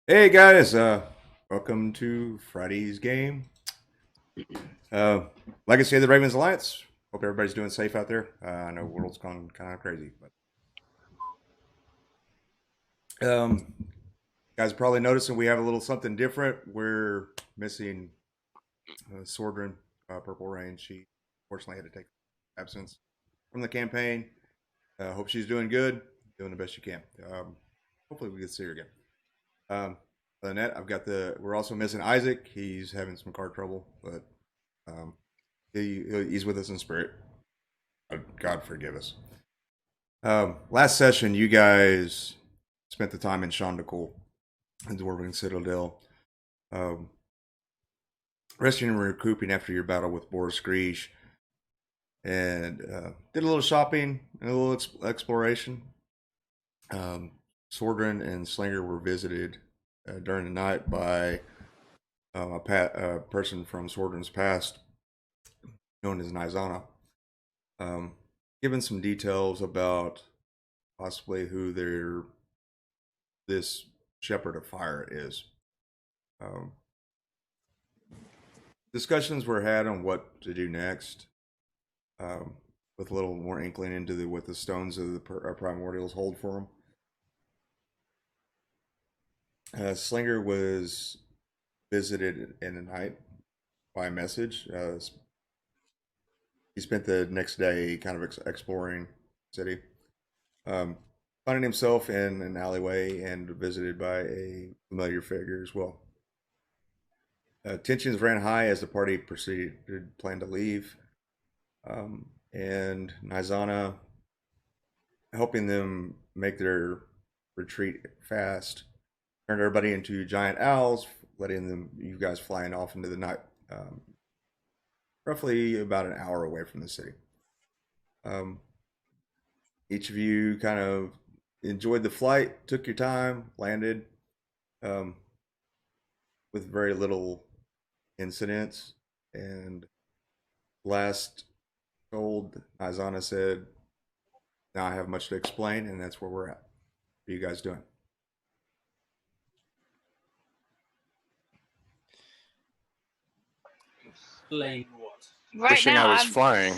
Hey guys, welcome to Friday's game. Like I say, the Ravens Alliance. Hope everybody's doing safe out there. I know world's gone kind of crazy, but guys are probably noticing we have a little something different. We're missing Sordrin, Purple Rain. She fortunately had to take absence from the campaign. Hope she's doing good, doing the best she can. Hopefully we can see her again. Other than that, we're also missing Isaac. He's having some car trouble, but he's with us in spirit. God forgive us. Last session, you guys spent the time in Shondacool, in Dwarven Citadel, resting and recouping after your battle with Boris Greesh, and did a little shopping and a little exploration. Sordrin and Slinger were visited during the night by a person from Sordrin's past, known as Nizana, given some details about possibly who this Shepherd of Fire is. Discussions were had on what to do next, with a little more inkling into what the stones of the primordials hold for him. Slinger was visited in the night by message. He spent the next day kind of exploring the city, finding himself in an alleyway and visited by a familiar figure as well. Tensions ran high as the party planned to leave, and Nizana, helping them make their retreat fast, turned everybody into giant owls, letting you guys flying off into the night, roughly about an hour away from the city. Each of you kind of enjoyed the flight, took your time, landed, with very little incidents. And last told, Nizana said, "Now I have much to explain," and that's where we're at. What are you guys doing? Playing what? Right Wishing now, I was I'm flying.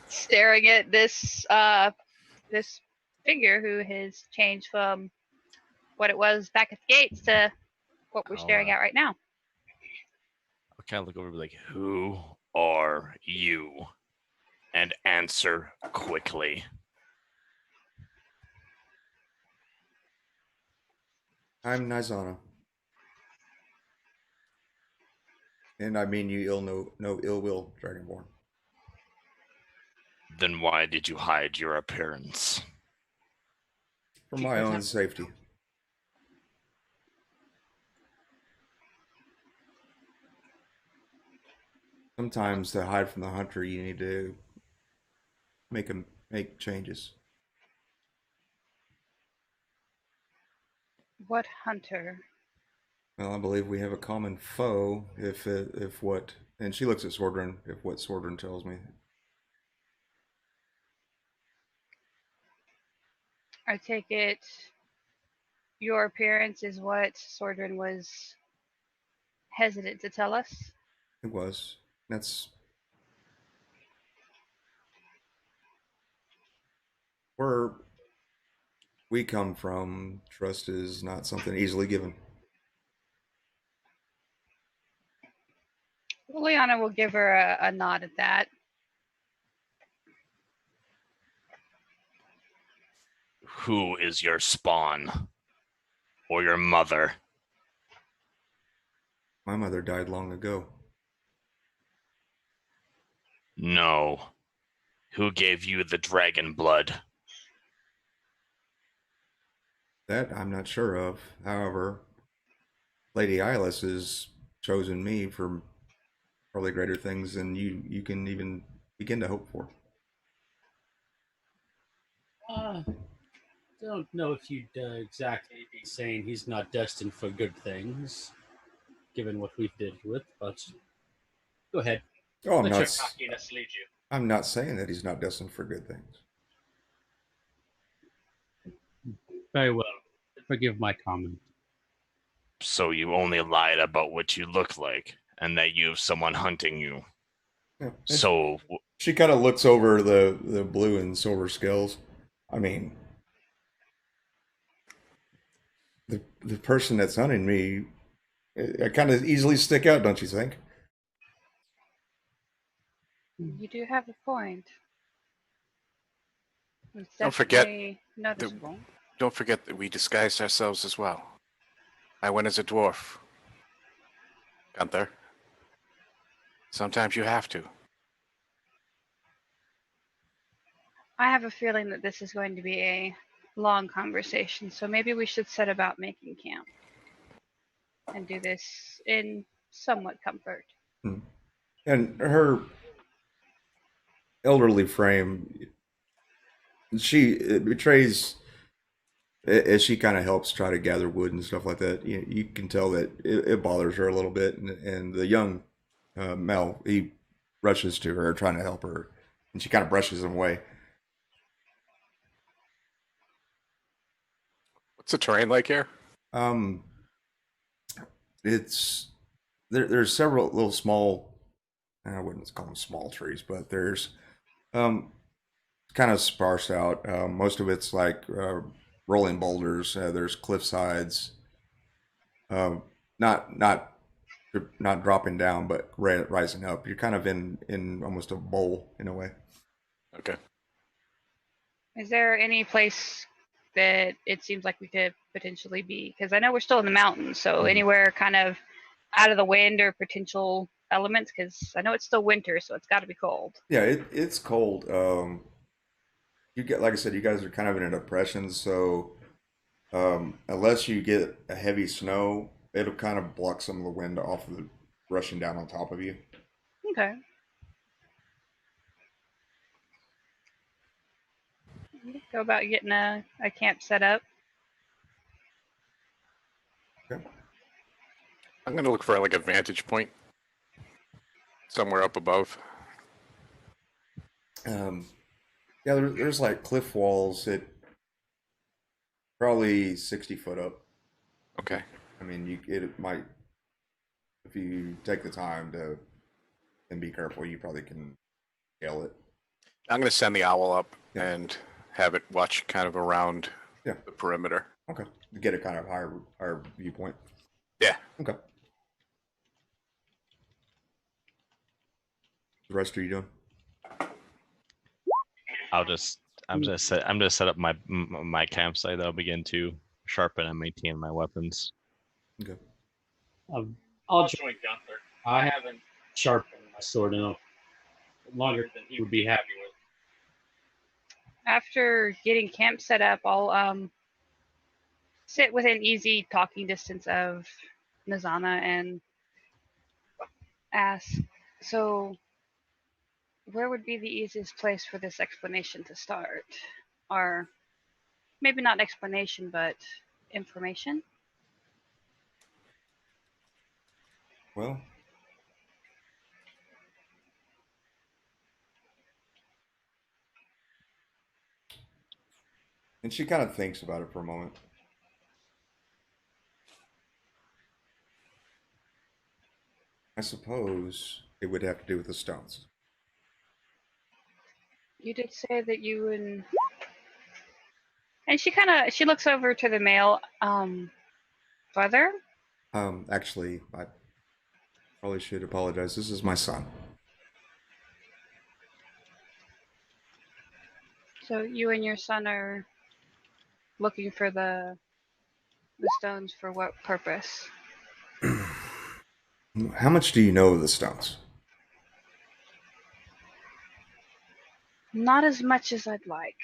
staring at this figure who has changed from what it was back at the gates to what we're staring at right now. I'll kind of look over and be like, "Who are you?" And answer quickly. I'm Nizana. And I mean you no ill will, Dragonborn. Then why did you hide your appearance? For my own safety. Sometimes to hide from the hunter, you need to make changes. What hunter? Well, I believe we have a common foe. If what, and she looks at Sordran. If what Sordran tells me, I take it your appearance is what Sordran was hesitant to tell us. it was. That's where we come from. Trust is not something easily given. Liana will give her a nod at that. Who is your spawn? Or your mother? My mother died long ago. No. Who gave you the dragon blood? That I'm not sure of. However, Lady Ilis has chosen me for probably greater things than you can even begin to hope for. Don't know if you'd exactly be saying he's not destined for good things, given what we've dealt with, but go ahead. Oh, Let your cockiness lead you. I'm not saying that he's not destined for good things. Very well. Forgive my comment. So you only lied about what you look like, and that you have someone hunting you. Yeah. So she kind of looks over the blue and silver scales. I mean, the person that's hunting me, I kind of easily stick out, don't you think? You do have a point. It's Don't forget definitely noticeable. Don't forget that we disguised ourselves as well. I went as a dwarf. Gunther. Sometimes you have to. I have a feeling that this is going to be a long conversation, so maybe we should set about making camp and do this in somewhat comfort. And her elderly frame, it betrays as she kind of helps try to gather wood and stuff like that. You can tell that it bothers her a little bit, and the young Mel, he rushes to her trying to help her, and she kind of brushes him away. What's the terrain like here? It's there's several little small, I wouldn't call them small trees, but there's kind of sparse out. Most of it's like rolling boulders. There's cliff sides. Um, not not not dropping down, but rising up. You're kind of in almost a bowl in a way. Okay. Is there any place that it seems like we could potentially be? Because I know we're still in the mountains, so anywhere kind of out of the wind or potential elements, because I know it's still winter, so it's got to be cold. Yeah, it's cold. You get, like I said, you guys are kind of in a depression, so unless you get a heavy snow, it'll kind of block some of the wind off of the rushing down on top of you. Okay. Go about getting a camp set up. Okay. I'm going to look for like a vantage point somewhere up above. Yeah, there's like cliff walls that probably 60 foot up. Okay. I mean, it might, if you take the time to and be careful. You probably can scale it. I'm going to send the owl up Yeah. and have it watch kind of around Yeah. the perimeter. Okay. To get a kind of higher viewpoint. Yeah. Okay. The rest are you doing? I'm just set up my campsite. I'll begin to sharpen and maintain my weapons. Okay. I'll join Gunther. I haven't sharpened my sword in longer than he would be happy with. After getting camp set up, I'll sit within easy talking distance of Nizana and ask, so where would be the easiest place for this explanation to start? Or maybe not explanation, but information? Well, and she kind of thinks about it for a moment. I suppose it would have to do with the stones. You did say that you and she looks over to the male brother. Actually, I probably should apologize. This is my son. So you and your son are looking for the stones for what purpose? How much do you know of the stones? Not as much as I'd like.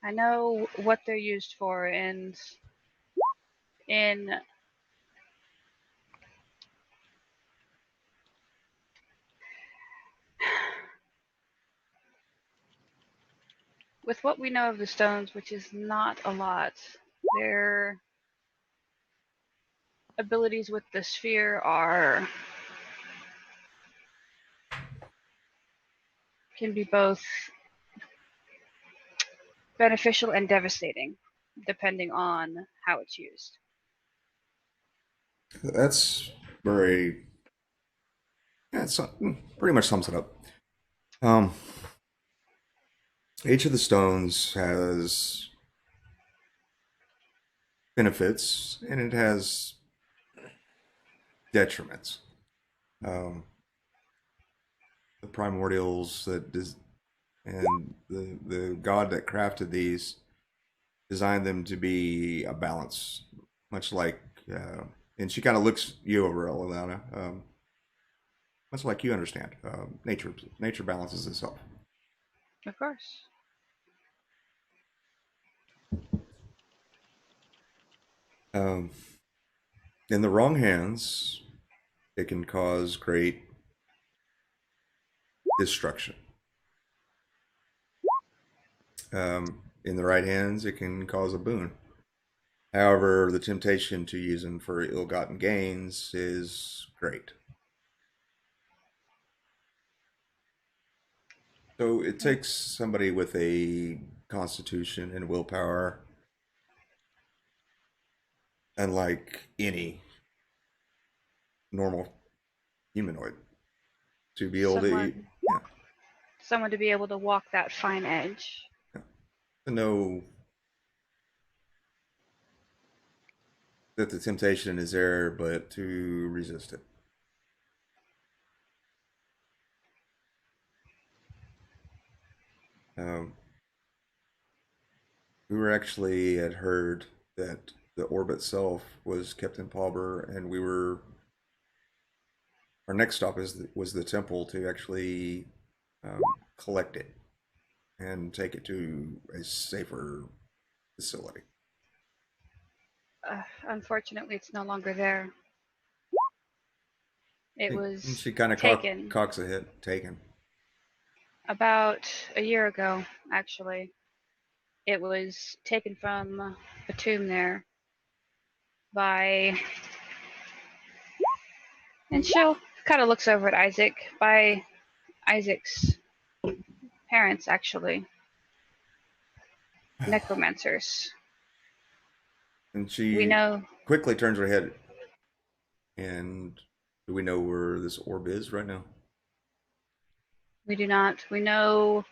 I know what they're used for, and in with what we know of the stones, which is not a lot, their abilities with the sphere can be both beneficial and devastating, depending on how it's used. That's very. Yeah, it's pretty much sums it up. Um, each of the stones has benefits and it has detriments. The primordials and the god that crafted these designed them to be a balance, much like. And she kind of looks you over, Alana. Much like you understand, nature balances itself. Of course. Um, in the wrong hands, it can cause great destruction. In the right hands, it can cause a boon. However, the temptation to use them for ill-gotten gains is great. So it takes somebody with a constitution and willpower, unlike any normal humanoid, to be able Someone to be able to walk that fine edge. to know that the temptation is there, but to resist it. Um, we were actually had heard that the orb itself was kept in pauper, and our next stop was the temple to actually collect it and take it to a safer facility. Unfortunately, it's no longer there. It And was she kind of taken cocks a hit. Taken. about a year ago, actually. It was taken from a tomb there by, and she'll kind of looks over at Isaac, by Isaac's parents, actually. Necromancers. And We she know. quickly turns her head and Do we know where this orb is right now? We do not. We know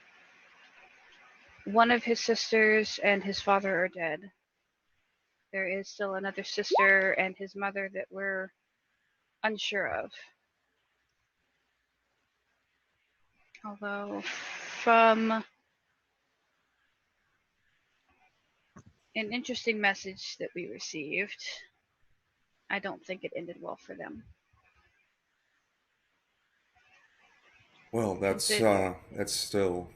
one of his sisters and his father are dead. There is still another sister and his mother that we're unsure of. Although, from an interesting message that we received, I don't think it ended well for them. Well, that's still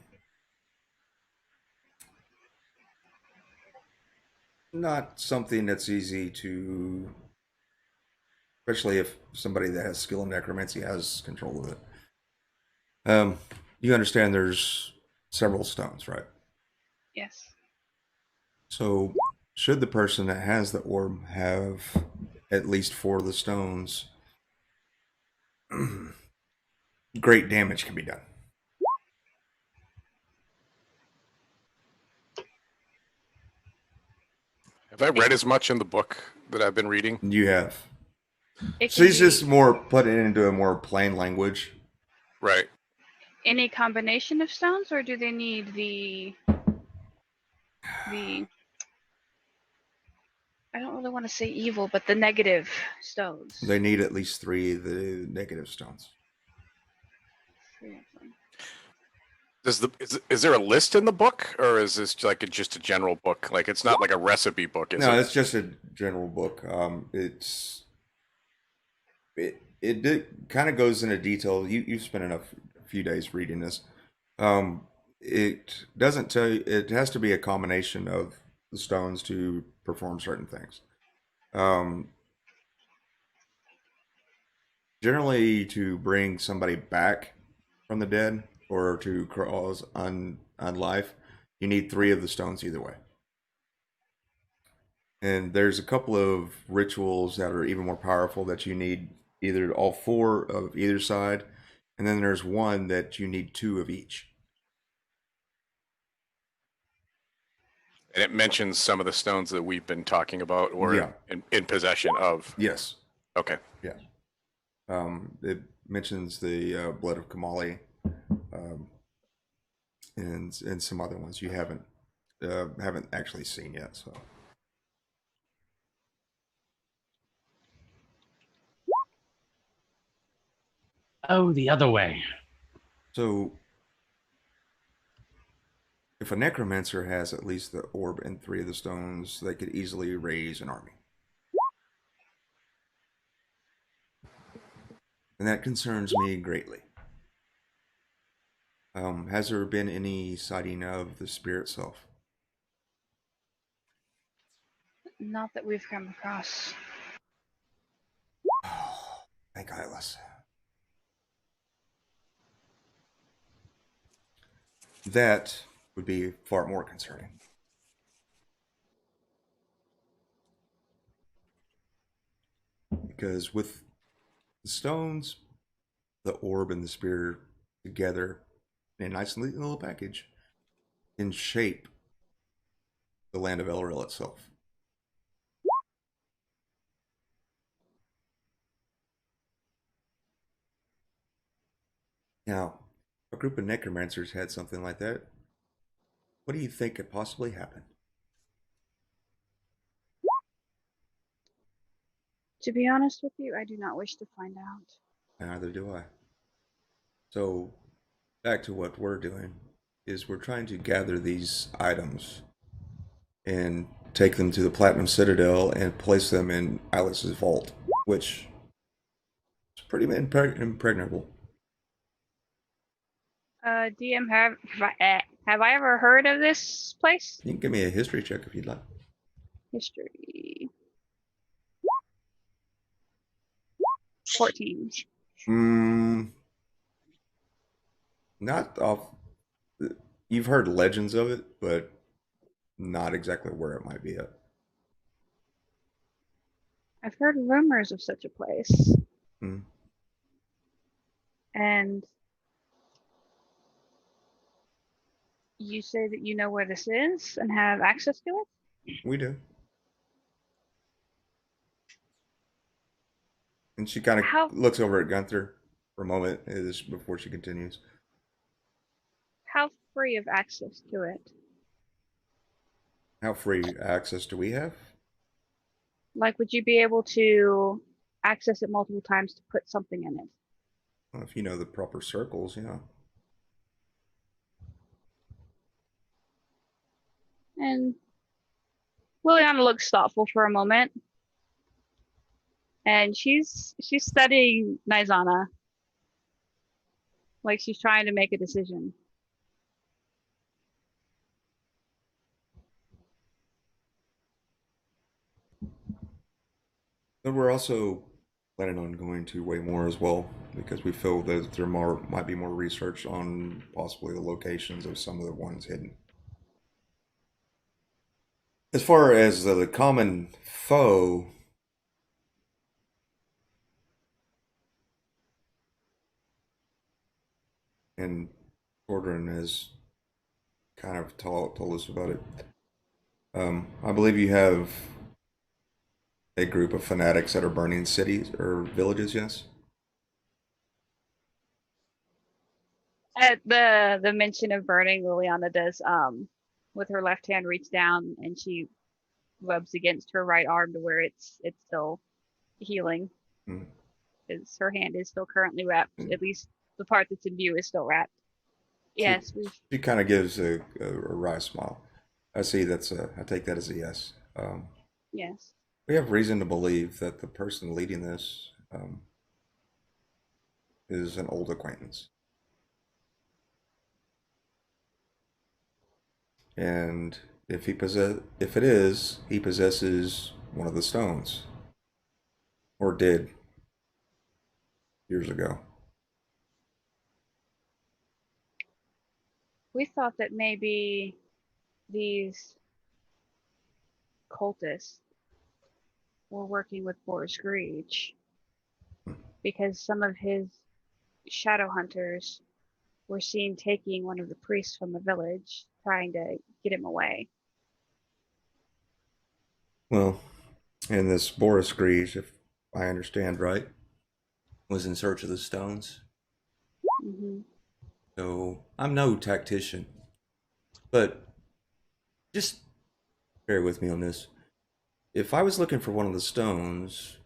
not something that's easy to, especially if somebody that has skill in necromancy has control of it. You understand there's several stones, right? Yes. So, should the person that has the orb have at least 4 of the stones, great damage can be done. Have I read as much in the book that I've been reading? You have. It So can he's just be more put it into a more plain language. Right. any combination of stones, or do they need the I don't really want to say evil, but the negative stones? They need at least 3 of the negative stones. 3 of them. Is there a list in the book, or is this like just a general book? Like it's not like a recipe book, is No, it? it's just a general book. It kind of goes into detail. You've spent a few days reading this. It doesn't tell you. It has to be a combination of the stones to perform certain things. Generally, to bring somebody back from the dead or to cause unlife, you need 3 of the stones either way. And there's a couple of rituals that are even more powerful that you need either all 4 of either side, and then there's one that you need 2 of each. And it mentions some of the stones that we've been talking about, or Yeah. in possession of. Yes. Okay. Yeah. It mentions the blood of Kamali, and some other ones you haven't actually seen yet. So. Oh, the other way. So, if a necromancer has at least the orb and 3 of the stones, they could easily raise an army. And that concerns me greatly. Has there been any sighting of the spirit self? Not that we've come across. Oh, thank Hylas. That would be far more concerning. Because with the stones, the orb, and the spear together in a nice little package can shape the land of Elril itself. Now, a group of necromancers had something like that. What do you think could possibly happen? To be honest with you, I do not wish to find out. Neither do I. So, back to what we're doing is we're trying to gather these items and take them to the Platinum Citadel and place them in Alice's vault, which is pretty impregnable. DM, have I ever heard of this place? You can give me a history check if you'd like. History. 14. Not off. You've heard legends of it, but not exactly where it might be at. I've heard rumors of such a place. Mm. And you say that you know where this is and have access to it? We do. And she kind How of looks over at Gunther for a moment before she continues. how free of access to it? How free access do we have? Like, would you be able to access it multiple times to put something in it? Well, if you know the proper circles, yeah. And Liliana looks thoughtful for a moment, and she's studying Nizana, like she's trying to make a decision. But we're also planning on going to way more as well because we feel that there might be more research on possibly the locations of some of the ones hidden. As far as the common foe, and Gordon has kind of told us about it. I believe you have a group of fanatics that are burning cities or villages, yes? At the mention of burning, Liliana does with her left hand reach down and she rubs against her right arm to where it's still healing. Hmm. Because her hand is still currently wrapped. At least the part that's in view is still wrapped. Yes, She kind of gives a wry smile. I see I take that as a yes. yes. We have reason to believe that the person leading this is an old acquaintance. And if if it is, he possesses one of the stones. Or did years ago. We thought that maybe these cultists were working with Boris Screech because some of his shadow hunters were seen taking one of the priests from the village, trying to get him away. Well, and this Boris Greaves, if I understand right, was in search of the stones. Mm-hmm. So I'm no tactician, but just bear with me on this. If I was looking for one of the stones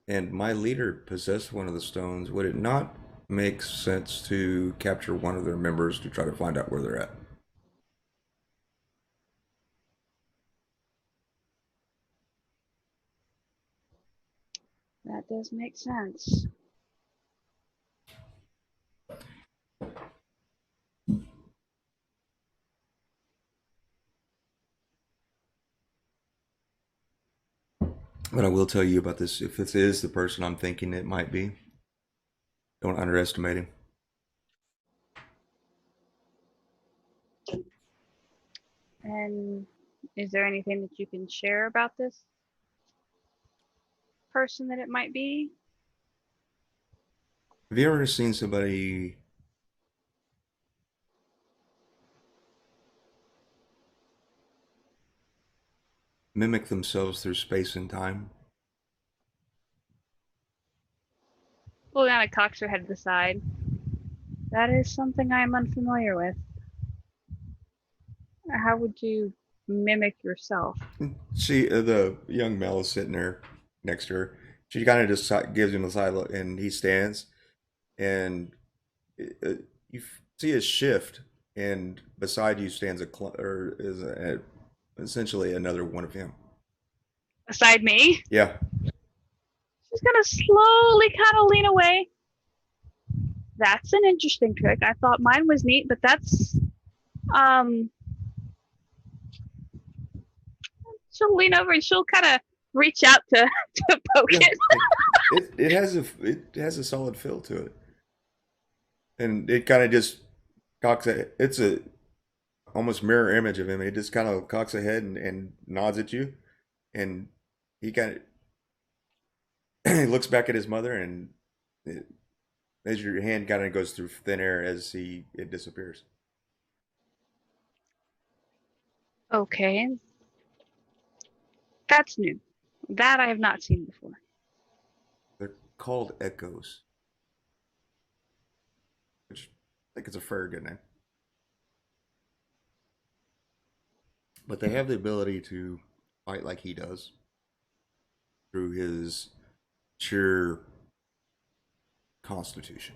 and my leader possessed one of the stones, would it not make sense to capture one of their members to try to find out where they're at? That does make sense. But I will tell you about this. If this is the person I'm thinking it might be, don't underestimate him. And is there anything that you can share about this person that it might be? Have you ever seen somebody mimic themselves through space and time? Liliana cocks her head to the side. That is something I am unfamiliar with. How would you mimic yourself? The young male is sitting there next to her. She kind of just gives him a side look, and he stands, and you see a shift, and beside you stands essentially another one of him. Beside me? Yeah, She's gonna slowly kind of lean away. That's an interesting trick. I thought mine was neat, but that's she'll lean over and she'll kind of reach out to poke yeah. it. It has a solid feel to it, and it kind of just cocks a. It's a almost mirror image of him. He just kind of cocks a head and nods at you, and he kind of he looks back at his mother, and as your hand kind of goes through thin air as it disappears. Okay, that's new. That I have not seen before. called Echoes, which I think is a fair good name. But they have the ability to fight like he does through his sheer constitution.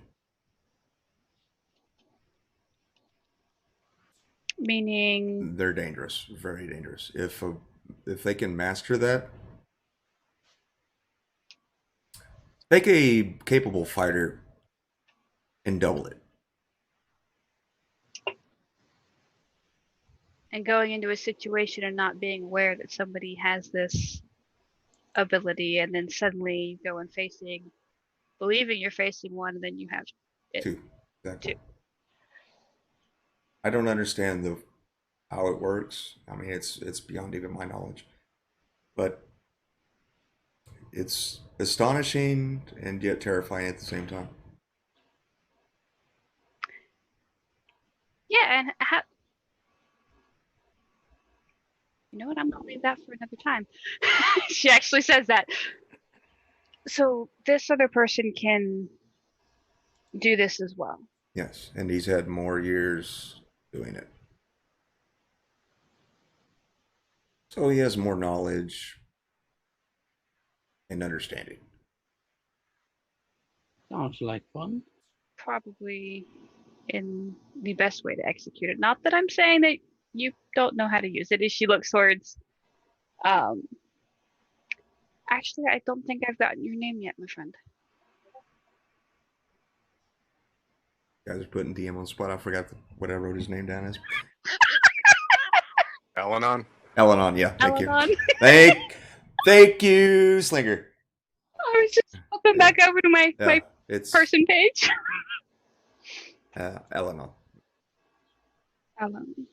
Meaning, They're dangerous, very dangerous. If they can master that, take a capable fighter and double it. and going into a situation and not being aware that somebody has this ability, and then suddenly you go and believing you're facing one, and then you have it. Two, exactly. Two. I don't understand how it works. I mean, it's beyond even my knowledge, but it's astonishing and yet terrifying at the same time. Yeah, and you know what? I'm gonna leave that for another time. She actually says that. So this other person can do this as well. Yes, and he's had more years doing it. So he has more knowledge and understanding. Sounds like fun. Probably in the best way to execute it. Not that I'm saying that you don't know how to use it. As she looks towards, actually, I don't think I've gotten your name yet, my friend. You guys are putting DM on the spot. I forgot what I wrote his name down as. Elenon? Elenon, yeah. Thank Elenon. you. Thank you, Slinger. I was just flipping back over to my It's person page. Elenon. Elenon.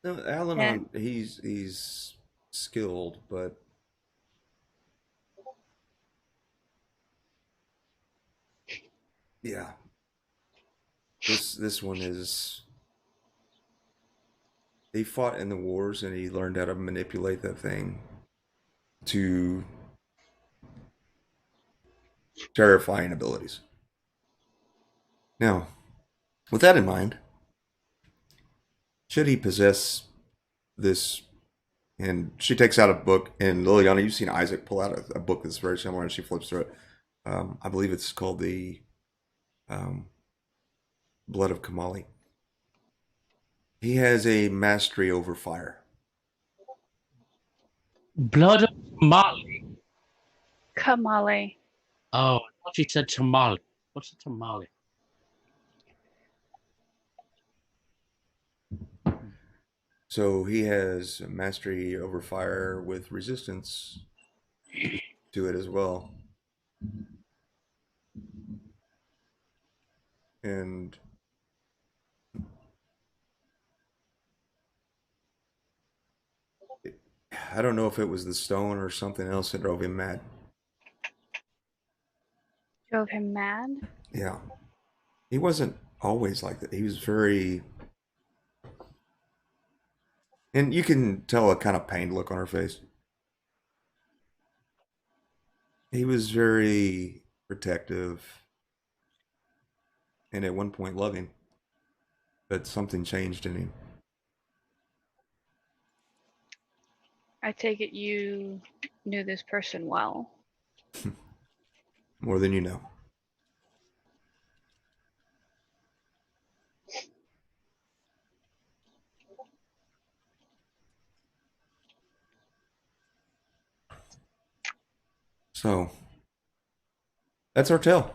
No, Elenon, he's skilled, but yeah, this one is. He fought in the wars, and he learned how to manipulate that thing to terrifying abilities. Now, with that in mind, should he possess this? And she takes out a book, and Liliana, you've seen Isaac pull out a book that's very similar, and she flips through it. I believe it's called the Blood of Kamali. He has a mastery over fire. Blood of tamale. Kamale. Oh, I thought you said tamale. What's a tamale? So he has mastery over fire with resistance to it as well. And I don't know if it was the stone or something else that drove him mad. Drove him mad? Yeah. He wasn't always like that. He was very. And you can tell a kind of pained look on her face. He was very protective and at one point loving. But something changed in him. I take it you knew this person well. More than you know. So, that's our tale.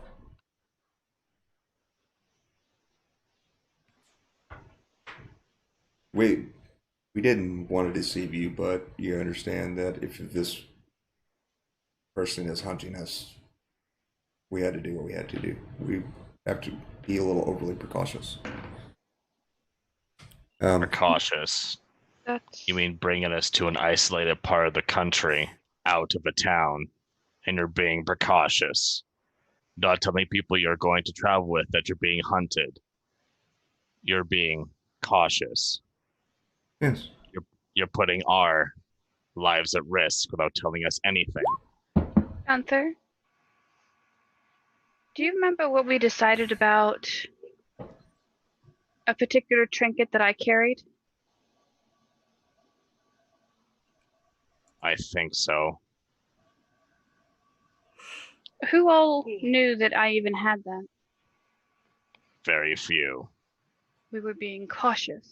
We didn't want to deceive you, but you understand that if this person is hunting us, we had to do what we had to do. We have to be a little overly precautious. Precautious. That's You mean bringing us to an isolated part of the country, out of a town, and you're being precautious. Not telling people you're going to travel with that you're being hunted. You're being cautious. Yes. You're putting our lives at risk without telling us anything. Gunther, do you remember what we decided about a particular trinket that I carried? I think so. Who all knew that I even had that? Very few. We were being cautious.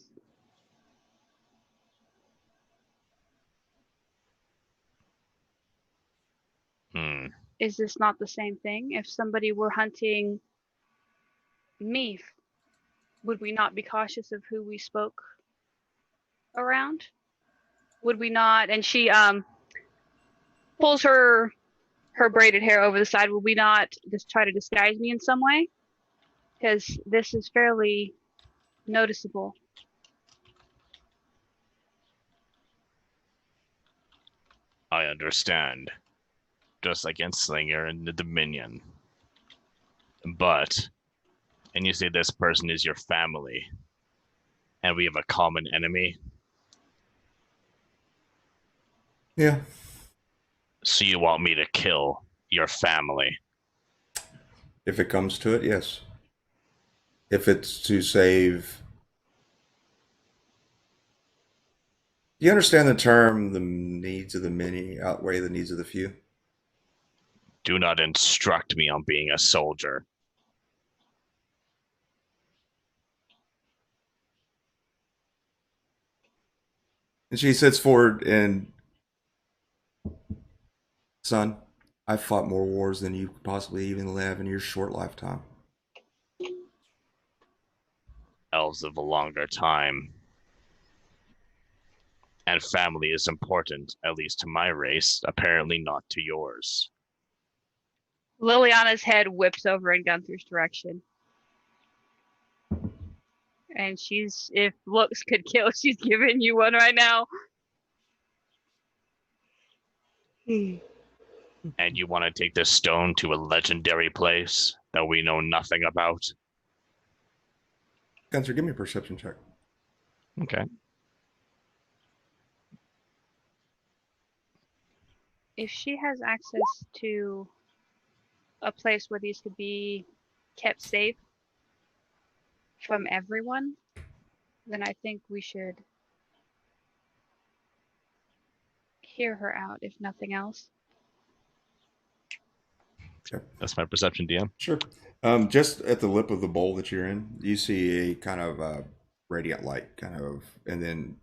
Hmm. Is this not the same thing? If somebody were hunting me, would we not be cautious of who we spoke around? Would we not? And she pulls her braided hair over the side. Would we not just try to disguise me in some way? Because this is fairly noticeable. I understand. Just like in Slinger and the Dominion. But, and you say this person is your family, and we have a common enemy, Yeah. so you want me to kill your family? If it comes to it, yes. If it's to save. Do you understand the term, the needs of the many outweigh the needs of the few? Do not instruct me on being a soldier. And she sits forward and, son, I've fought more wars than you could possibly even live in your short lifetime. Elves live a longer time. And family is important, at least to my race, apparently not to yours. Liliana's head whips over in Gunther's direction. And she's, if looks could kill, she's giving you one right now. And you want to take this stone to a legendary place that we know nothing about? Gunther, give me a perception check. Okay. If she has access to a place where these could be kept safe from everyone, then I think we should hear her out, if nothing else. Okay. That's my perception, DM. Sure. Just at the lip of the bowl that you're in, you see a kind of radiant light, kind of, and then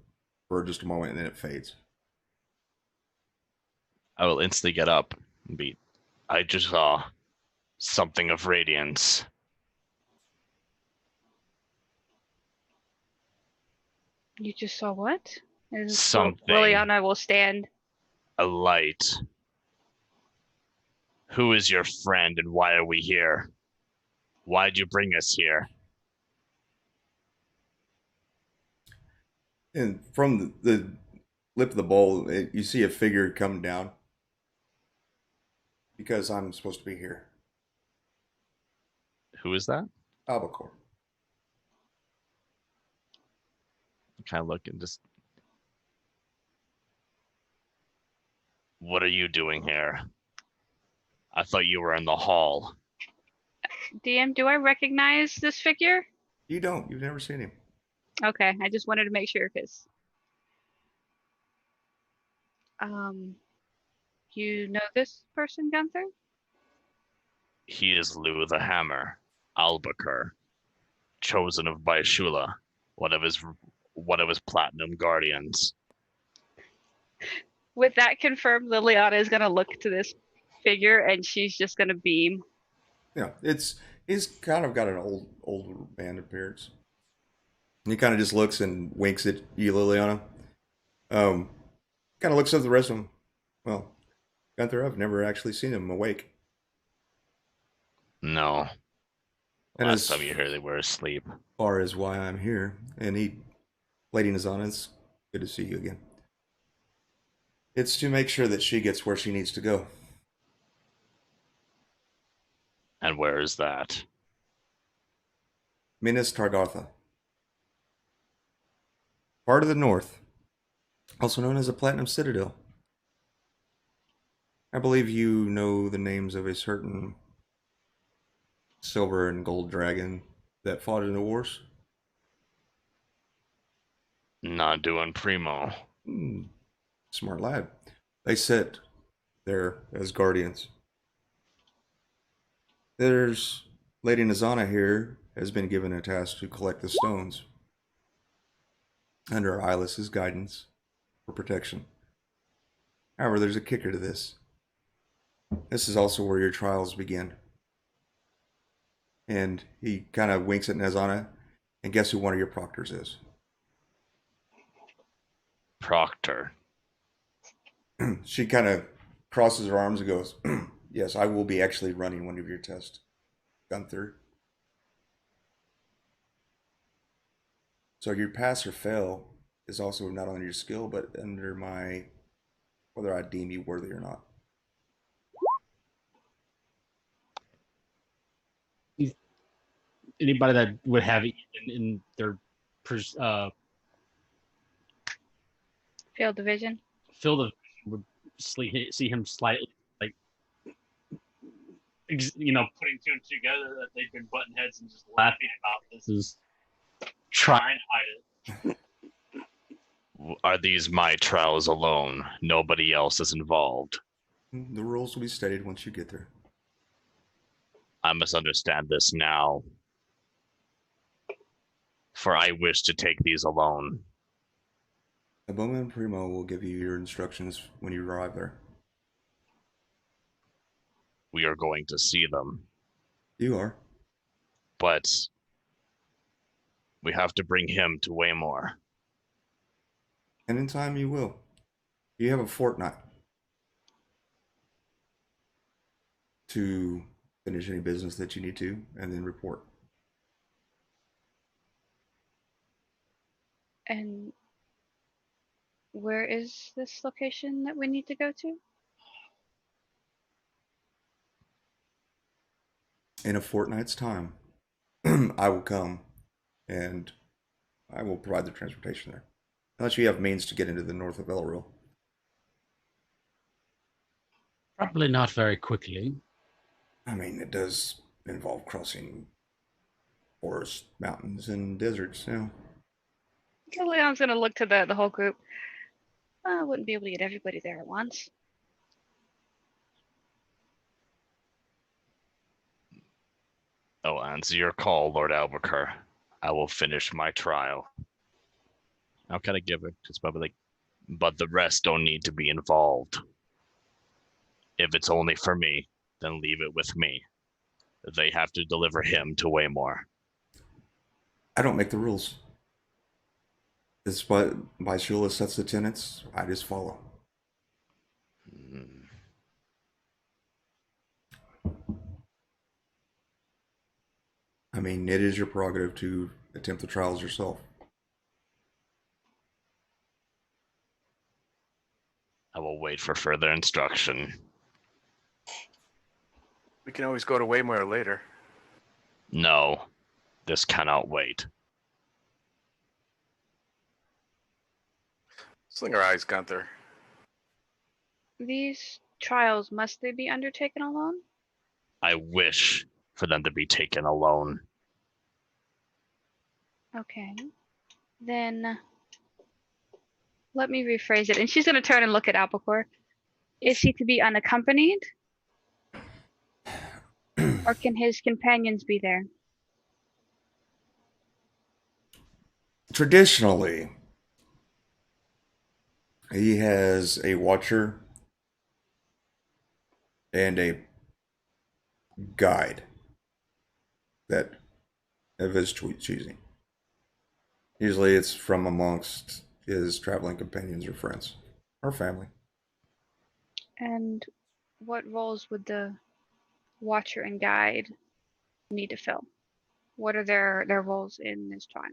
for just a moment, and then it fades. I will instantly get up and be. I just saw something of radiance. You just saw what? Something. Liliana will stand. A light. Who is your friend and why are we here? Why'd you bring us here? And from the lip of the bowl, you see a figure come down. Because I'm supposed to be here. Who is that? Albacore. Kind of look and just. What are you doing here? I thought you were in the hall. DM, do I recognize this figure? You don't. You've never seen him. Okay, I just wanted to make sure because you know this person, Gunther? He is Lou the Hammer, Albacore, chosen of Baishula, one of his platinum guardians. With that confirmed, Liliana is gonna look to this figure and she's just gonna beam. Yeah, he's kind of got an older man appearance. And he kind of just looks and winks at you, Liliana. Kind of looks at the rest of them. Well, Gunther, I've never actually seen him awake. No. And Last as time you heard they were asleep. far as why I'm here, and Lady Nazana, it's good to see you again. It's to make sure that she gets where she needs to go. And where is that? Minas Tardartha. Part of the north, also known as the Platinum Citadel. I believe you know the names of a certain silver and gold dragon that fought in the wars. Not doing primo. Hmm, smart lad. They sit there as guardians. There's Lady Nazana here has been given a task to collect the stones under Eyeless's guidance for protection. However, there's a kicker to this. This is also where your trials begin. And he kind of winks at Nazana, and guess who one of your proctors is? Proctor. She kind of crosses her arms and goes, yes, I will be actually running one of your tests, Gunther. So your pass or fail is also not under your skill, but under my whether I deem you worthy or not. Anybody that would have it in their uh, Field division. field of would see him slightly like putting two and two together that they've been button heads and just laughing about this is trying to hide it. Are these my trials alone? Nobody else is involved. The rules will be stated once you get there. I must understand this now. For I wish to take these alone. The Bowman Primo will give you your instructions when you arrive there. We are going to see them. You are. But we have to bring him to Waymore. And in time you will. You have a fortnight to finish any business that you need to and then report. And where is this location that we need to go to? In a fortnight's time, I will come and I will provide the transportation there. Unless you have means to get into the north of Elril. Probably not very quickly. I mean, it does involve crossing forests, mountains, and deserts. Yeah. So Leon's gonna look to the whole group. I wouldn't be able to get everybody there at once. I'll answer your call, Lord Albuquerque. I will finish my trial. I'll kind of give it. It's probably like, but the rest don't need to be involved. If it's only for me, then leave it with me. They have to deliver him to Waymore. I don't make the rules. It's what by Shula sets the tenets. I just follow. I mean, it is your prerogative to attempt the trials yourself. I will wait for further instruction. We can always go to Waymore later. No, this cannot wait. Sling our eyes, Gunther. These trials, must they be undertaken alone? I wish for them to be taken alone. Okay. Then let me rephrase it. And she's gonna turn and look at Albacore. Is he to be unaccompanied? Or can his companions be there? Traditionally, he has a watcher and a guide that of his choosing. Usually it's from amongst his traveling companions or friends or family. And what roles would the watcher and guide need to fill? What are their roles in this trial?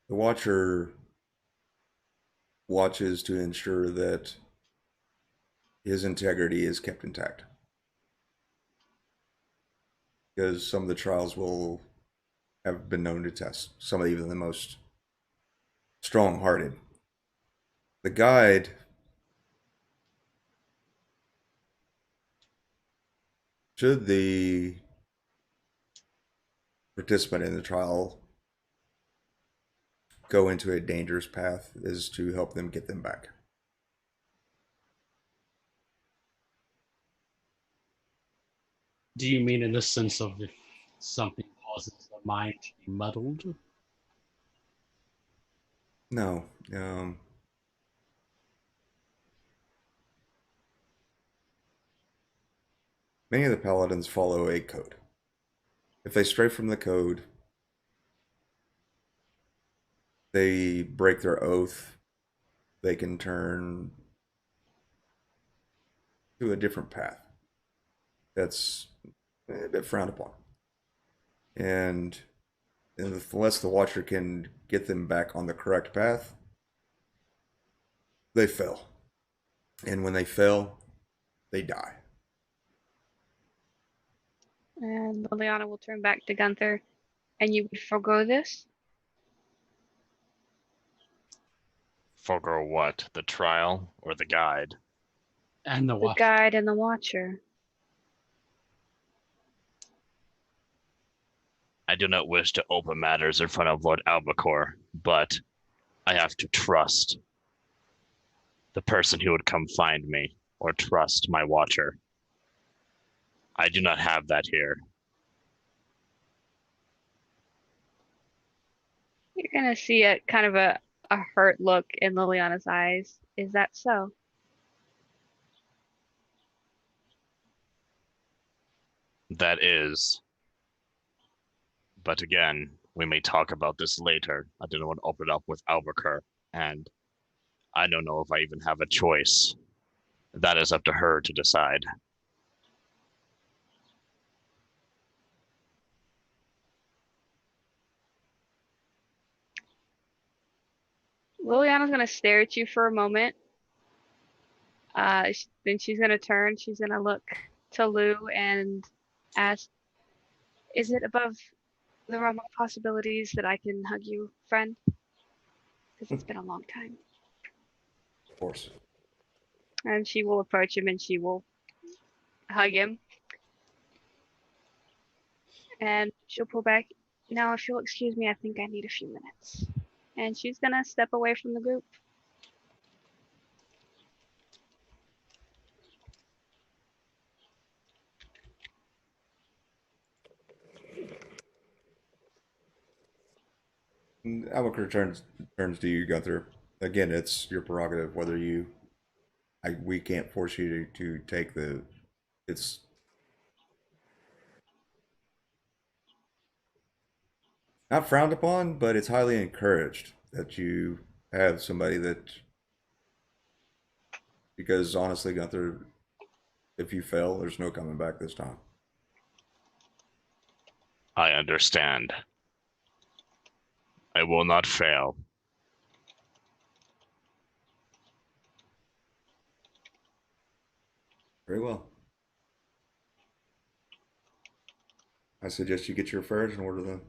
The watcher watches to ensure that his integrity is kept intact. Because some of the trials will have been known to test some of even the most strong-hearted. The guide Should the participant in the trial go into a dangerous path, is to help them get them back. Do you mean in the sense of if something causes the mind to be muddled? No. Many of the paladins follow a code. If they stray from the code, they break their oath, they can turn to a different path that's a bit frowned upon. And unless the Watcher can get them back on the correct path, they fail. And when they fail, they die. And Liliana will turn back to Gunther. And you would forego this? Forgo what? The trial or the guide? And the The watch. guide and the Watcher. I do not wish to open matters in front of Lord Albacore, but I have to trust the person who would come find me, or trust my watcher. I do not have that here. You're gonna see a kind of a hurt look in Liliana's eyes. Is that so? That is. But again, we may talk about this later. I didn't want to open it up with Albuquerque, and I don't know if I even have a choice. That is up to her to decide. Liliana's gonna stare at you for a moment. Then she's gonna turn. She's gonna look to Lou and ask, "Is it above the realm of possibilities that I can hug you, friend? Because it's been a long time." Of course. And she will approach him and she will hug him. And she'll pull back. "Now, if you'll excuse me, I think I need a few minutes." And she's gonna step away from the group. Albuquerque turns to you, Gunther. Again, it's your prerogative whether you. We can't force you to take the. It's not frowned upon, but it's highly encouraged that you have somebody that. Because honestly, Gunther, if you fail, there's no coming back this time. I understand. I will not fail. Very well. I suggest you get your affairs in order then.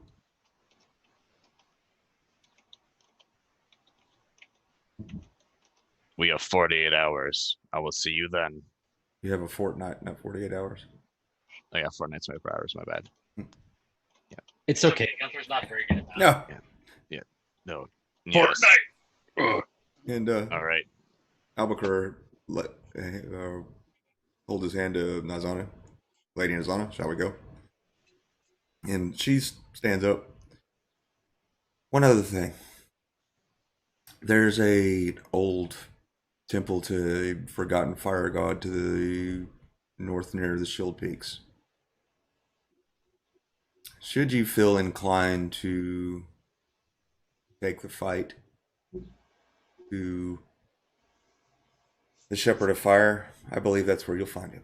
We have 48 hours. I will see you then. You have a fortnight, not 48 hours. I got 4 nights, 24 hours, my bad. It's okay. Gunther's not very good at that. No. No. Yes. And All right. Albuquerque hold his hand to Nazana. Lady Nazana, shall we go? And she stands up. One other thing. There's a old temple to a forgotten fire god to the north near the Shield Peaks. Should you feel inclined to take the fight to the Shepherd of Fire, I believe that's where you'll find him.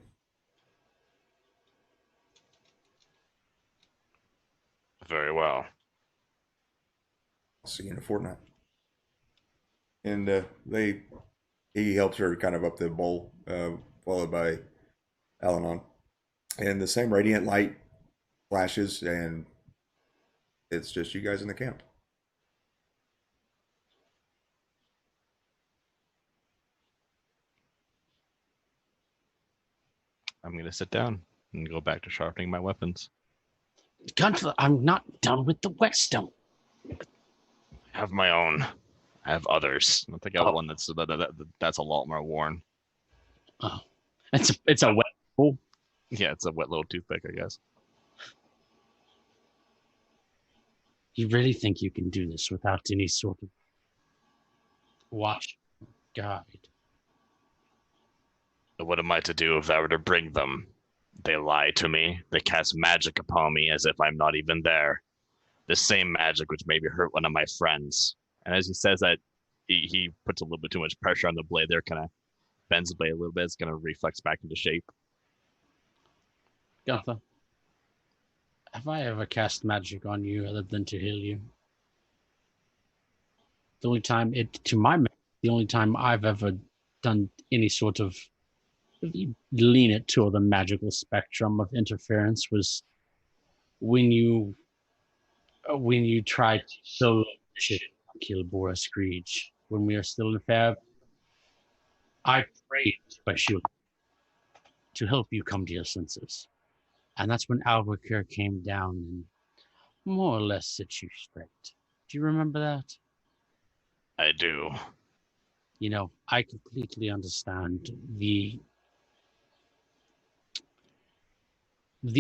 Very well. I'll see you in a fortnight. And he helps her kind of up the bowl, followed by Alanon. And the same radiant light flashes, and it's just you guys in the camp. I'm going to sit down. and go back to sharpening my weapons. Gunther, I'm not done with the whetstone. I have my own. I have others. I think I have Oh. one that's a lot more worn. Oh, it's a wet. Oh, Yeah, it's a wet little toothpick, I guess. you really think you can do this without any sort of watch guide? What am I to do if I were to bring them? They lie to me. They cast magic upon me as if I'm not even there. The same magic which maybe hurt one of my friends. And as he says that, he puts a little bit too much pressure on the blade there, kind of bends the blade a little bit. It's going to reflex back into shape. Gunther, have I ever cast magic on you other than to heal you? The only time the only time I've ever done any sort of lean it to the magical spectrum of interference was when you tried to solo kill Boris Screech when we were still in Fab. I prayed to help you come to your senses. And that's when Albuquerque came down and more or less set you straight. Do you remember that? I do. You know, I completely understand the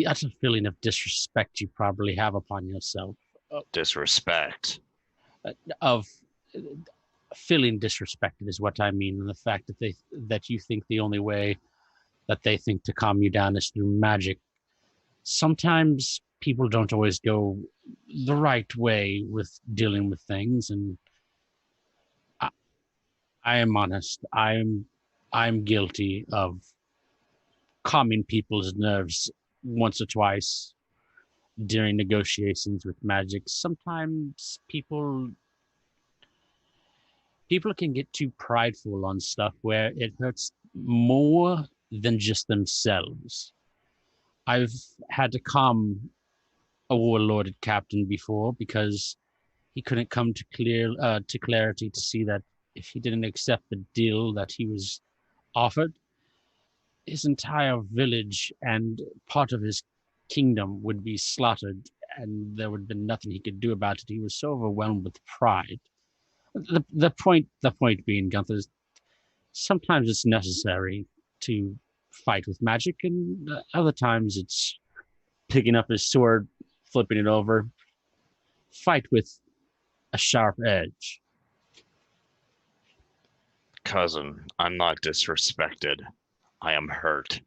utter feeling of disrespect you probably have upon yourself. Disrespect. Of feeling disrespected is what I mean, and the fact that you think the only way that they think to calm you down is through magic. Sometimes people don't always go the right way with dealing with things, and I am honest. I'm guilty of calming people's nerves once or twice during negotiations with magic. Sometimes people can get too prideful on stuff where it hurts more than just themselves. I've had to calm a warlorded captain before because he couldn't come to clarity to see that if he didn't accept the deal that he was offered, his entire village and part of his kingdom would be slaughtered, and there would have been nothing he could do about it. He was so overwhelmed with pride. The point being, Gunther, is sometimes it's necessary to fight with magic, and other times it's picking up his sword, flipping it over, fight with a sharp edge. Cousin, I'm not disrespected. I am hurt.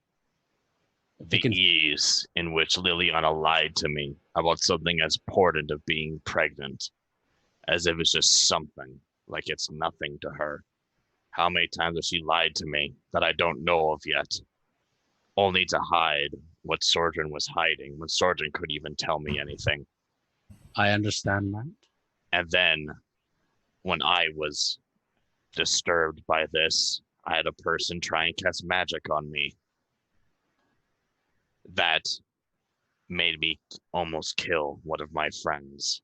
The can- ease in which Liliana lied to me about something as important of being pregnant, as if it's just something, like it's nothing to her. How many times has she lied to me that I don't know of yet, only to hide what Sordrin was hiding when Sordrin couldn't even tell me anything? I understand that. And then, when I was disturbed by this, I had a person try and cast magic on me. That made me almost kill one of my friends.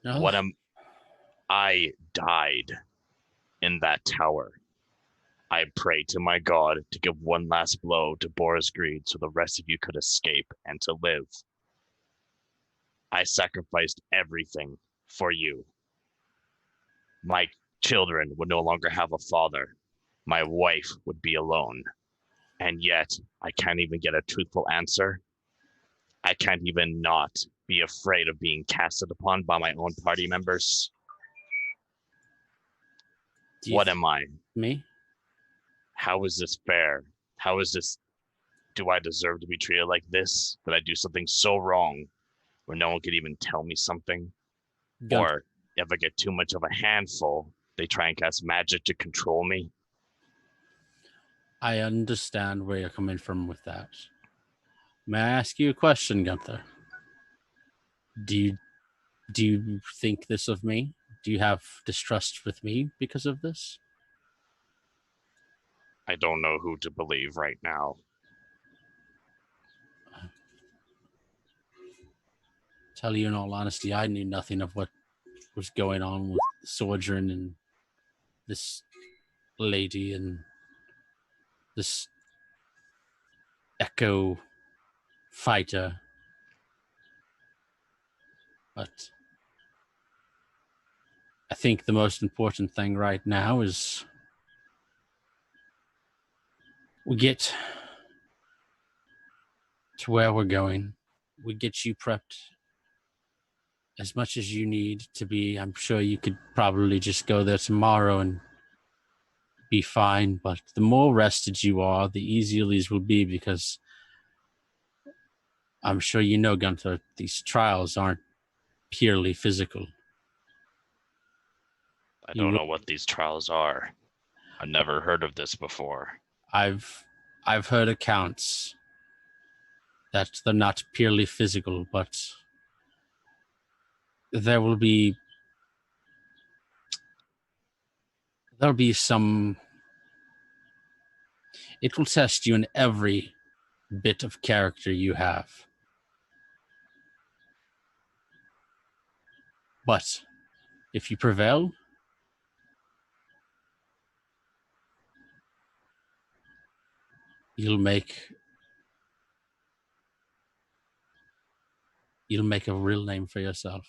No, I died in that tower. I prayed to my god to give one last blow to Boris Greed so the rest of you could escape and to live. I sacrificed everything for you. My children would no longer have a father. My wife would be alone. And yet, I can't even get a truthful answer. I can't even not be afraid of being casted upon by my own party members. What am I? Me? How is this fair? How is this? Do I deserve to be treated like this? Did I do something so wrong where no one could even tell me something? Or if I get too much of a handful, they try and cast magic to control me? I understand where you're coming from with that. May I ask you a question, Gunther? Do you think this of me? Do you have distrust with me because of this? I don't know who to believe right now. Tell you in all honesty, I knew nothing of what was going on with Sojourn and this lady and this echo fighter. But I think the most important thing right now is we get to where we're going. We get you prepped as much as you need to be. I'm sure you could probably just go there tomorrow and be fine, but the more rested you are, the easier these will be, because I'm sure you know, Gunther, these trials aren't purely physical. I don't know what these trials are. I've never heard of this before. I've heard accounts that they're not purely physical, but there'll be some. It will test you in every bit of character you have. But if you prevail, you'll make a real name for yourself.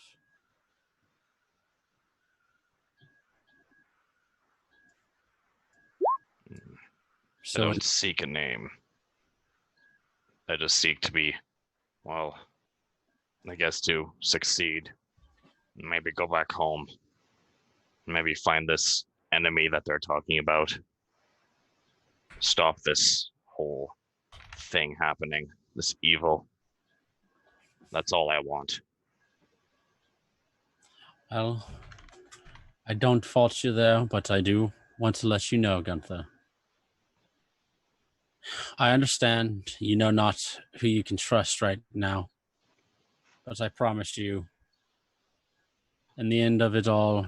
I So don't seek a name. I just seek to be, well, I guess to succeed. Maybe go back home. Maybe find this enemy that they're talking about. Stop this whole thing happening. This evil. That's all I want. well, I don't fault you there, but I do want to let you know, Gunther. I understand you know not who you can trust right now, but I promise you, in the end of it all,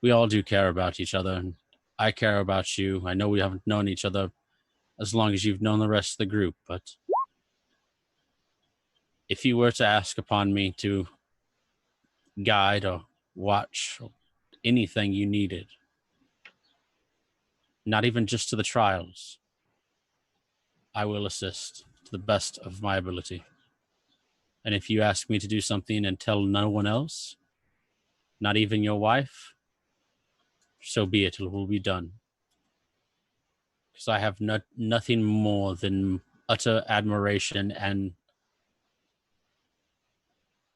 we all do care about each other, and I care about you. I know we haven't known each other as long as you've known the rest of the group, but if you were to ask upon me to guide or watch or anything you needed, not even just to the trials, I will assist to the best of my ability. And if you ask me to do something and tell no one else, not even your wife, so be it. It will be done. Because I have nothing more than utter admiration and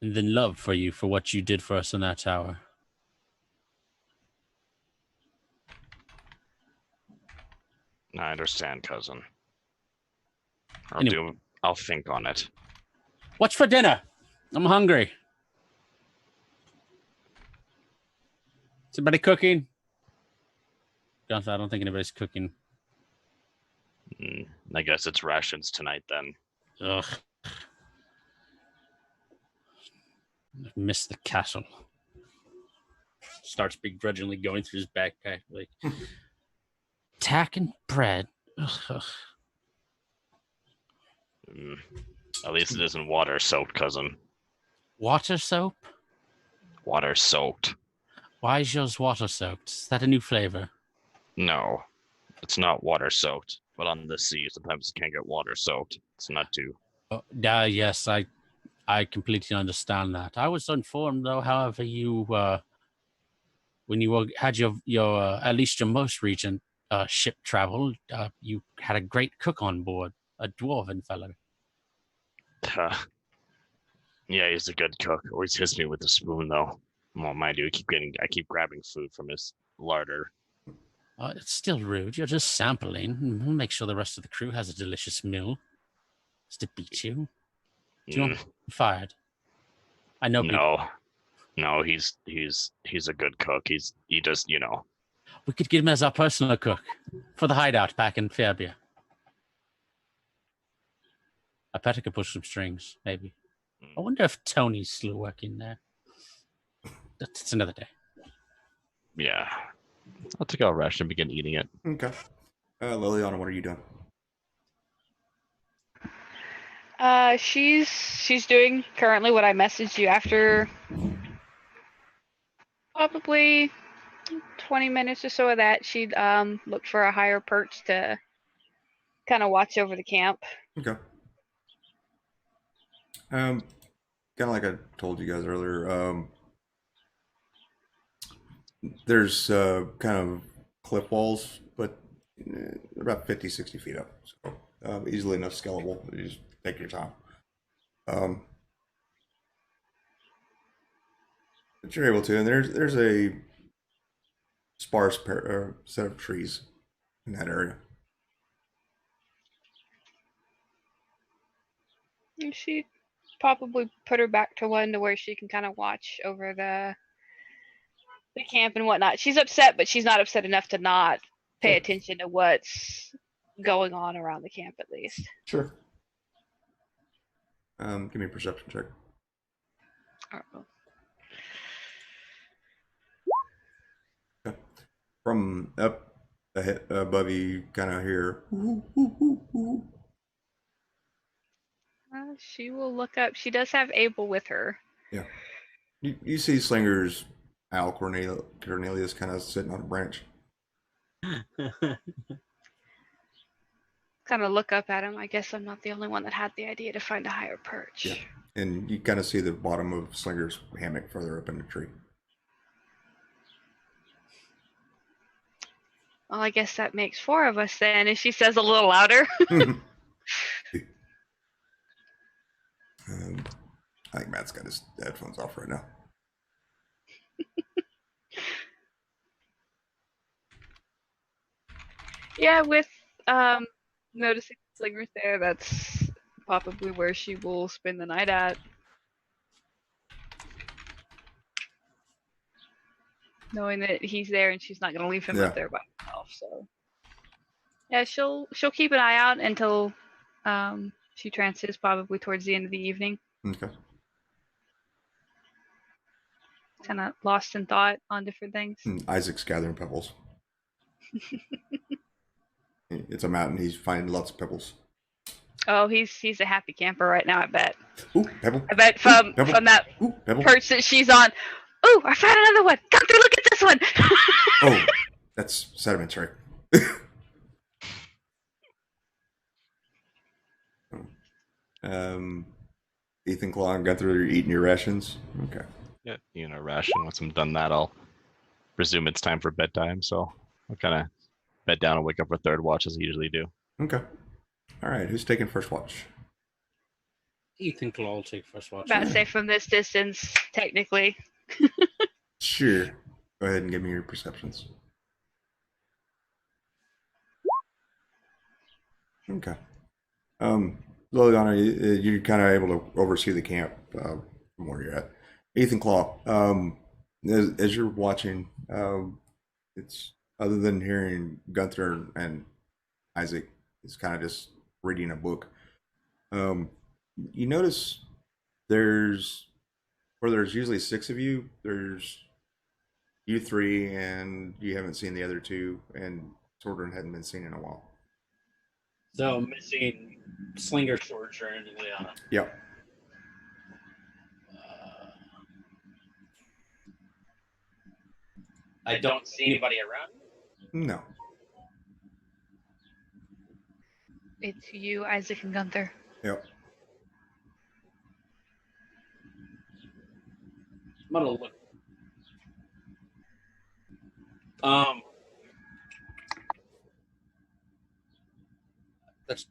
than love for you for what you did for us in that tower. I understand, cousin. Anyway. I'll think on it. What's for dinner? I'm hungry. Is anybody cooking? Gunther, I don't think anybody's cooking. I guess it's rations tonight then. Ugh. I miss the castle. Starts begrudgingly going through his backpack, like tack and bread. Ugh. At least it isn't water soaked, cousin. Water soap? Water soaked. Why is yours water soaked? Is that a new flavor? No, it's not water soaked. But on the sea, sometimes it can get water soaked. It's not too. Yes, I completely understand that. I was informed, though, however, you when you had your at least your most recent ship travel, you had a great cook on board, a dwarven fellow. Yeah, he's a good cook. Always hits me with the spoon, though. Well, mind you, I keep grabbing food from his larder. It's still rude. You're just sampling. We'll make sure the rest of the crew has a delicious meal. Just to beat you. Do you want me fired? I know. No, he's a good cook. He just, you know. We could get him as our personal cook for the hideout back in Fairbeer. I bet I could push some strings, maybe. I wonder if Tony's still working there. That's another day. Yeah. I'll take out a ration and begin eating it. Okay. Liliana, what are you doing? She's doing currently what I messaged you after probably 20 minutes or so of that. She'd look for a higher perch to kind of watch over the camp. Okay. Kind of like I told you guys earlier. There's kind of cliff walls, but about 50, 60 feet up. So easily enough scalable. You just take your time. But you're able to, and there's a sparse set of trees in that area. And she probably put her back to one to where she can kind of watch over the camp and whatnot. She's upset, but she's not upset enough to not pay attention to what's going on around the camp, at least. Sure. Give me a perception check. Uh-oh. Okay. From up ahead, above you, kind of hear. She will look up. She does have Abel with her. Yeah. You see Slinger's Al Cornelius kind of sitting on a branch. Kind of look up at him. I guess I'm not the only one that had the idea to find a higher perch. Yeah. And you kind of see the bottom of Slinger's hammock further up in the tree. Well, I guess that makes 4 of us then, if she says a little louder. I think Matt's got his headphones off right now. Yeah, with noticing Slinger's there, that's probably where she will spend the night at. Knowing that he's there and she's not going to leave him up there by himself. So yeah, she'll keep an eye out until she trances, probably towards the end of the evening. Okay. Kind of lost in thought on different things. Isaac's gathering pebbles. It's a mountain. He's finding lots of pebbles. Oh, he's a happy camper right now, I bet. Ooh, pebble. I bet from that perch that she's on. Ooh, I found another one. Gunther, look at this one. Oh, that's sedimentary. Ethan, Claw, and Gunther, you're eating your rations. Okay. Yeah, ration. Once I'm done that, I'll presume it's time for bedtime. So I'll kind of bed down and wake up for third watch as I usually do. Okay. All right. Who's taking first watch? Ethan Claw will take first watch. About to say from this distance, technically. Sure. Go ahead and give me your perceptions. Okay. Liliana, you're kind of able to oversee the camp from where you're at. Ethan Claw, as you're watching, it's other than hearing Gunther and Isaac, it's kind of just reading a book. You notice there's usually 6 of you, there's you 3, and you haven't seen the other 2, and Sordran hadn't been seen in a while. So missing Slinger, Soldier, and Liana. Yep. I don't see anybody around. No. It's you, Isaac, and Gunther. Yep. I'm gonna look. That's.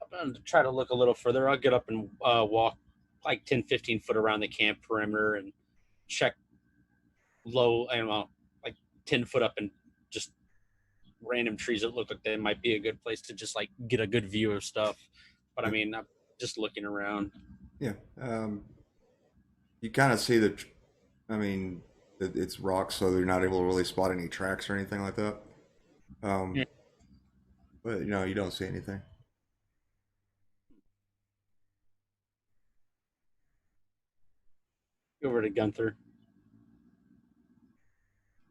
I'm gonna try to look a little further. I'll get up and walk like 10, 15 foot around the camp perimeter and check low, I don't know, like 10 foot up and just random trees that look like they might be a good place to just like get a good view of stuff. But I mean, I'm just looking around. Yeah. You kind of see it's rocks, so they're not able to really spot any tracks or anything like that. Yeah. But you don't see anything. Over to Gunther.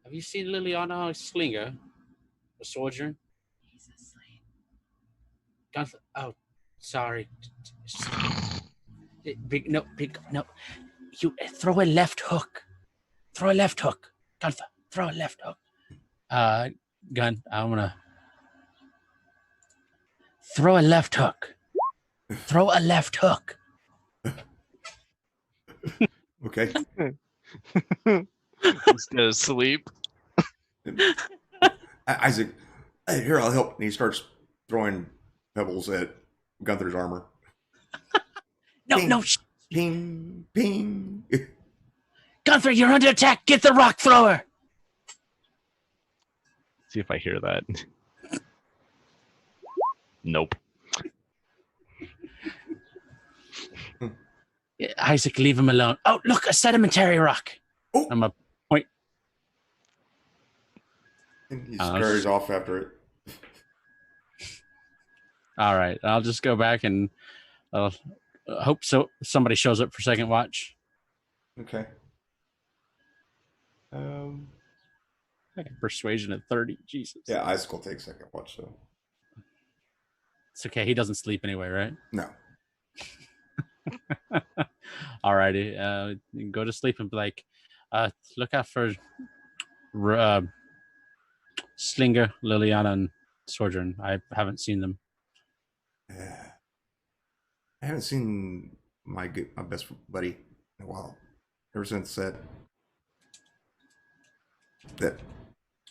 Have you seen Liliana Slinger, a soldier? He's asleep. Gunther. Oh, sorry. No. You throw a left hook. Gunther, throw a left hook. Gun. I'm gonna throw a left hook. Okay. Instead of sleep. Isaac, hey, here, I'll help. And he starts throwing pebbles at Gunther's armor. No, Ping, no, ping, ping. Gunther, you're under attack. Get the rock thrower. See if I hear that. Nope. Isaac, leave him alone. Oh, look, a sedimentary rock. Oh. I'm a point. And he scurries off after it. All right, I'll just go back and hope somebody shows up for second watch. Okay. Persuasion at 30. Jesus. Yeah, Isaac will take second watch, so. It's okay. He doesn't sleep anyway, right? No. All righty. Go to sleep and be like, look out for Slinger, Liliana, and Sojourn. I haven't seen them. I haven't seen my best buddy in a while. Ever since that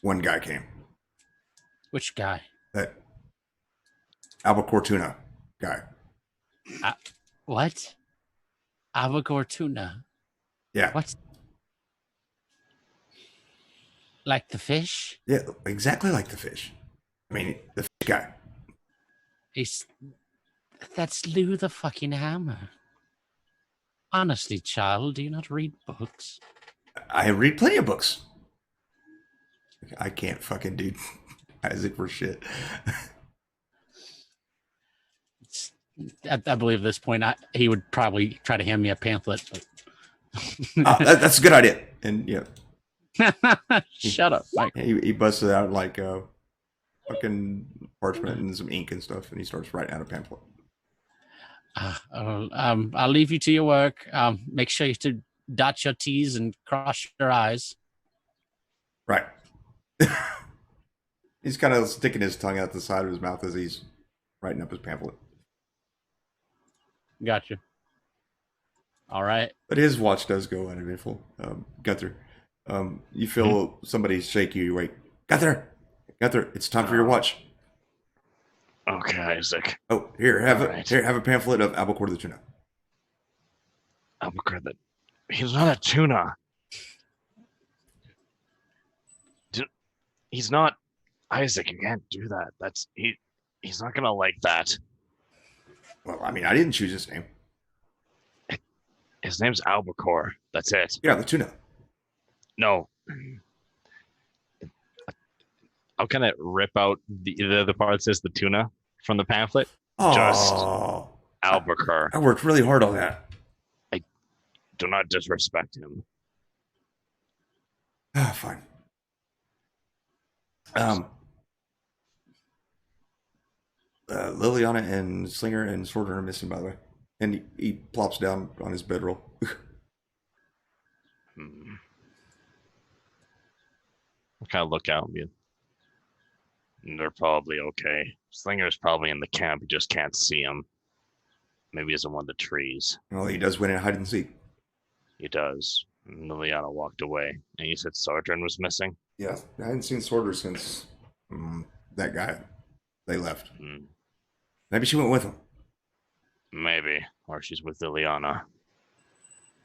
one guy came. Which guy? That Albacortuna guy. What? Albacortuna. Yeah. What? Like the fish? Yeah, exactly like the fish. I mean, the fish guy. That's Lou the fucking Hammer. Honestly, child, do you not read books? I read plenty of books. I can't fucking do Isaac for shit. I believe at this point, he would probably try to hand me a pamphlet. But... that's a good idea. And yeah. Shut up, Mike. He busts it out like fucking parchment and some ink and stuff, and he starts writing out a pamphlet. I'll leave you to your work. Make sure you to dot your T's and cross your I's. Right. He's kind of sticking his tongue out the side of his mouth as he's writing up his pamphlet. Gotcha. All right. But his watch does go uneventful. Gunther, you feel somebody shake you. You wait. Gunther, it's time for your watch. Okay, Isaac. Oh, here, have a pamphlet of Albacore the Tuna. Albacore the... He's not a tuna. He's not... Isaac, you can't do that. He's not gonna like that. Well, I mean, I didn't choose his name. His name's Albacore. That's it. Yeah, the tuna. No. I'll kind of rip out the part that says the tuna from the pamphlet. Oh, just Albacore. I worked really hard on that. Do not disrespect him. Fine. Liliana and Slinger and Swordern are missing, by the way. And he plops down on his bedroll. I'll kind of look out and they're probably okay. Slinger's probably in the camp. You just can't see him. Maybe he's in one of the trees. Well, he does win in hide and seek. He does. And Liliana walked away. And you said Sojourn was missing? Yeah, I hadn't seen Sworder since that guy. They left. Maybe she went with him. Maybe. Or she's with Liliana.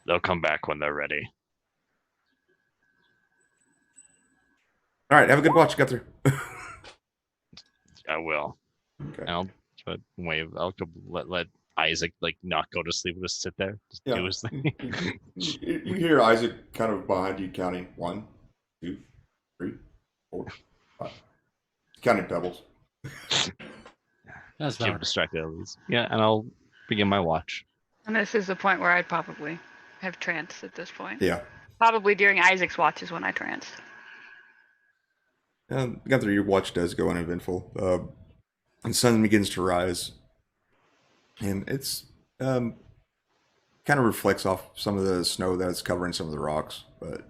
They'll come back when they're ready. All right, have a good watch, Gunther. I will. Okay. I'll wave. I'll let Isaac not go to sleep. Just sit there. Just do his thing. You hear Isaac kind of behind you counting 1, 2, 3, 4, 5. Counting pebbles. That's Keep distracted at least. Yeah, and I'll begin my watch. And this is the point where I'd probably have trance at this point. Yeah. Probably during Isaac's watch is when I trance. Gunther, your watch does go uneventful. The sun begins to rise. And it's kind of reflects off some of the snow that's covering some of the rocks. But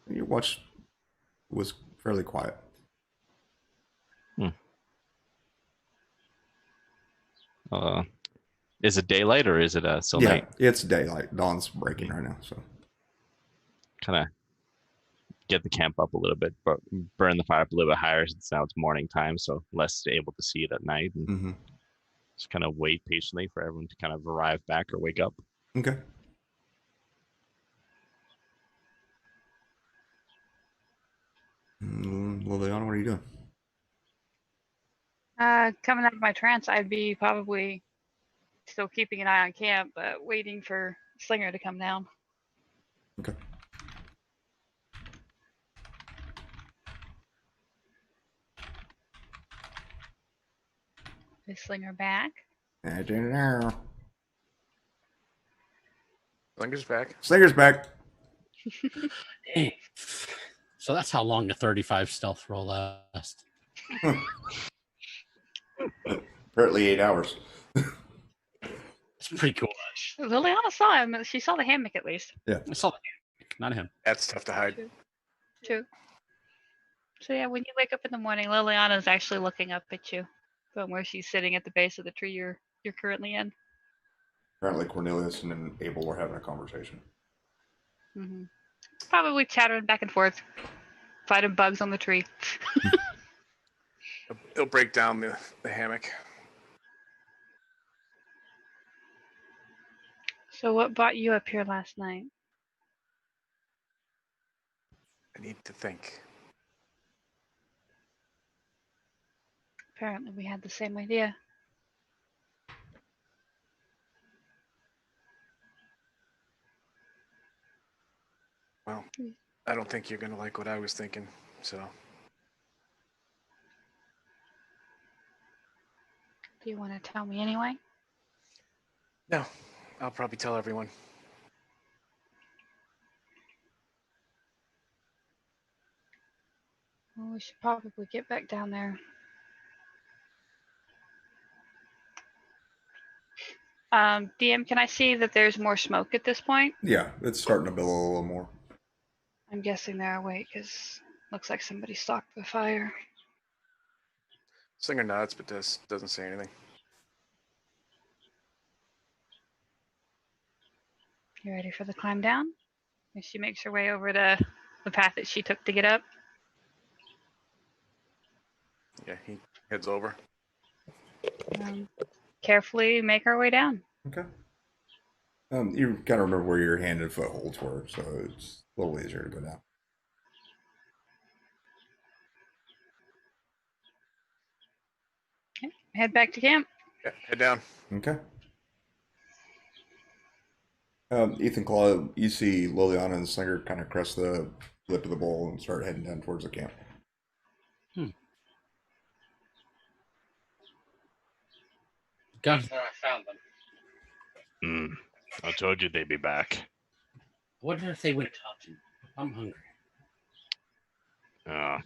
your watch was fairly quiet. Is it daylight or is it still Yeah, night? it's daylight. Dawn's breaking right now. So Kind of get the camp up a little bit, but burn the fire up a little bit higher since now it's morning time, so less able to see it at night, and mm-hmm. just kind of wait patiently for everyone to kind of arrive back or wake up. Okay. Liliana, what are you doing? Coming out of my trance, I'd be probably still keeping an eye on camp, but waiting for Slinger to come down. Okay. Is Slinger back? I don't know. Slinger's back. Slinger's back. Hey. So that's how long a 35 stealth roll lasts. Apparently 8 hours. It's pretty cool. Liliana saw him. She saw the hammock at least. Yeah. I saw the not him. That's tough to hide. True. So yeah, when you wake up in the morning, Liliana's actually looking up at you from where she's sitting at the base of the tree you're currently in. Apparently Cornelius and Abel were having a conversation. Mm-hmm. Probably chattering back and forth, fighting bugs on the tree. It'll break down the hammock. So what brought you up here last night? I need to think. Apparently we had the same idea. Well, I don't think you're going to like what I was thinking, so. Do you want to tell me anyway? No, I'll probably tell everyone. Well, we should probably get back down there. DM, can I see that there's more smoke at this point? Yeah, it's starting to billow a little more. I'm guessing they're awake because looks like somebody stalked the fire. Slinger nods, but doesn't say anything. You ready for the climb down? And she makes her way over to the path that she took to get up. Yeah, he heads over. Carefully make her way down. Okay. You kind of remember where your hand and foot holds were, so it's a little easier to go down. Okay. Head back to camp. Yeah, head down. Okay. Ethan Claw, you see Liliana and Slinger kind of crest the lip of the bowl and start heading down towards the camp. God, I found them. I told you they'd be back. I wonder if they went hunting. I'm hungry. I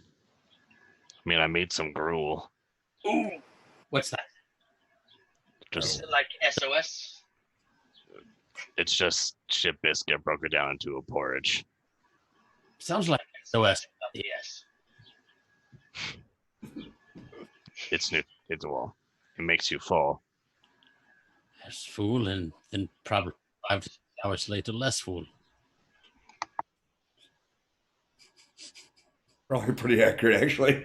mean, I made some gruel. Ooh, what's that? Just Is it like SOS? It's just ship biscuit broken down into a porridge. Sounds like SOS. Yes. It's new. It's well. It makes you full. As full, and then probably 5 to 6 hours later, less full. Probably pretty accurate, actually.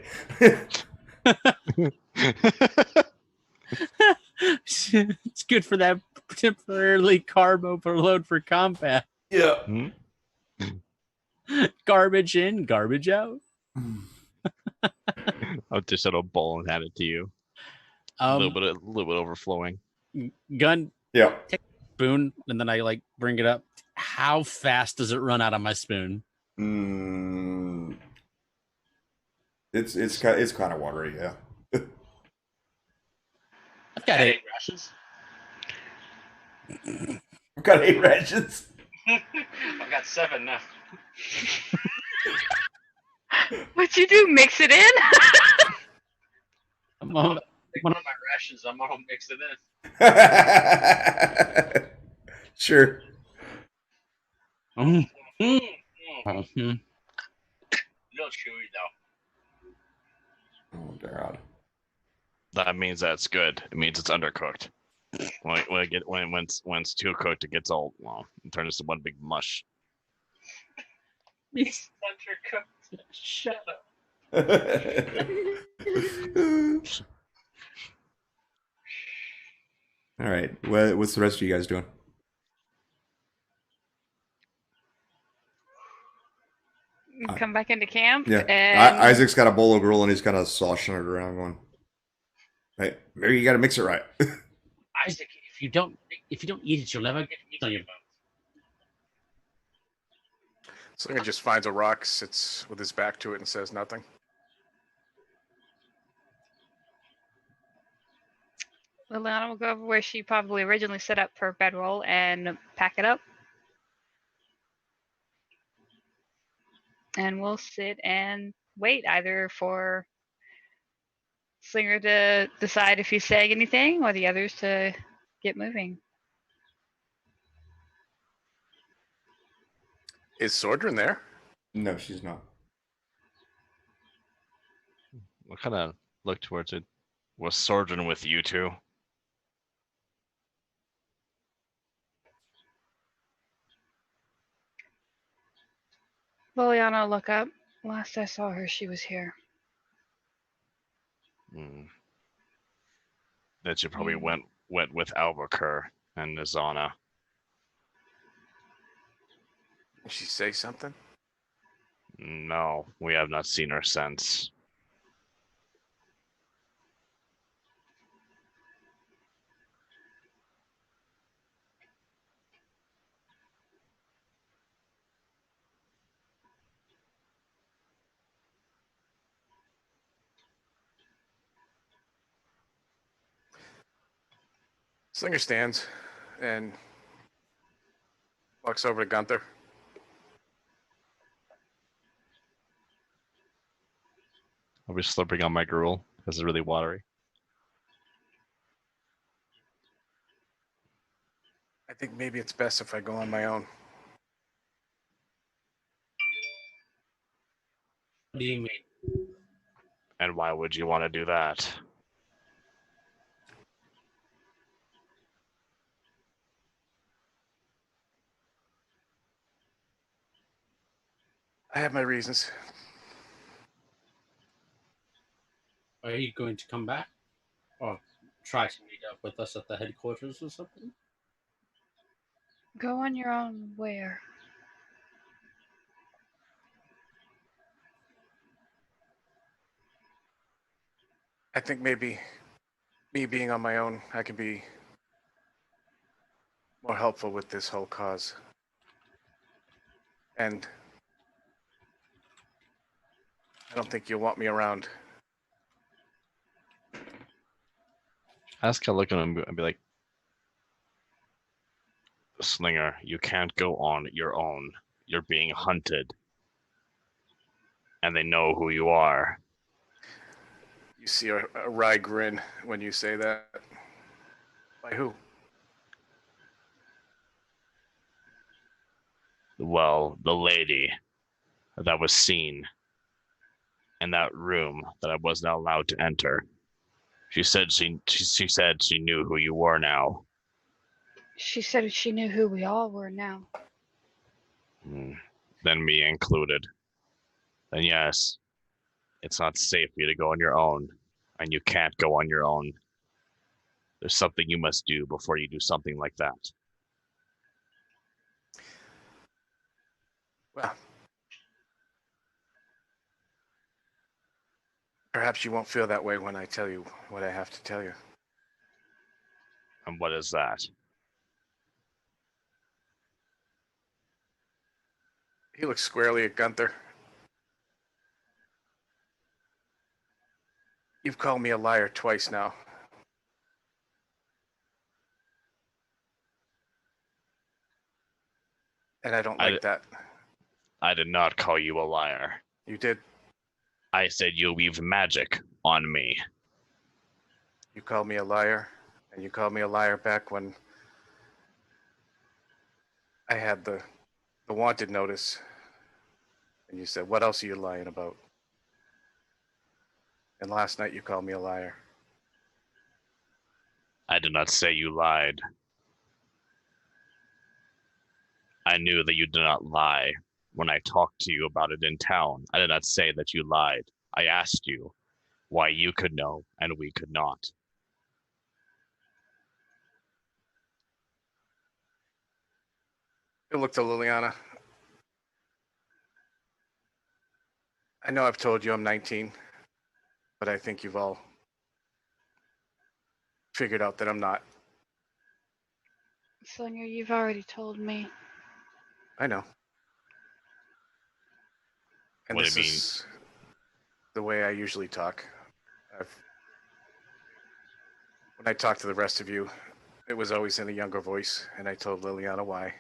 It's good for that temporarily carb overload for combat. Yeah. Garbage in, garbage out. I'll just set a bowl and hand it to you. A little bit overflowing. Gun. Yeah. Take a spoon, and then I like bring it up. How fast does it run out of my spoon? It's kind of watery, yeah. I've got 8 rations. I've got 8 rations. I've got 7 now. What'd you do? Mix it in? I'm on one of my rations. I'm gonna mix it in. Sure. Real chewy though. Oh God. That means that's good. It means it's undercooked. When it's too cooked, it gets all it turns into one big mush. These undercooked. Shut up. All right. What's the rest of you guys doing? Come back into camp. Yeah. And Isaac's got a bowl of gruel and he's kind of sloshing it around, going, "Hey, maybe you got to mix it right." Isaac, if you don't eat it, you'll never get meat on your bones. Slinger just finds a rock, sits with his back to it, and says nothing. Liliana will go over where she probably originally set up her bedroll and pack it up. And we'll sit and wait either for Slinger to decide if he's saying anything or the others to get moving. Is Sordrin there? No, she's not. We'll kind of look towards it. Was Sordrin with you two? Liliana will look up. Last I saw her, she was here. That you probably Yeah. went with Albuquerque and Nizana. Did she say something? No, we have not seen her since. Slinger stands and walks over to Gunther. I'll be slurping on my gruel because it's really watery. I think maybe it's best if I go on my own. What do you mean? And why would you want to do that? I have my reasons. Are you going to come back? Or try to meet up with us at the headquarters or something? Go on your own where? I think maybe me being on my own, I can be more helpful with this whole cause. And I don't think you'll want me around. Asuka look at him and be like, Slinger, you can't go on your own. You're being hunted. And they know who you are. You see a wry grin when you say that. By who? Well, the lady that was seen in that room that I was not allowed to enter. She said she said she knew who you were now. She said she knew who we all were now. Then me included. Then yes, it's not safe for you to go on your own, and you can't go on your own. There's something you must do before you do something like that. Well, perhaps you won't feel that way when I tell you what I have to tell you. And what is that? He looks squarely at Gunther. You've called me a liar twice now. And I don't like that. I did not call you a liar. You did. I said you weave magic on me. You called me a liar, and you called me a liar back when I had the wanted notice. And you said, what else are you lying about? And last night you called me a liar. I did not say you lied. I knew that you did not lie when I talked to you about it in town. I did not say that you lied. I asked you why you could know and we could not. I looked to Liliana. I know I've told you I'm 19, but I think you've all figured out that I'm not. Slinger, you've already told me. I know. And What do this you mean? is the way I usually talk. When I talk to the rest of you, it was always in a younger voice, and I told Liliana why.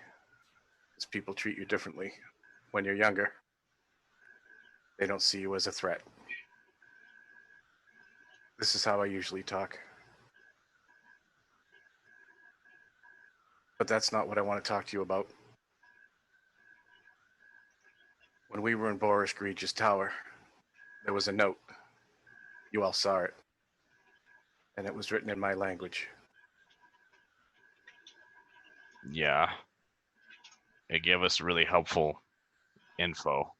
Because people treat you differently when you're younger. They don't see you as a threat. This is how I usually talk. But that's not what I want to talk to you about. When we were in Boris Grege's tower, there was a note. You all saw it. And it was written in my language. Yeah. It gave us really helpful info.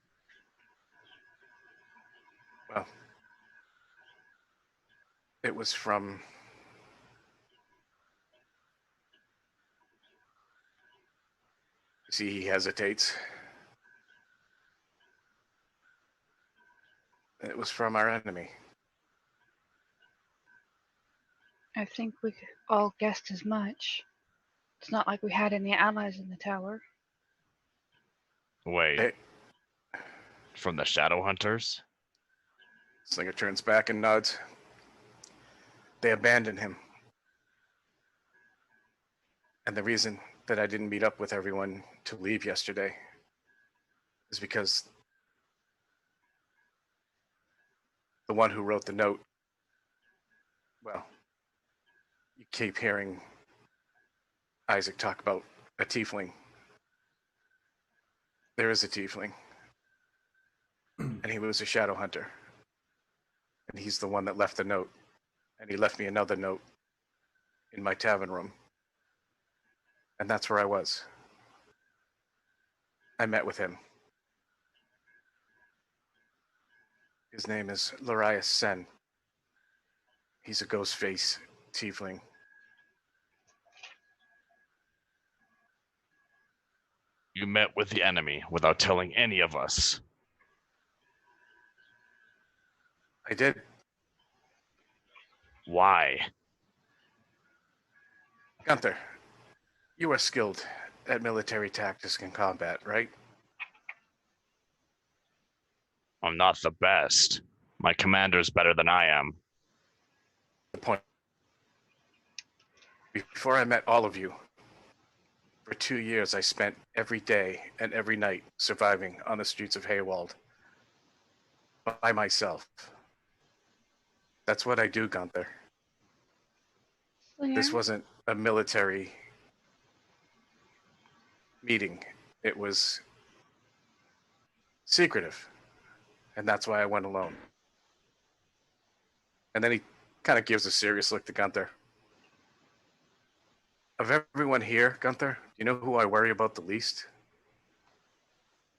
Well, it was from... See, he hesitates. It was from our enemy. I think we all guessed as much. It's not like we had any allies in the tower. Wait, Hey, from the Shadow Hunters? Slinger turns back and nods. They abandoned him. And the reason that I didn't meet up with everyone to leave yesterday is because the one who wrote the note, well, you keep hearing Isaac talk about a tiefling. There is a tiefling. And he was a shadow hunter. And he's the one that left the note. And he left me another note in my tavern room. And that's where I was. I met with him. His name is Larius Sen. He's a ghost face tiefling. You met with the enemy without telling any of us. I did. Why? Gunther, you are skilled at military tactics and combat, right? I'm not the best. My commander's better than I am. The point. Before I met all of you, for 2 years I spent every day and every night surviving on the streets of Haywald. By myself. That's what I do, Gunther. Slinger, This wasn't a military meeting. It was secretive. And that's why I went alone. And then he kind of gives a serious look to Gunther. Of everyone here, Gunther, you know who I worry about the least?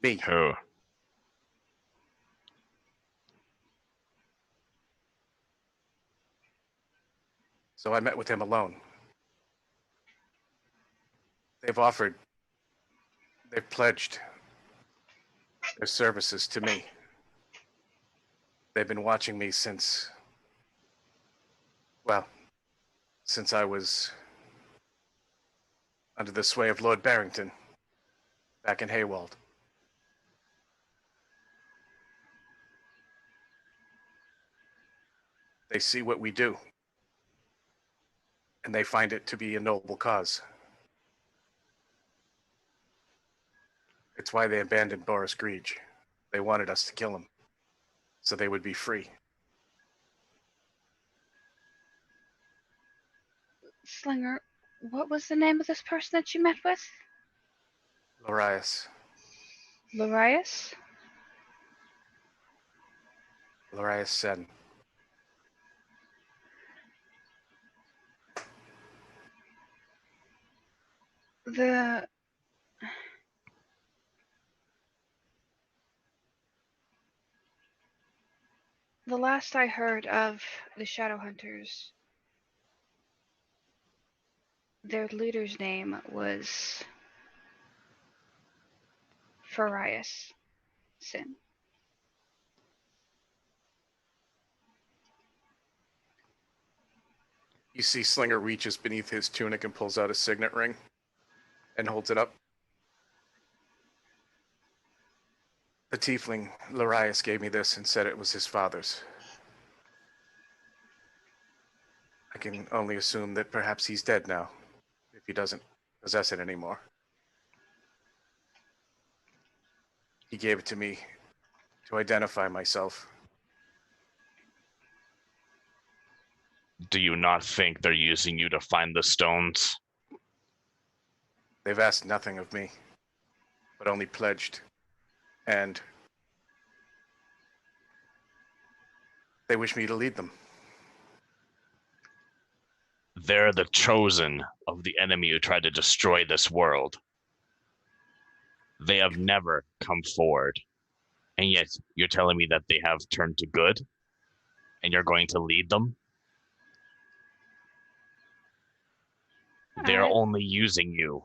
Me. Who? So I met with him alone. They've pledged their services to me. They've been watching me since I was under the sway of Lord Barrington back in Haywald. They see what we do, and they find it to be a noble cause. It's why they abandoned Boris Grege. They wanted us to kill him, so they would be free. Slinger, what was the name of this person that you met with? Larius Larius? said, The last I heard of the Shadow Hunters, their leader's name was Farias Sin. You see Slinger reaches beneath his tunic and pulls out a signet ring and holds it up. The tiefling, Larius, gave me this and said it was his father's. I can only assume that perhaps he's dead now, if he doesn't possess it anymore. He gave it to me to identify myself. Do you not think they're using you to find the stones? They've asked nothing of me, but only pledged. And they wish me to lead them. They're the chosen of the enemy who tried to destroy this world. They have never come forward. And yet you're telling me that they have turned to good? And you're going to lead them? They're only using you.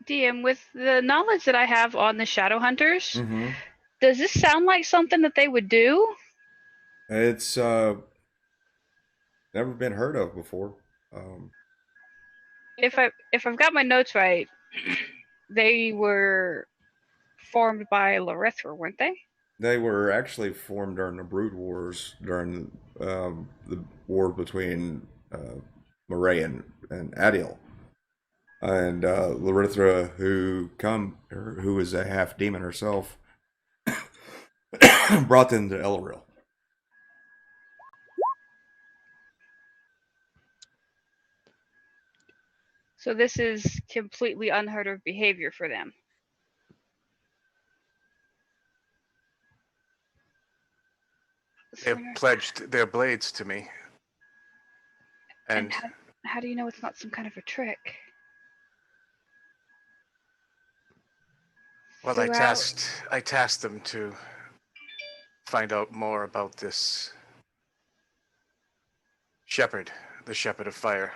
DM, with the knowledge that I have on the Shadow Hunters, Mm-hmm. does this sound like something that they would do? It's never been heard of before. If I've got my notes right, they were formed by Larithra, weren't they? They were actually formed during the Brood Wars, during the war between Moray and Adil. And Larithra, who is a half demon herself, brought them to Elril. So this is completely unheard of behavior for them. They have pledged their blades to me. And how do you know it's not some kind of a trick? Well, I tasked them to find out more about this shepherd, the shepherd of fire.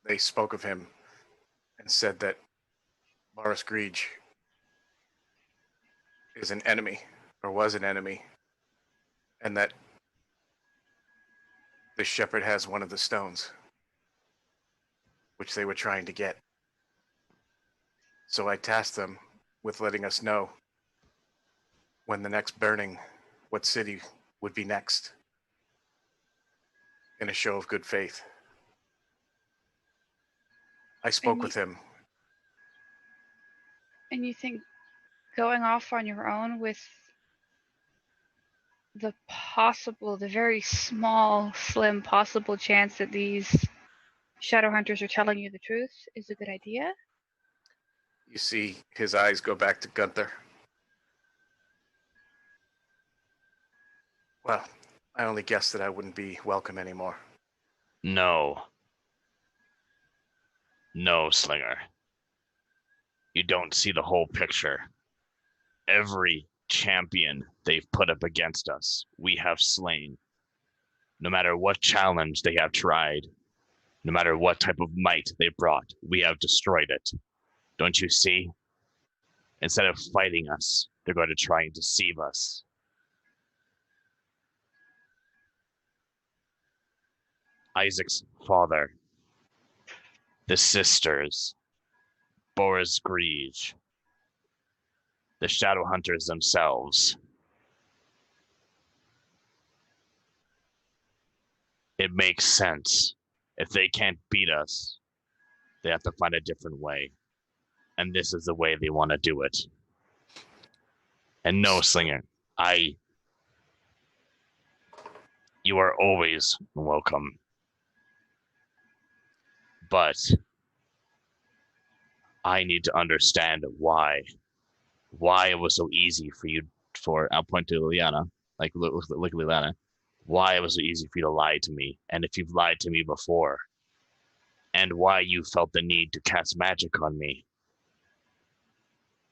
They spoke of him and said that Boris Greege is an enemy, or was an enemy, and that the shepherd has one of the stones, which they were trying to get. So I tasked them with letting us know when the next burning, what city would be next, in a show of good faith. I spoke with him. And you think going off on your own with the very small, slim possible chance that these Shadow Hunters are telling you the truth is a good idea? You see his eyes go back to Gunther. Well, I only guessed that I wouldn't be welcome anymore. No. No, Slinger. You don't see the whole picture. Every champion they've put up against us, we have slain. No matter what challenge they have tried, no matter what type of might they brought, we have destroyed it. Don't you see? Instead of fighting us, they're going to try and deceive us. Isaac's father, the sisters, Boris Greege, the Shadow Hunters themselves. It makes sense. If they can't beat us, they have to find a different way. And this is the way they want to do it. And no, Slinger, you are always welcome. But I need to understand why it was so easy for you, I'll point to Liliana, look at Liliana, why it was so easy for you to lie to me. And if you've lied to me before, and why you felt the need to cast magic on me.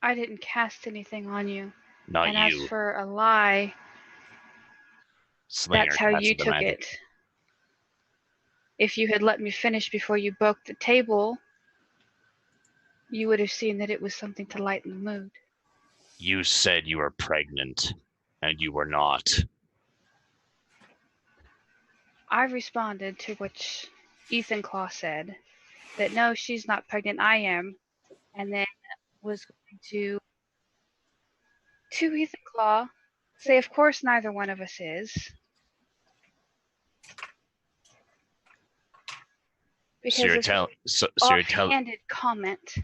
I didn't cast anything on you. Not And as you, for a lie, Slinger that's how you casted the took magic. it. If you had let me finish before you broke the table, you would have seen that it was something to lighten the mood. You said you were pregnant, and you were not. I responded to which Ethan Claw said that no, she's not pregnant, I am, and then was going to Ethan Claw say, of course neither one of us is. Because So you're it's an telling. So you're telling. offhanded comment.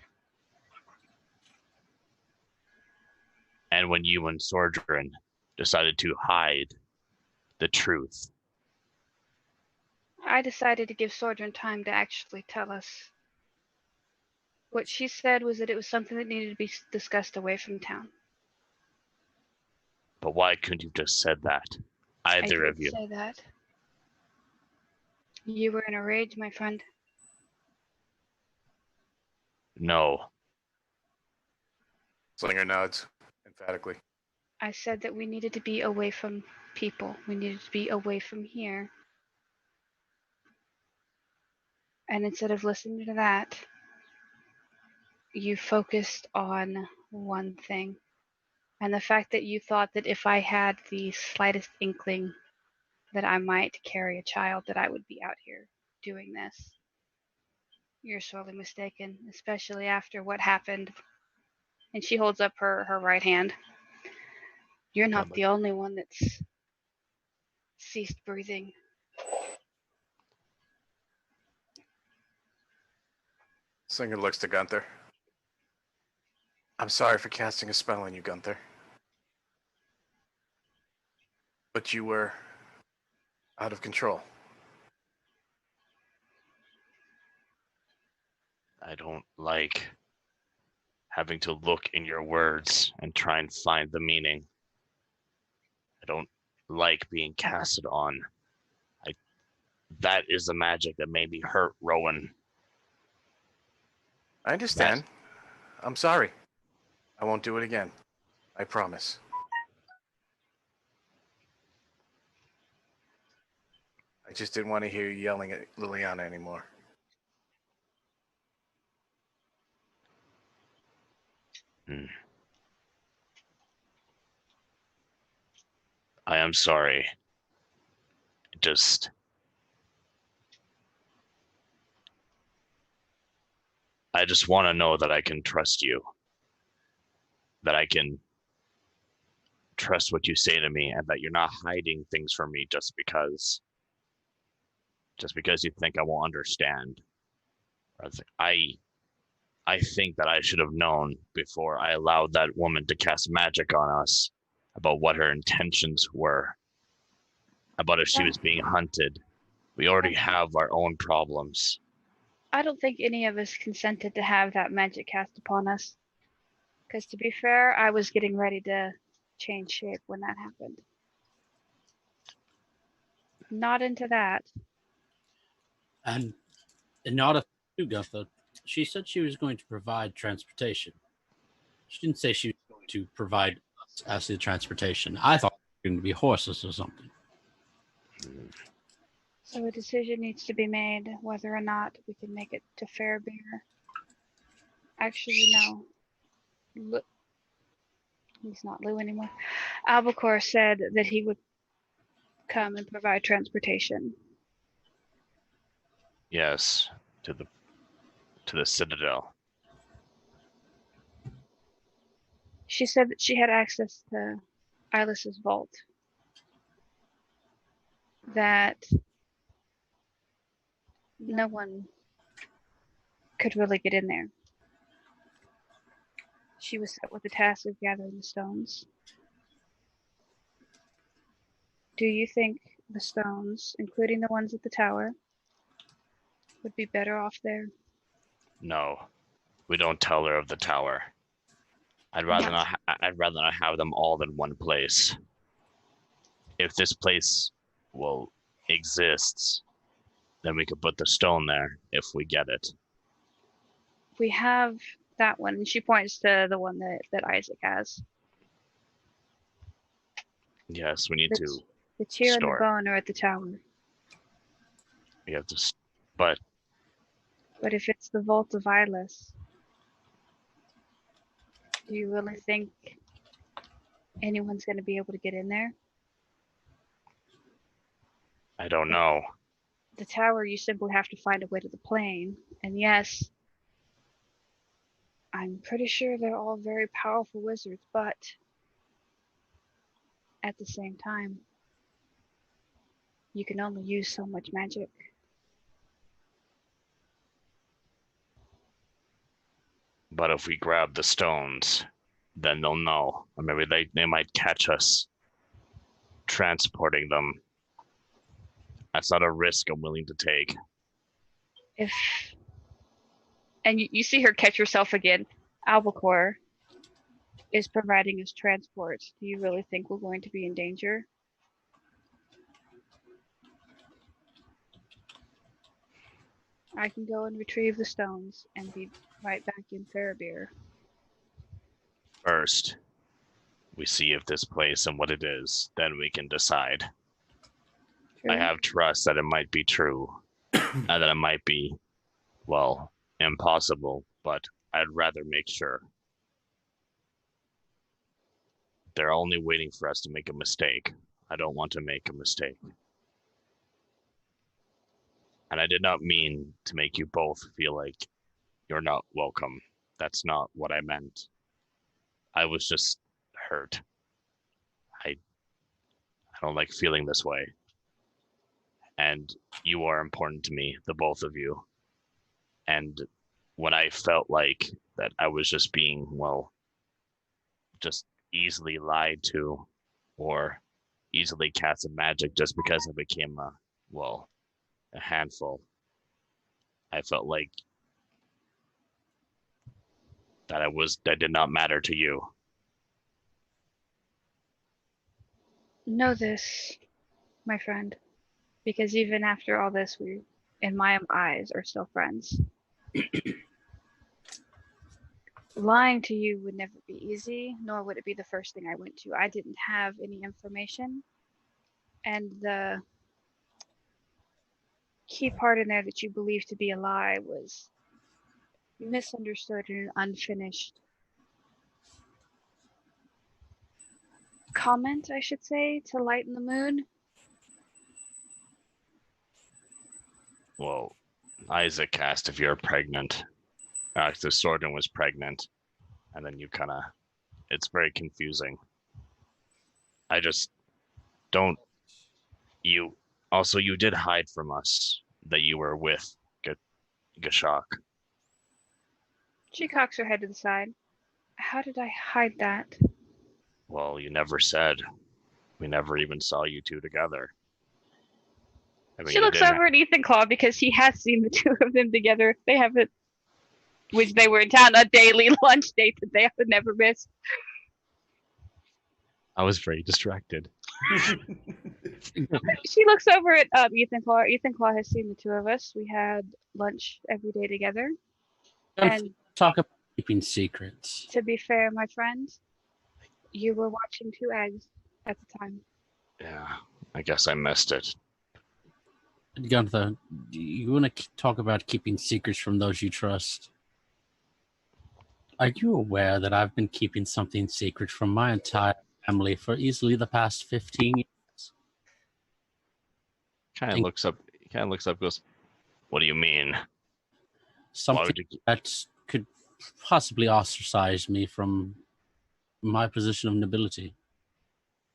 And when you and Sordrin decided to hide the truth, I decided to give Sordrin time to actually tell us. What she said was that it was something that needed to be discussed away from town. but why couldn't you just said that? Either I of did you. say that. You were in a rage, my friend. No. Slinger nods emphatically. I said that we needed to be away from people. We needed to be away from here. And instead of listening to that, you focused on one thing. And the fact that you thought that if I had the slightest inkling that I might carry a child, that I would be out here doing this. You're sorely mistaken, especially after what happened. And she holds up her right hand. You're not the only one that's ceased breathing. Slinger looks to Gunther. I'm sorry for casting a spell on you, Gunther. But you were out of control. I don't like having to look in your words and try and find the meaning. I don't like being casted on. That is the magic that made me hurt Rowan. I understand. I'm sorry. I won't do it again. I promise. I just didn't want to hear you yelling at Liliana anymore. I am sorry. I just want to know that I can trust you. That I can trust what you say to me and that you're not hiding things from me just because you think I won't understand. I think that I should have known before I allowed that woman to cast magic on us about what her intentions were, about if she was being hunted. We already have our own problems. I don't think any of us consented to have that magic cast upon us. Because to be fair, I was getting ready to change shape when that happened. Not into that. And in order to Gunther, she said she was going to provide transportation. She didn't say she was going to provide us as the transportation. I thought it was going to be horses or something. So a decision needs to be made whether or not we can make it to Fairbear. Actually, no. He's not Lou anymore. Albacore said that he would come and provide transportation. Yes, to the Citadel. She said that she had access to Eilis's vault. That no one could really get in there. She was set with the task of gathering the stones. Do you think the stones, including the ones at the tower, would be better off there? No, we don't tell her of the tower. I'd rather not have them all in one place. If this place, exists, Then we could put the stone there if we get it. We have that one. And she points to the one that Isaac has. Yes, we need The, to the tear and the store. bone are at the tower. We have to, but But if it's the Vault of Eyeless, do you really think anyone's going to be able to get in there? I don't know. The tower, you simply have to find a way to the plane. And yes, I'm pretty sure they're all very powerful wizards, but at the same time, you can only use so much magic. But if we grab the stones, then they'll know. Or maybe they might catch us transporting them. That's not a risk I'm willing to take. And you see her catch herself again. Albacore is providing us transport. Do you really think we're going to be in danger? I can go and retrieve the stones and be right back in Fairbeer. First, we see if this place and what it is, then we can decide. I have trust that it might be true, and that it might be, well, impossible, but I'd rather make sure. They're only waiting for us to make a mistake. I don't want to make a mistake. And I did not mean to make you both feel like you're not welcome. That's not what I meant. I was just hurt. I don't like feeling this way. And you are important to me, the both of you. And when I felt like that I was just being, well, just easily lied to or easily cast a magic just because I became a handful, I felt like that I did not matter to you. Know this, my friend, because even after all this, we, in my eyes, are still friends. Lying to you would never be easy, nor would it be the first thing I went to. I didn't have any information, and the key part in there that you believed to be a lie was misunderstood and unfinished comment, I should say, to lighten the mood. Well, Isaac asked if you're pregnant. The Sordin was pregnant, and then you it's very confusing. I just don't. You did hide from us that you were with Gashak. She cocks her head to the side. How did I hide that? Well, you never said. We never even saw you two together. I mean, She looks over at Ethan Claw because he has seen the two of them together. They haven't, which they were in town, a daily lunch date that they have never missed. I was very distracted. She looks over at Ethan Claw. Ethan Claw has seen the two of us. We had lunch every day together. And talk about keeping secrets. To be fair, my friend, you were watching 2 eggs at the time. Yeah, I guess I missed it. Gunther, do you want to talk about keeping secrets from those you trust? Are you aware that I've been keeping something secret from my entire family for easily the past 15 years? Kind of looks up, goes, what do you mean? Something that could possibly ostracize me from my position of nobility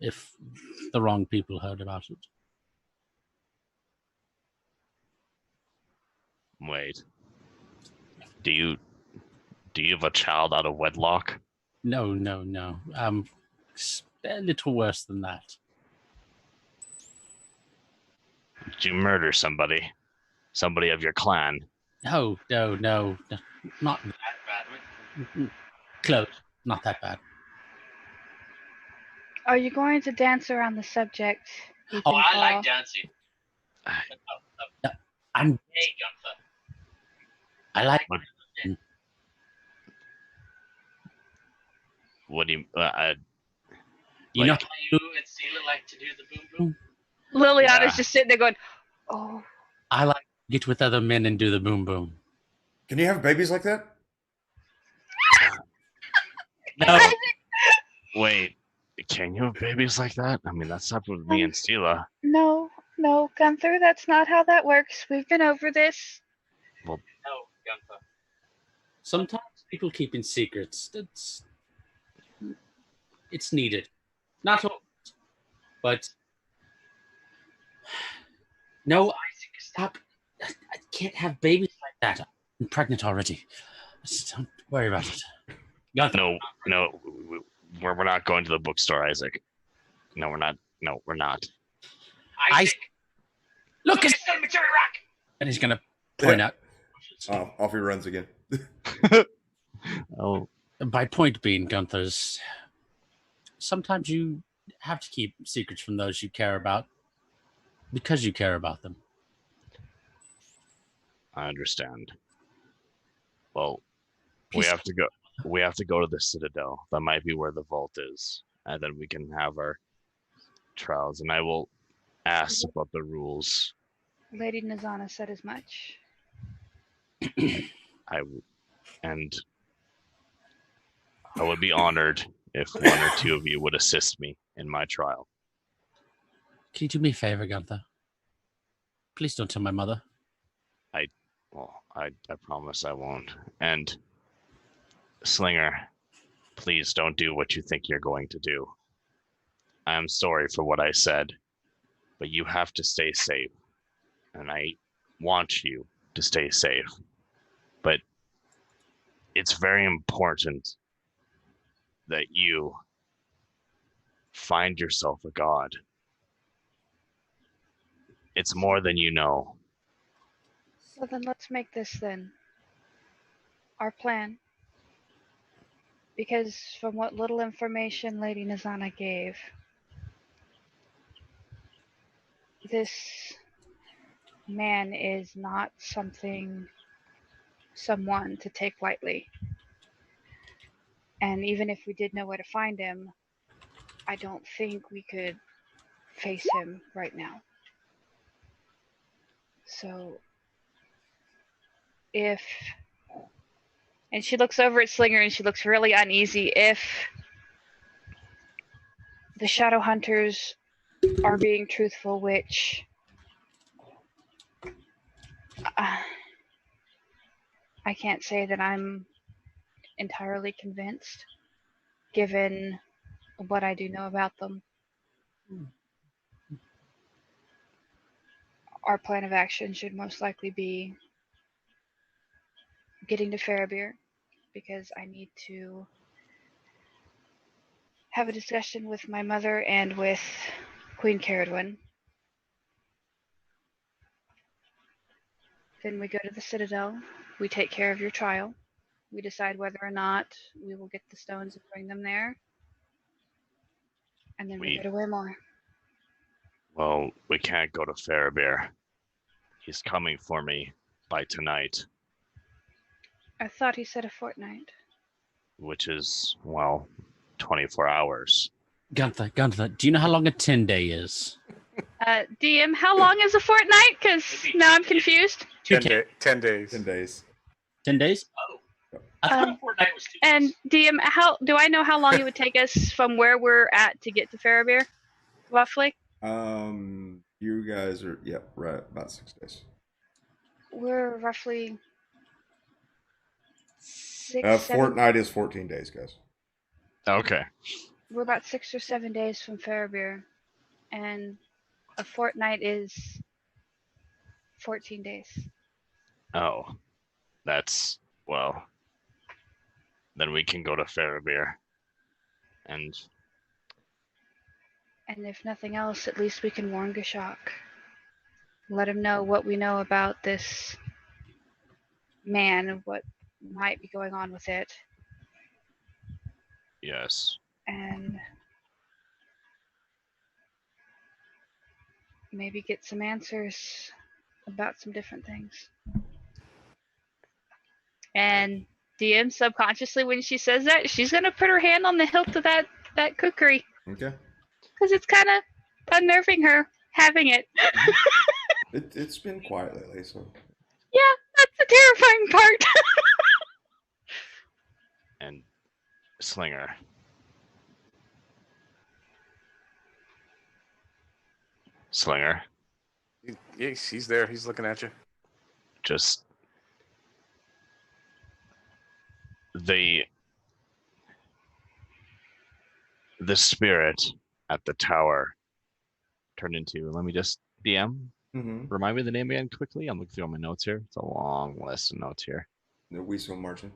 if the wrong people heard about it. Wait. Do you have a child out of wedlock? No. A little worse than that. Did you murder somebody? Somebody of your clan? No. Not that bad. Close. Not that bad. Are you going to dance around the subject? I like dancing. I'm gay, Gunther. I like What? men. What do you? You know like- how you and Sela like to do the boom boom? Liliana's Yeah. just sitting there going, "Oh, I like to get with other men and do the boom boom. Can you have babies like that? No, Wait, can you have babies like that? I mean, that's happened with me and Stila. no, no, Gunther, that's not how that works. We've been over this." no, Gunther. Sometimes people keep in secrets. It's needed. Not always, but no, Isaac, stop. I can't have babies like that. I'm pregnant already. Just don't worry about it. Gunther, No, we're not going to the bookstore, Isaac. No, we're not. No, we're not. Isaac, look at cemetery rock. And he's gonna point out. Off he runs again. Oh, My point being, Gunther's, sometimes you have to keep secrets from those you care about because you care about them. I understand. Well, we Peace. have to go. We have to go to the Citadel. That might be where the vault is, and then we can have our trials. And I will ask about the rules. Lady Nazana said as much. And I would be honored if one or two of you would assist me in my trial. Can you do me a favor, Gunther? Please don't tell my mother. Well, I promise I won't. And Slinger, please don't do what you think you're going to do. I'm sorry for what I said, but you have to stay safe. And I want you to stay safe. But it's very important that you find yourself a god. It's more than you know. So then let's make this then our plan. Because from what little information Lady Nazana gave, this man is not someone to take lightly. And even if we did know where to find him, I don't think we could face him right now. So if, and she looks over at Slinger and she looks really uneasy, if the Shadow Hunters are being truthful, which I can't say that I'm entirely convinced, given what I do know about them. Our plan of action should most likely be getting to Fairbeer, because I need to have a discussion with my mother and with Queen Caradwyn. Then we go to the Citadel. We take care of your trial. We decide whether or not we will get the stones and bring them there. And then we go to Waymore. Well, we can't go to Fairbear. He's coming for me by tonight, I thought he said a fortnight. which is, well, 24 hours. Gunther, do you know how long a 10-day is? DM, how long is a fortnight? Because now I'm confused. 10 days. 10 days. 10 days? Oh. I thought a fortnight was 2 And days. DM, how do I know how long it would take us from where we're at to get to Fairbeer, roughly? You guys are right about 6 days. We're roughly 6, 7. Fortnight is 14 days, guys. Okay. We're about 6 or 7 days from Fairbeer, and a fortnight is 14 days. Oh, that's, well, then we can go to Fairbeer. And if nothing else, at least we can warn Gashok. Let him know what we know about this man and what might be going on with it. yes, And maybe get some answers about some different things. And DM subconsciously, when she says that, she's gonna put her hand on the hilt of that kukri Okay. because it's kind of unnerving her having it. It's been quiet lately, so. Yeah, that's the terrifying part. And Slinger. Slinger, Yes, he's there. He's looking at you. just the spirit at the tower turned into. Let me just DM. Mm-hmm. Remind me of the name again quickly. I'm looking through all my notes here. It's a long list of notes here. We so marching.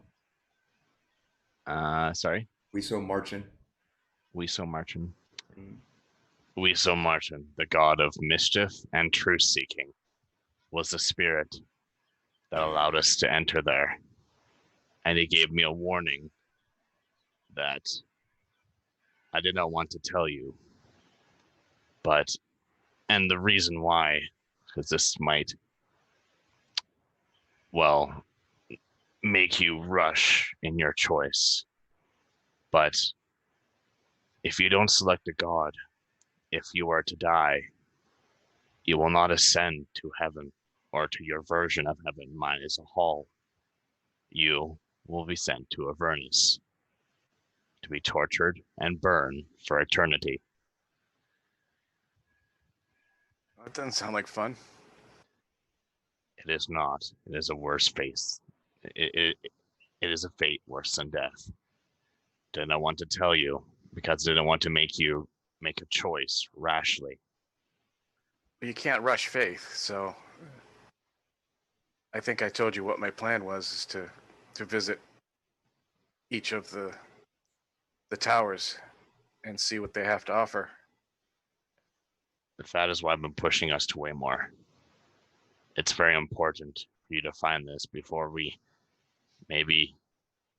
Sorry. We so marching. We so marching. Mm. We so marching. The god of mischief and truth seeking was the spirit that allowed us to enter there. And he gave me a warning that I did not want to tell you. But, and the reason why, because this might, well, make you rush in your choice. But if you don't select a god, if you are to die, you will not ascend to heaven or to your version of heaven. Mine is a hall. You will be sent to Avernus to be tortured and burned for eternity. Well, that doesn't sound like fun. It is not. It is a worse fate. It is a fate worse than death. Did not want to tell you because I didn't want to make you make a choice rashly. But you can't rush faith, so I think I told you what my plan was, is to visit each of the towers and see what they have to offer. That is why I've been pushing us to Waymore. It's very important for you to find this before maybe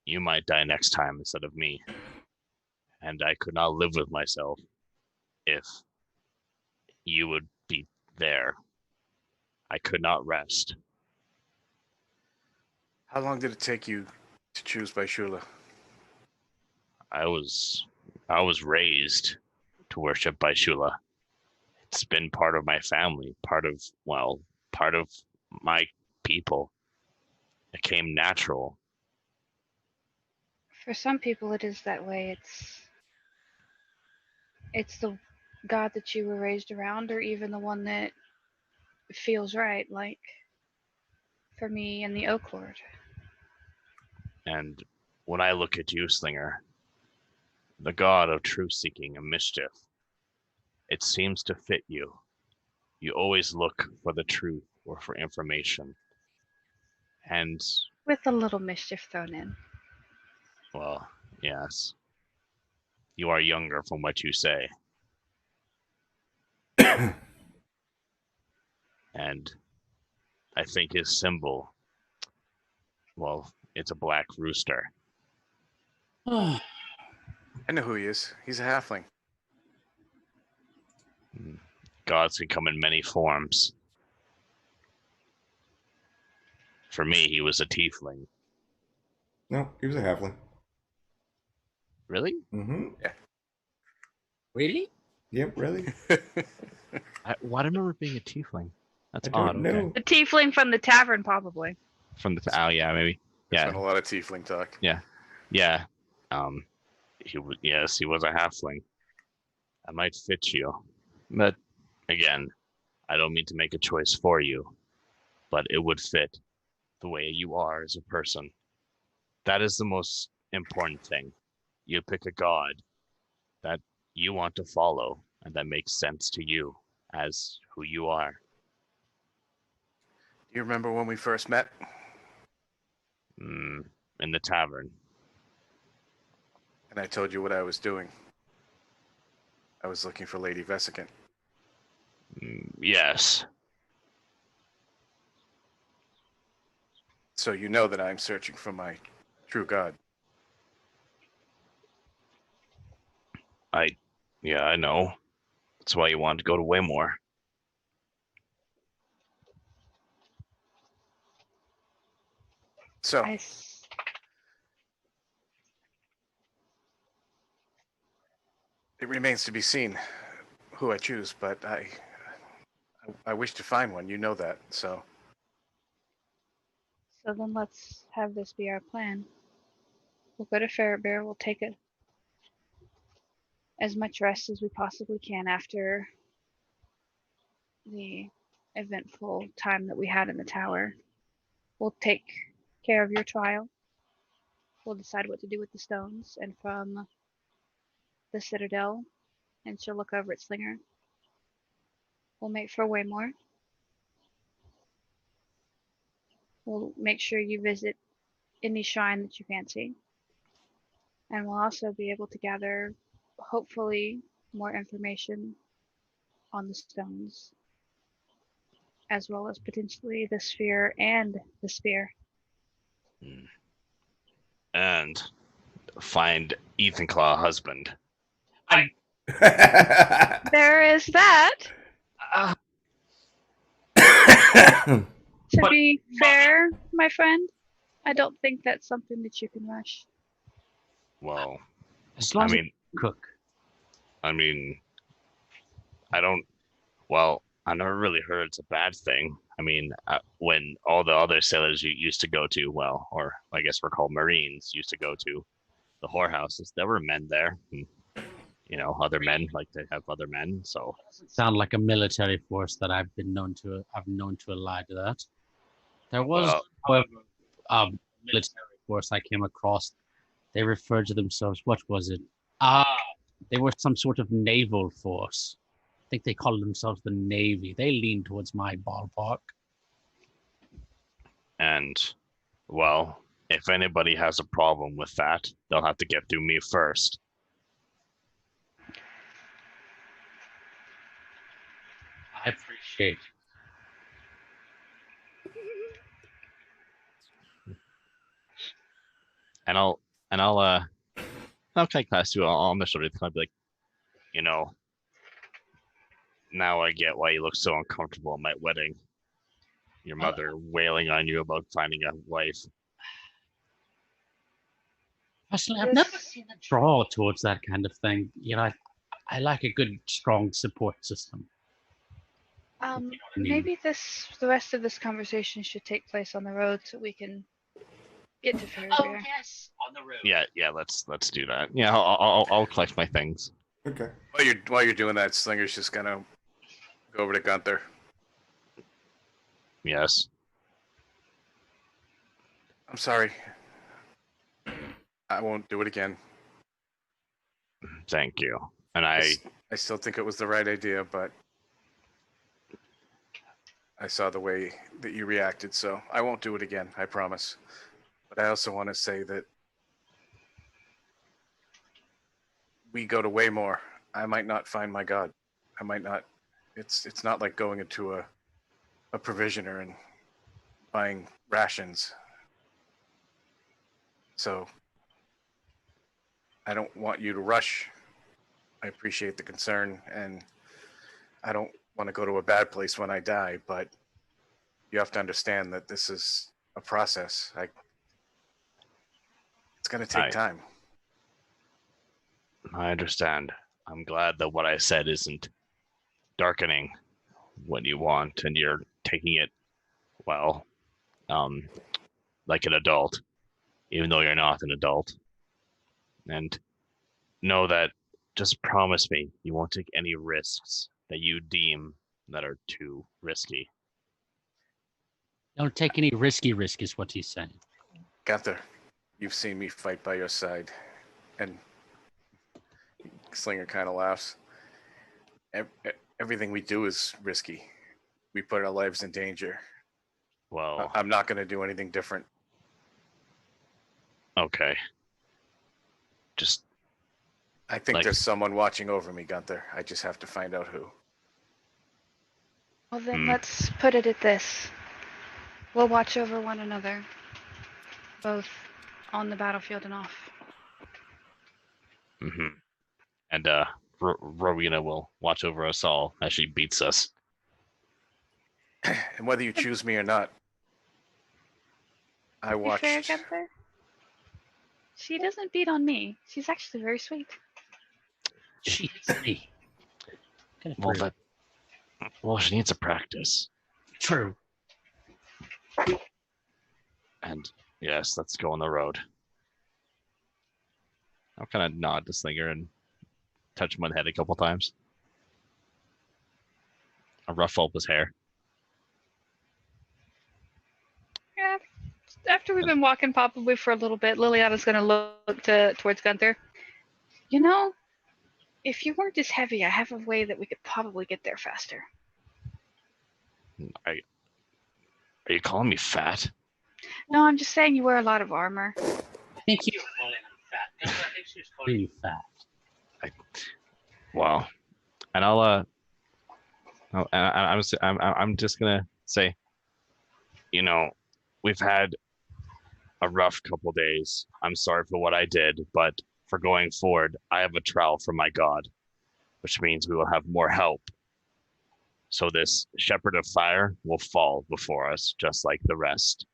you might die next time instead of me. And I could not live with myself if you would be there. I could not rest. How long did it take you to choose Baishula? I was raised to worship Baishula. It's been part of my family, part of my people. It came natural. For some people, it is that way. It's the God that you were raised around, or even the one that feels right. Like for me and the Oak Lord. And when I look at you, Slinger, the god of truth seeking and mischief, it seems to fit you. You always look for the truth or for information. And, With a little mischief thrown in. well, yes. You are younger from what you say. And I think his symbol, well, it's a black rooster. I know who he is. He's a halfling. Gods can come in many forms. For me, he was a tiefling. No, he was a halfling. Really? Mm-hmm. Really? Yep, really? Why do I remember being a tiefling? That's I don't odd. know. Okay. The tiefling from the tavern, probably. From the yeah, maybe. There's Yeah, been a lot of tiefling talk. yeah. He was a halfling. I might fit you, but again, I don't mean to make a choice for you, but it would fit the way you are as a person. That is the most important thing. You pick a god that you want to follow and that makes sense to you as who you are. Do you remember when we first met? In the tavern. And I told you what I was doing. I was looking for Lady Vesicant. Yes. So you know that I'm searching for my true god. I know. That's why you wanted to go to Waymore. So, I s- it remains to be seen who I choose, but I wish to find one. You know that, so so then let's have this be our plan. We'll go to Ferret Bear. We'll take as much rest as we possibly can after the eventful time that we had in the tower. We'll take care of your trial. We'll decide what to do with the stones, and from the Citadel, and she'll look over at Slinger. We'll make for Waymore. We'll make sure you visit any shrine that you fancy. And we'll also be able to gather, hopefully, more information on the stones, as well as potentially the sphere and the spear. And find Ethan Claw husband. There is that. To But- be fair, my friend, I don't think that's something that you can rush. Well, As long I as mean, you cook. I mean, I don't. Well, I never really heard it's a bad thing. I mean, when all the other sailors you used to go to, well, or I guess we're called Marines, used to go to the whorehouses, there were men there. And, you know, other men like to have other men. So Sound like a military force that I've known to ally to that. There was, Well- however, a military force I came across. They referred to themselves. What was it? They were some sort of naval force. I think they called themselves the Navy. They leaned towards my ballpark. and well, if anybody has a problem with that, they'll have to get through me first. I appreciate. And okay, class two. I'll initially I'll be like, you know, now I get why you look so uncomfortable at my wedding. Your mother wailing on you about finding a wife. Personally, I've never seen a draw towards that kind of thing. You know, I like a good, strong support system. Maybe the rest of this conversation should take place on the road so we can get to Ferret Bear. yes, on the road. Yeah. Let's do that. Yeah, I'll collect my things. Okay. while you're doing that, Slinger's just gonna go over to Gunther. Yes. I'm sorry. I won't do it again. Thank you. And I still think it was the right idea, but I saw the way that you reacted, so I won't do it again, I promise. But I also want to say that we go to Waymore. I might not find my God. I might not. It's not like going into a provisioner and buying rations. So I don't want you to rush. I appreciate the concern, and I don't want to go to a bad place when I die, but you have to understand that this is a process. It's going to take time. I understand. I'm glad that what I said isn't darkening what you want, and you're taking it, well, like an adult, even though you're not an adult. And know that, just promise me you won't take any risks that you deem that are too risky. Don't take any risky risk, is what he's saying. Gunther, you've seen me fight by your side, and Slinger kind of laughs. Everything we do is risky. We put our lives in danger. Well, I'm not going to do anything different. okay. Just I think Like- there's someone watching over me, Gunther. I just have to find out who. Well, then let's put it at this. We'll watch over one another, both on the battlefield and off. And Rowena will watch over us all as she beats us. And whether you choose me or not, I Be watched. fair, Gunther. She doesn't beat on me. She's actually very sweet. She hits me. Kind of Well, well, she needs to practice. true. And yes, let's go on the road. I'll kind of nod to Slinger and touch him on the head a couple times. I'll ruffle up his hair. Yeah. After we've been walking probably for a little bit, Liliana's going to look towards Gunther. You know, if you weren't as heavy, I have a way that we could probably get there faster. Are you calling me fat? No, I'm just saying you wear a lot of armor. I think you were calling him fat. Gunther, I think she was calling you fat. Wow. And I'm just gonna say, we've had a rough couple days. I'm sorry for what I did, but for going forward, I have a trowel from my god, which means we will have more help. So this shepherd of fire will fall before us, just like the rest.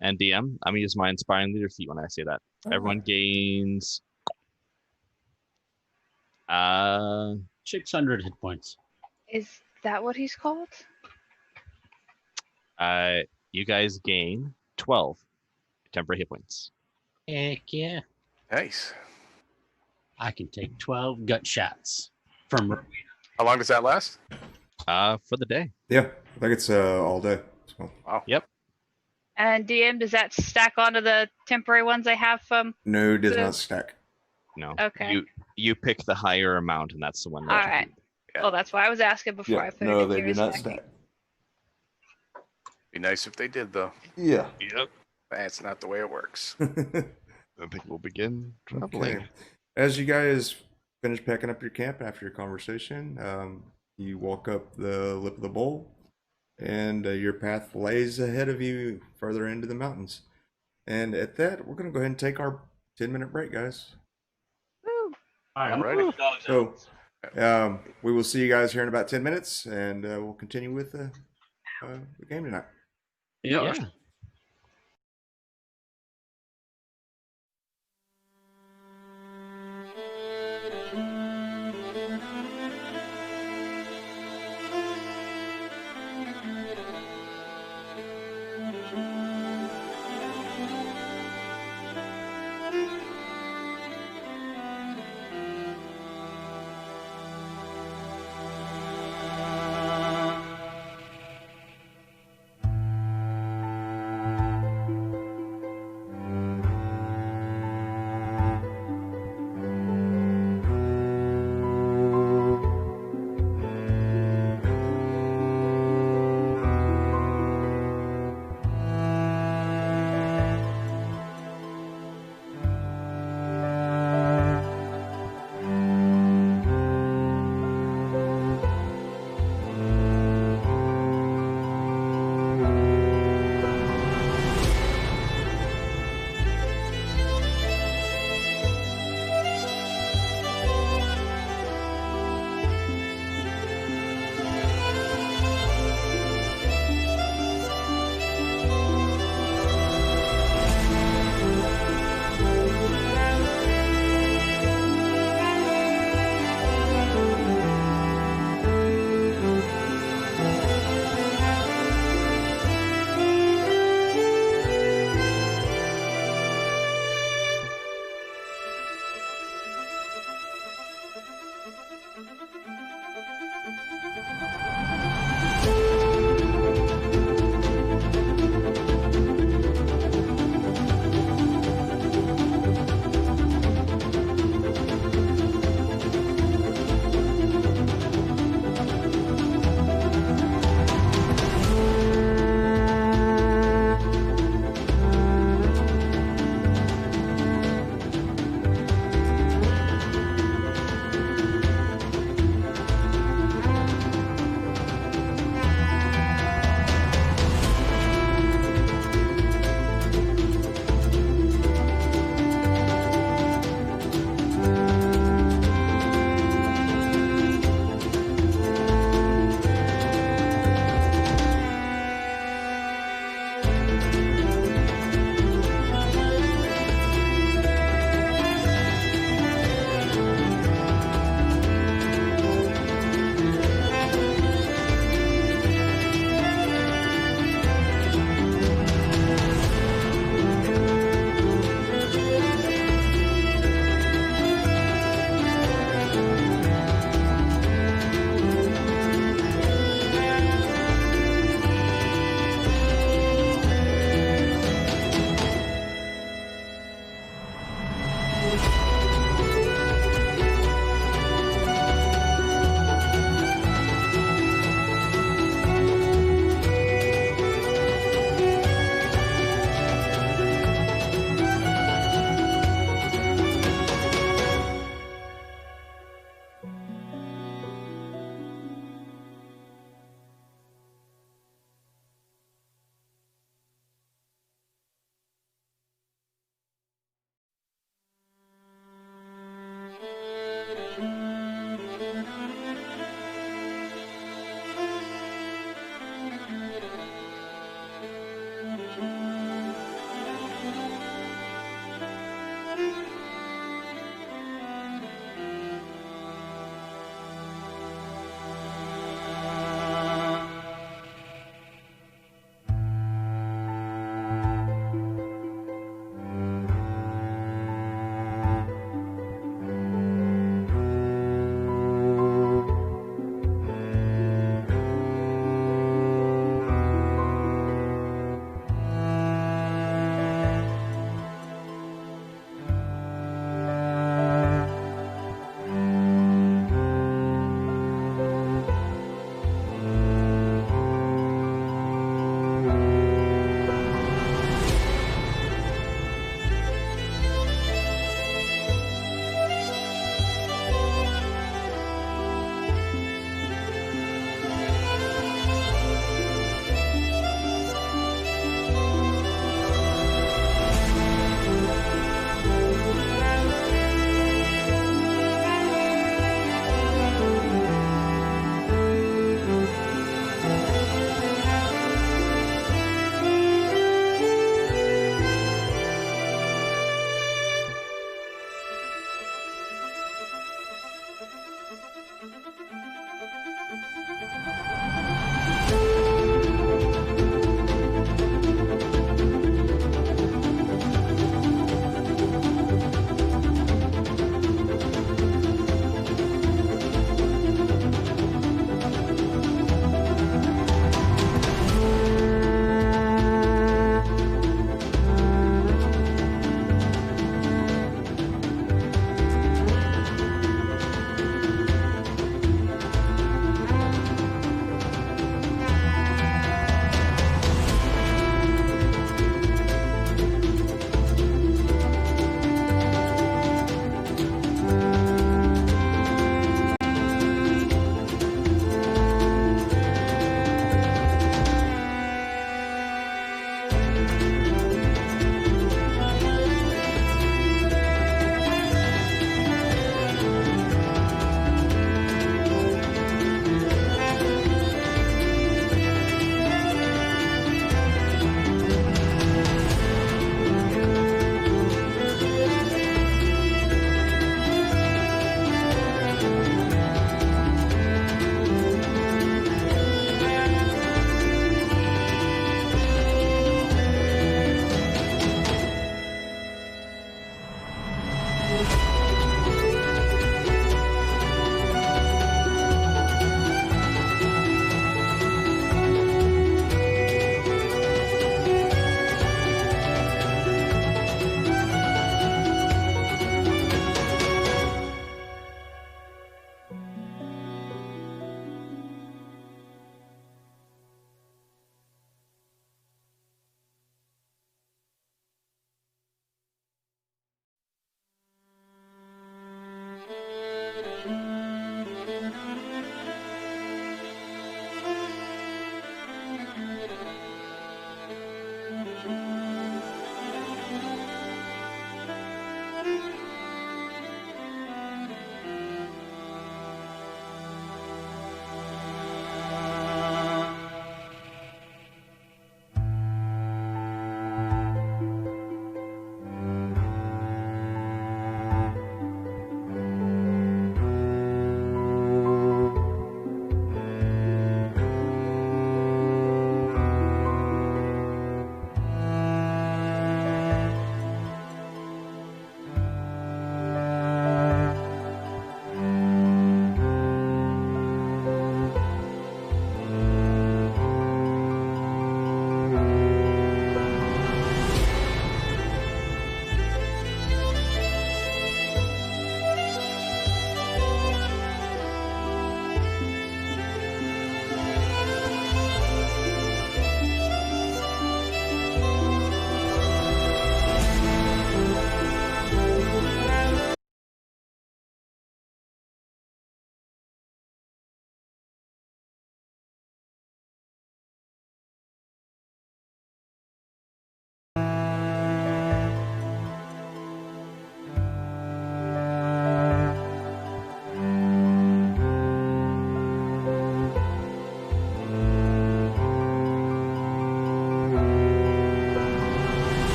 And DM, I'm gonna use my inspiring leader feat when I say that. Everyone gains 600 hit points. Is that what he's called? you guys gain 12 temporary hit points. Heck yeah. Nice. I can take 12 gut shots from Rowena. How long does that last? For the day. Yeah, I think it's all day. So. Wow. Yep. And DM, does that stack onto the temporary ones I have from? No, does So- not stack. No. Okay. You pick the higher amount, and that's the one. All right. Yeah. Well, that's why I was asking before I put it in here. Be nice if they did, though. Yeah. Yep. That's not the way it works. I think we'll begin traveling. Okay. As you guys finish packing up your camp after your conversation, you walk up the lip of the bowl, and your path lays ahead of you further into the mountains. And at that, we're going to go ahead and take our 10-minute break, guys. Woo. All right, I'm Alrighty. gonna put the dogs So, out. we will see you guys here in about 10 minutes, and we'll continue with the game tonight. Yeah.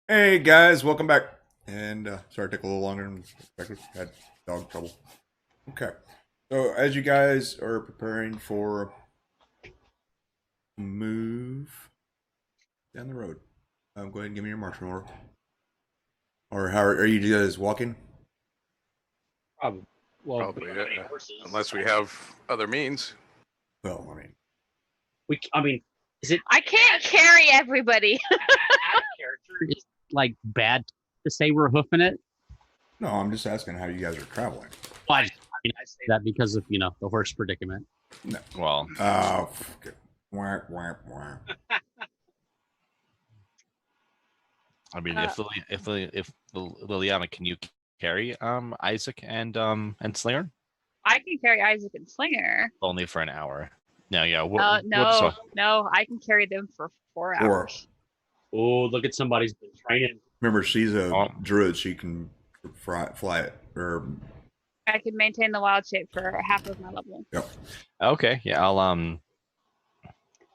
Hey guys, welcome back. And sorry it took a little longer than expected. Had dog trouble. Okay. So as you guys are preparing for move down the road, go ahead and give me your marching order. Or how are you guys walking? Probably. Well, Probably, we don't have any yeah. horses. Unless we have other means. Well, I mean, I mean, is it I can't carry everybody. out of character? It's like bad to say we're hoofing it. no, I'm just asking how you guys are traveling. Well, I say that because of the horse predicament. Well, Fuck it. Wah, wah, wah. I mean, Uh, if Liliana, can you carry Isaac and Slinger? I can carry Isaac and Slinger. Only for an hour. No, yeah. No, I can carry them for 4 hours. Oh, look at somebody's been training. Remember, she's a Oh. druid. She can fly it. Or I can maintain the wild shape for half of my level. yep. Okay, yeah. I'll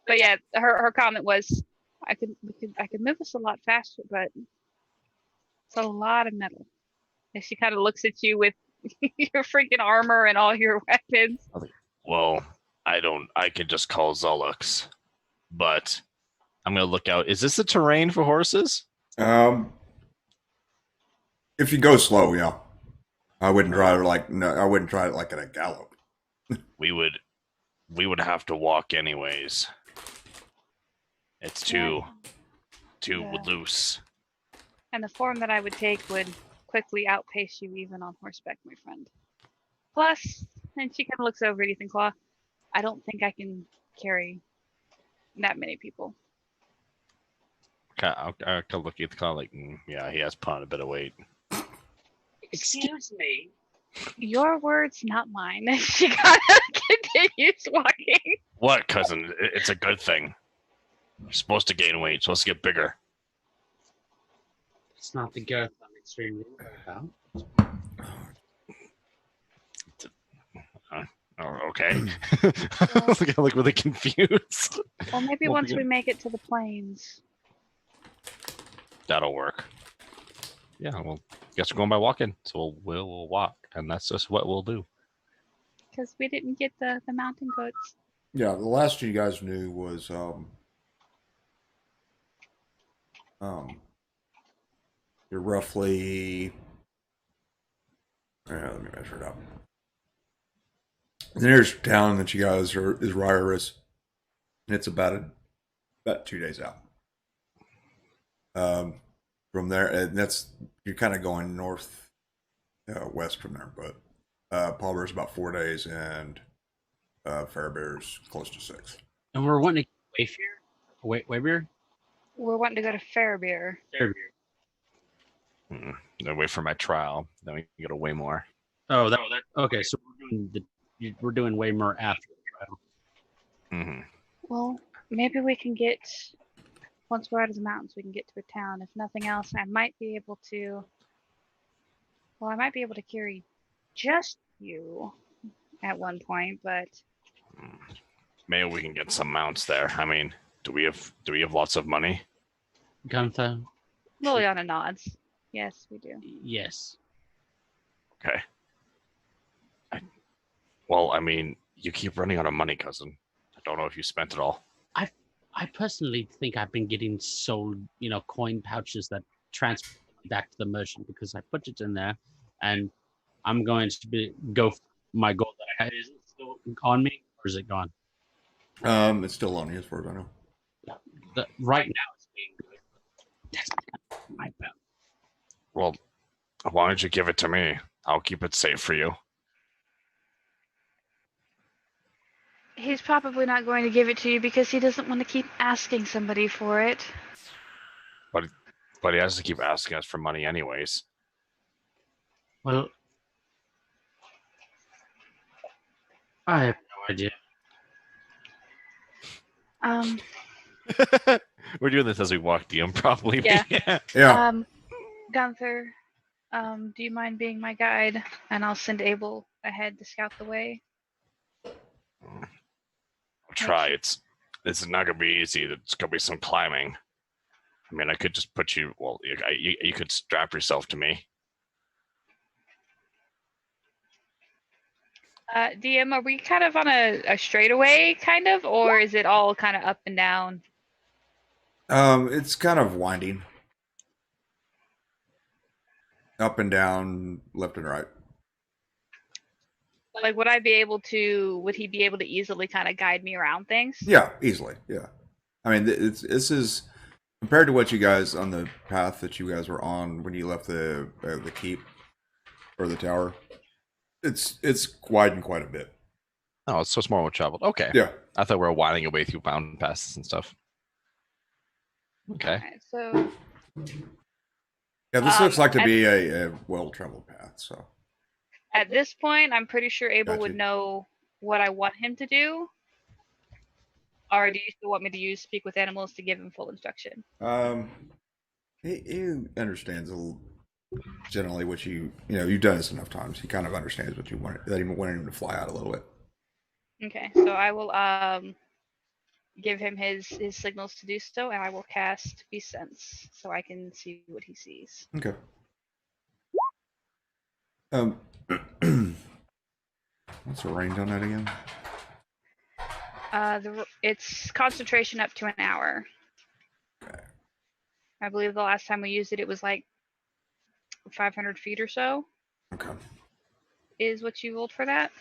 But yeah, her comment was, I could move us a lot faster, but it's a lot of metal. And she kind of looks at you with your freaking armor and all your weapons. Well, I can just call Zolux, but I'm gonna look out. Is this the terrain for horses? If you go slow, yeah. I wouldn't try it I wouldn't try it like at a gallop. We would have to walk anyways. It's too Yeah. loose. And the form that I would take would quickly outpace you even on horseback, my friend. Plus, and she kind of looks over at Ethan Claw, I don't think I can carry that many people. I could look at the car like, yeah, he has put on a bit of weight. Excuse me. Your words, not mine. She kind of continues walking. What, cousin? It's a good thing. You're supposed to gain weight. You're supposed to get bigger. It's not the girth I'm extremely worried about. Oh, okay. I look really confused. Well, maybe Well, once yeah. we make it to the plains. That'll work. Yeah, well, guess we're going by walking, so we'll walk, and that's just what we'll do. Because we didn't get the mountain goats. Yeah, the last you guys knew was you're roughly let me measure it up. The nearest town that you guys are is Ryerus, and it's about 2 days out. From there, and that's you're kind of going north west from there, but Palmer's about 4 days, and Fairbear's close to 6. And we're wanting to Waybeer? We're wanting to go to Fairbeer. Fairbeer. Then wait for my trial. Then we can go to way more. Oh, that okay. So we're doing way more after the trial. Mm-hmm. Well, maybe we can get, once we're out of the mountains, we can get to a town. If nothing else, I might be able to carry just you at one point, but Maybe we can get some mounts there. I mean, do we have lots of money? Gunther? Liliana nods. Yes, we do. Yes. Okay. Well, I mean, you keep running out of money, cousin. I don't know if you spent it all. I personally think I've been getting sold, coin pouches that transfer back to the merchant because I put it in there, and I'm going to go for my gold that I had. Is it still on me, or is it gone? It's still on you as far as I know. Right now, it's being good. That's my bet. Well, why don't you give it to me? I'll keep it safe for you. He's probably not going to give it to you because he doesn't want to keep asking somebody for it. But he has to keep asking us for money anyways. Well, I have no idea. We're doing this as we walk the probably. Yeah. Yeah. Gunther, do you mind being my guide? And I'll send Abel ahead to scout the way. I'll try. It's not gonna be easy. There's gonna be some climbing. I mean, I could just put you. Well, you could strap yourself to me. DM, are we kind of on a straightaway, kind of, or is it all kind of up and down? It's kind of winding. Up and down, left and right. Like, would he be able to easily kind of guide me around things? Yeah, easily. Yeah. I mean, this is compared to what you guys on the path that you guys were on when you left the keep or the tower. It's widened quite a bit. Oh, so it's more well traveled. Okay. Yeah. I thought we were winding away through mountain passes and stuff. Okay. Alright, so Yeah, this looks like to be a well-traveled path. So at this point, I'm pretty sure Abel would Gotcha. know what I want him to do. Or do you still want me to speak with animals to give him full instruction? he understands generally what you've done this enough times. He kind of understands what you want. That you wanted him to fly out a little bit. Okay, so I will give him his signals to do so, and I will cast Beast Sense so I can see what he sees. Okay. What's the range on that again? It's concentration up to an hour. Okay. I believe the last time we used it, it was like 500 feet or so. Okay. Is what you rolled for that?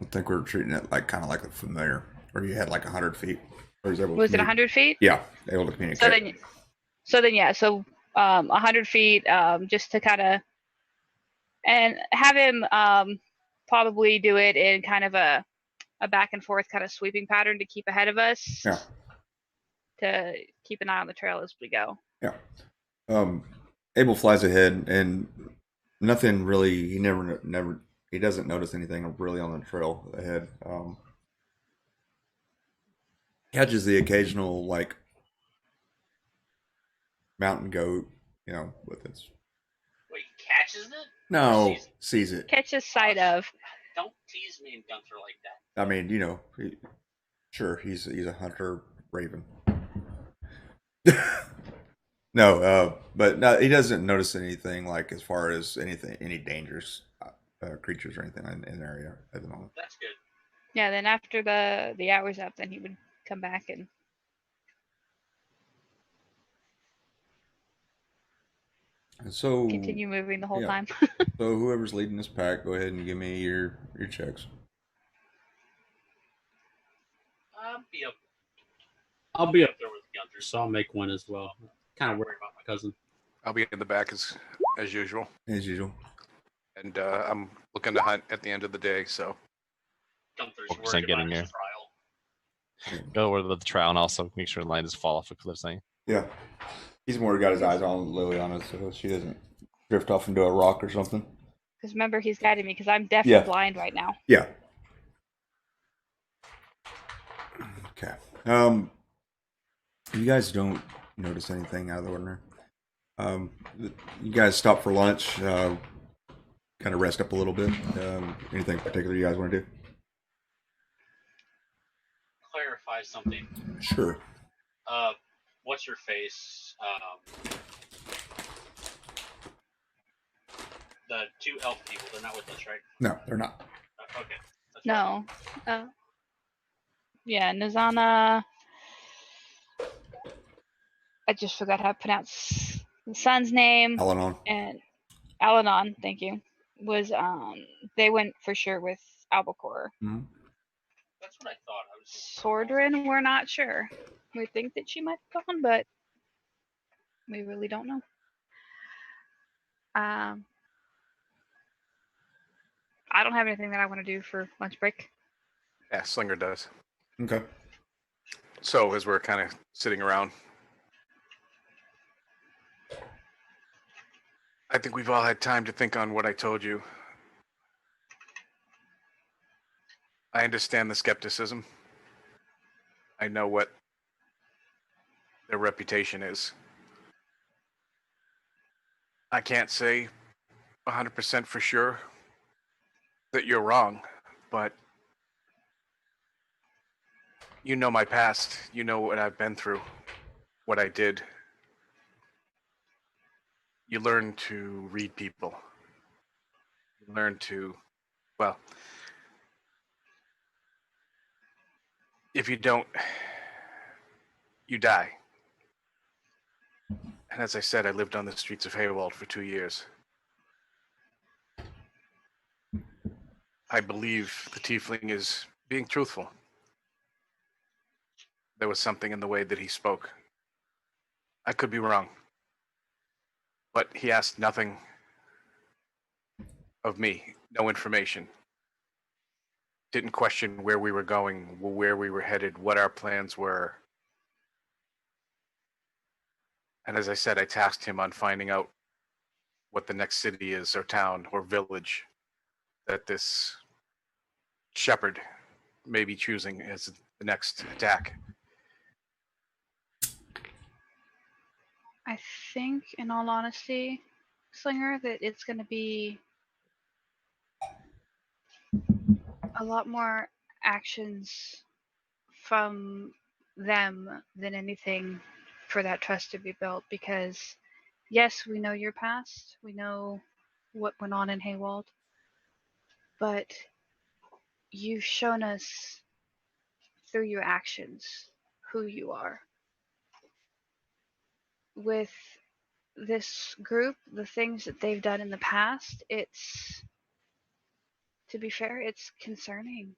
I think we're treating it like kind of like a familiar, or you had like 100 feet, or is that what Was it 100 feet? Yeah, able to communicate. So then, yeah. So 100 feet, just to kind of, and have him probably do it in kind of a back and forth kind of sweeping pattern to keep ahead of us. Yeah. To keep an eye on the trail as we go. Yeah. Abel flies ahead, and nothing really. He doesn't notice anything really on the trail ahead. Catches the occasional like mountain goat, with its. Wait, catches it? No, sees it. Catches sight of. Don't tease me and Gunther like that. I mean, sure, he's a hunter raven. No, but no, he doesn't notice anything like as far as any dangerous creatures or anything in the area at the moment. That's good. Yeah, then after the hour's up, then he would come back and. So continue moving the whole time. So whoever's leading this pack, go ahead and give me your checks. I'll be up there with Gunther, so I'll make one as well. Kind of worried about my cousin. I'll be in the back as usual. As usual. And I'm looking to hunt at the end of the day, so. Gunther's Focus on worried getting about his there. trial. Go over the trial and also make sure the line doesn't fall off a cliff. Yeah. He's more got his eyes on Liliana so she doesn't drift off into a rock or something. Because remember, he's guiding me because I'm definitely blind right now. Yeah. Okay. You guys don't notice anything out of the ordinary. You guys stop for lunch, kind of rest up a little bit. Anything particular you guys want to do? Clarify something. Sure. What's your face? The two elf people, they're not with us, right? No, they're not. Okay. That's No. Yeah, Nizana. I just forgot how to pronounce the son's name. Alanon. And Alanon, thank you. Was they went for sure with Albacore. Mm-hmm. That's what I thought. Sordrin, we're not sure. We think that she might have gone, but we really don't know. I don't have anything that I want to do for lunch break. Yeah, Slinger does. Okay. So as we're kind of sitting around, I think we've all had time to think on what I told you. I understand the skepticism. I know what their reputation is. I can't say 100% for sure that you're wrong, but You know my past. You know what I've been through, what I did. You learn to read people. You learn to, well, if you don't, you die. And as I said, I lived on the streets of Haywald for 2 years. I believe the tiefling is being truthful. There was something in the way that he spoke. I could be wrong. But he asked nothing of me, no information. Didn't question where we were going, where we were headed, what our plans were. And as I said, I tasked him on finding out what the next city is, or town, or village that this shepherd may be choosing as the next attack. I think, in all honesty, Slinger, that it's going to be a lot more actions from them than anything for that trust to be built, because yes, we know your past, we know what went on in Haywald, but you've shown us through your actions who you are. With this group, the things that they've done in the past, it's, to be fair, it's concerning.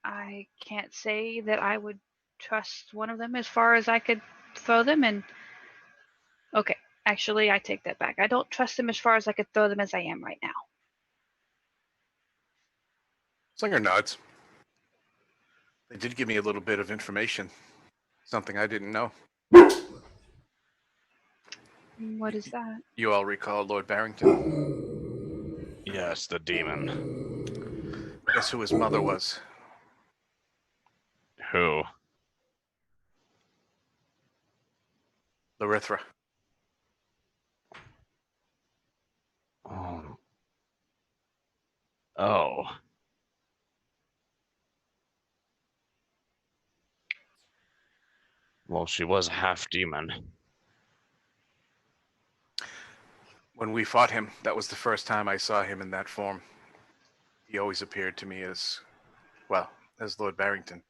I can't say that I would trust one of them as far as I could throw them, and okay, actually, I take that back. I don't trust them as far as I could throw them as I am right now. Slinger nods. They did give me a little bit of information, something I didn't know. What is that? You all recall Lord Barrington? Yes, the demon. Guess who his mother was? Who? Larithra. Oh. Oh. Well, she was half demon. When we fought him, that was the first time I saw him in that form. He always appeared to me as, well, as Lord Barrington.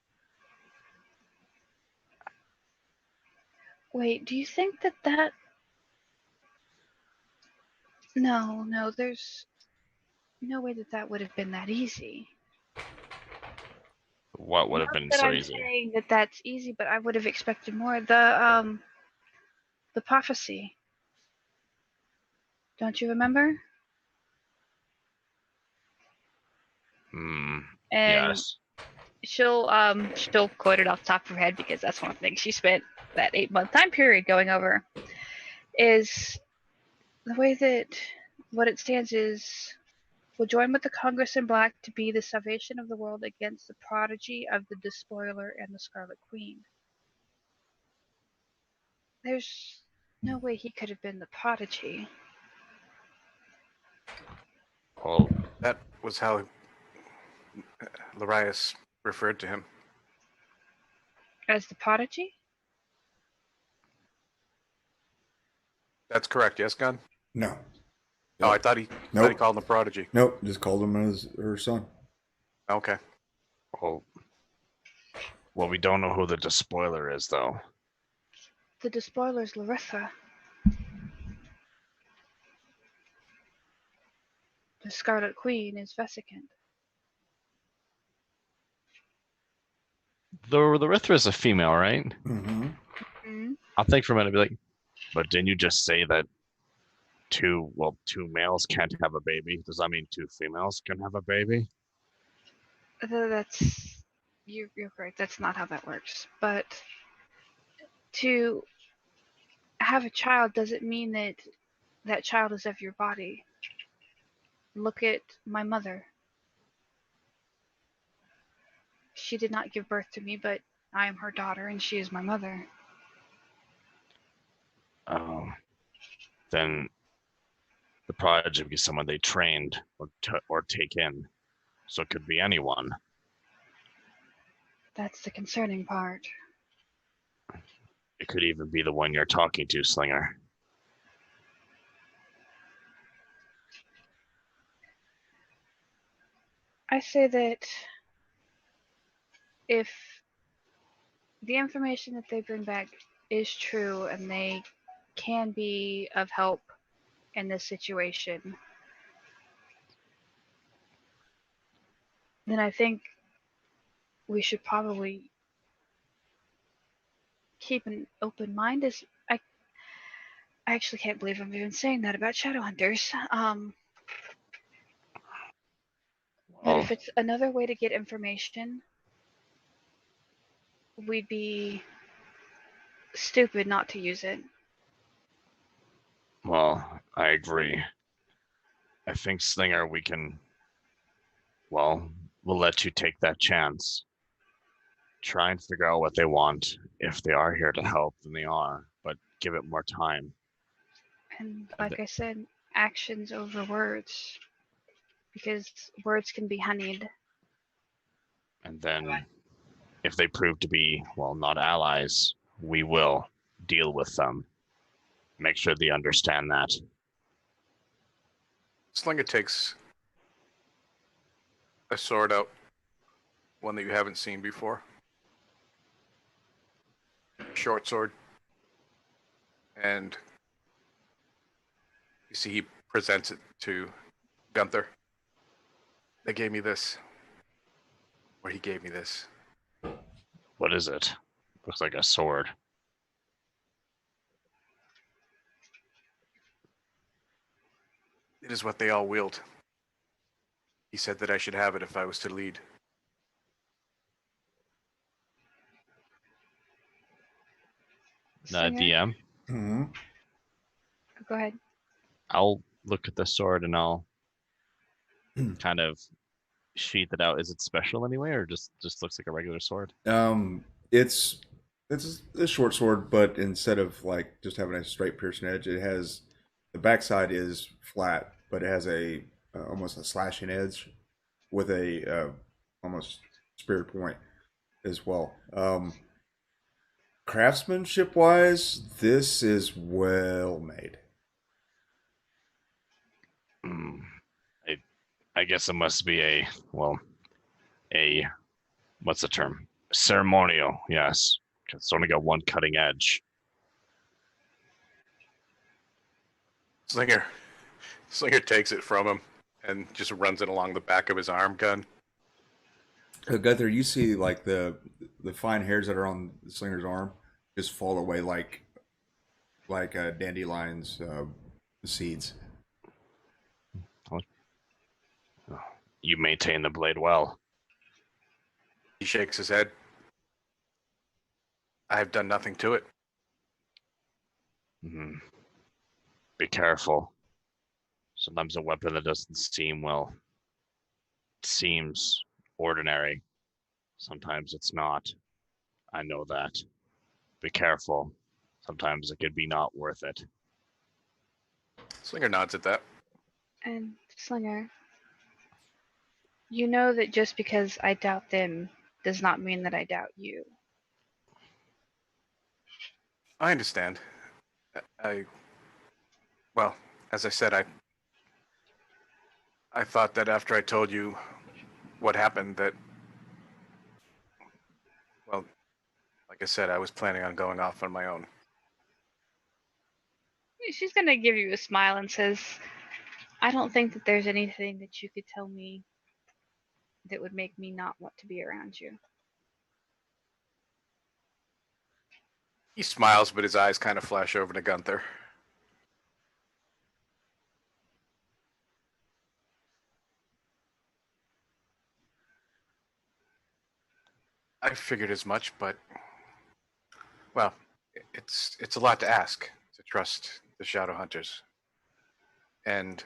Wait, do you think that No, there's no way that would have been that easy. What would have Not been that so I'm easy? saying that that's easy, but I would have expected more. The prophecy. Don't you remember? Hmm. And Yes. she'll quote it off the top of her head, because that's one of the things she spent that 8-month time period going over. Is the way that what it stands is, will join with the Congress in Black to be the salvation of the world against the prodigy of the Despoiler and the Scarlet Queen. There's no way he could have been the prodigy. Well, That was how Larius referred to him. As the prodigy? That's correct, yes, Gunn? No. Oh, I thought he Nope. called him a prodigy. Nope. Just called him as her son. Okay. well, we don't know who the despoiler is, though. The Despoiler's Larissa. The Scarlet Queen is Vesicant. The Rithra is a female, right? Mm-hmm. Mm-hmm. I'll think for a minute and be like, but didn't you just say that two males can't have a baby? Does that mean two females can have a baby? That's you're correct. That's not how that works. But to have a child doesn't mean that that child is of your body. Look at my mother. She did not give birth to me, but I am her daughter and she is my mother. Then the prodigy would be someone they trained or take in. So it could be anyone. That's the concerning part. It could even be the one you're talking to, Slinger. I say that if the information that they bring back is true and they can be of help in this situation, then I think we should probably keep an open mind. As I actually can't believe I'm even saying that about Shadowhunters. But Well, if it's another way to get information, we'd be stupid not to use it. well, I agree. I think, Slinger, we can... Well, we'll let you take that chance. Try and figure out what they want. If they are here to help, then they are. But give it more time. And like I said, actions over words. Because words can be honeyed. And then, if they prove to be, well, not allies, we will deal with them. Make sure they understand that. Slinger takes a sword out, one that you haven't seen before. Short sword. And you see he presents it to Gunther. They gave me this. Or he gave me this. What is it? Looks like a sword. It is what they all wield. He said that I should have it if I was to lead. Singer? DM, Mm-hmm. Go ahead. I'll look at the sword and I'll kind of sheath it out. Is it special anyway, or just looks like a regular sword? It's a short sword, but instead of like just having a straight piercing edge, it has the backside is flat, but it has a almost a slashing edge with a almost spear point as well. Craftsmanship wise, this is well made. Hmm. I guess it must be a, well, a, what's the term? Ceremonial, yes. It's only got one cutting edge. Slinger takes it from him and just runs it along the back of his arm gun. Gunther, you see like the fine hairs that are on the slinger's arm just fall away like dandelions seeds. You maintain the blade well. He shakes his head. I have done nothing to it. Hmm. Be careful. Sometimes a weapon that doesn't seem, well, seems ordinary. Sometimes it's not. I know that. Be careful. Sometimes it could be not worth it. Slinger nods at that. And Slinger, you know that just because I doubt them does not mean that I doubt you. I understand. Well, as I said, I thought that after I told you what happened that, well, like I said, I was planning on going off on my own. She's gonna give you a smile and says, I don't think that there's anything that you could tell me that would make me not want to be around you. He smiles, but his eyes kind of flash over to Gunther. I figured as much, but, well, it's a lot to ask to trust the Shadow Hunters. And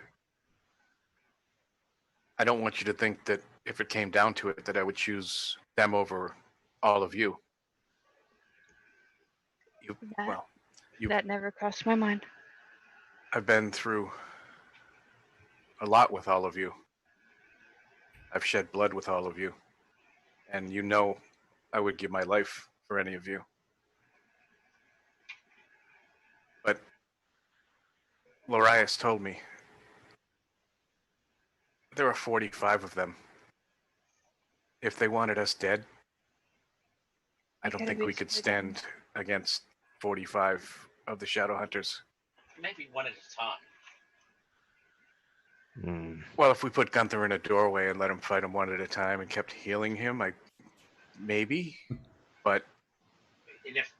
I don't want you to think that if it came down to it, that I would choose them over all of you. That never crossed my mind. I've been through a lot with all of you. I've shed blood with all of you. And you know I would give my life for any of you. But Lorias told me there are 45 of them. If they wanted us dead, I don't think we could stand against 45 of the Shadow Hunters. Maybe one at a time. Well, if we put Gunther in a doorway and let him fight him one at a time and kept healing him, maybe. But And if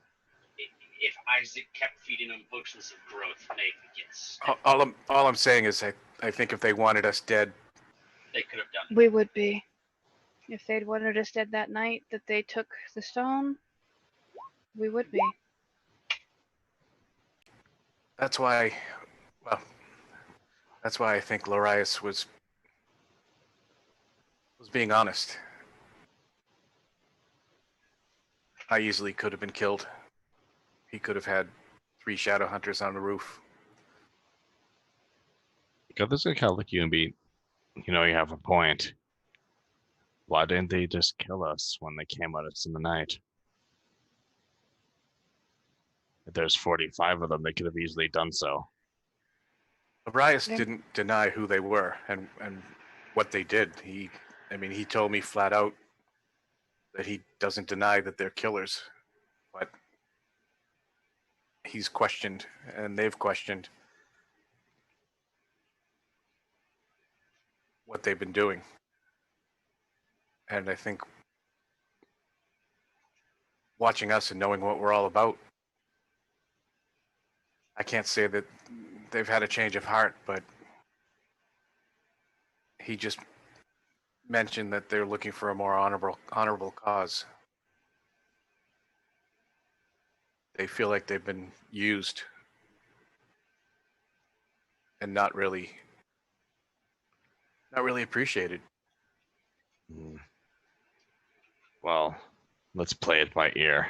Isaac kept feeding him potions of growth, maybe yes. all I'm saying is I think if they wanted us dead, They could have done it. We would be. If they'd wanted us dead that night that they took the stone, we would be. that's why I think Lorias was being honest. I easily could have been killed. He could have had 3 Shadow Hunters on the roof. Because this is kind of like you and be, you have a point. Why didn't they just kill us when they came at us in the night? If there's 45 of them, they could have easily done so. Lorias Yeah. didn't deny who they were and what they did. He told me flat out that he doesn't deny that they're killers, but he's questioned and they've questioned what they've been doing. And I think watching us and knowing what we're all about, I can't say that they've had a change of heart, but he just mentioned that they're looking for a more honorable cause. They feel like they've been used and not really appreciated. Well, let's play it by ear.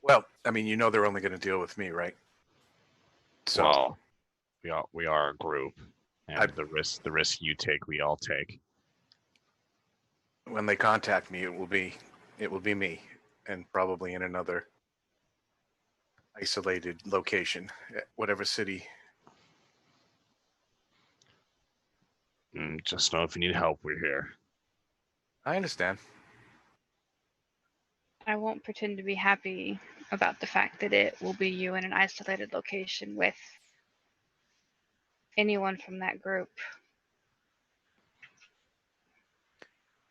Well, they're only going to deal with me, right? So Well, we are a group, and the risk you take, we all take. when they contact me, it will be me, and probably in another isolated location, whatever city. Just know if you need help, we're here. I understand. I won't pretend to be happy about the fact that it will be you in an isolated location with anyone from that group.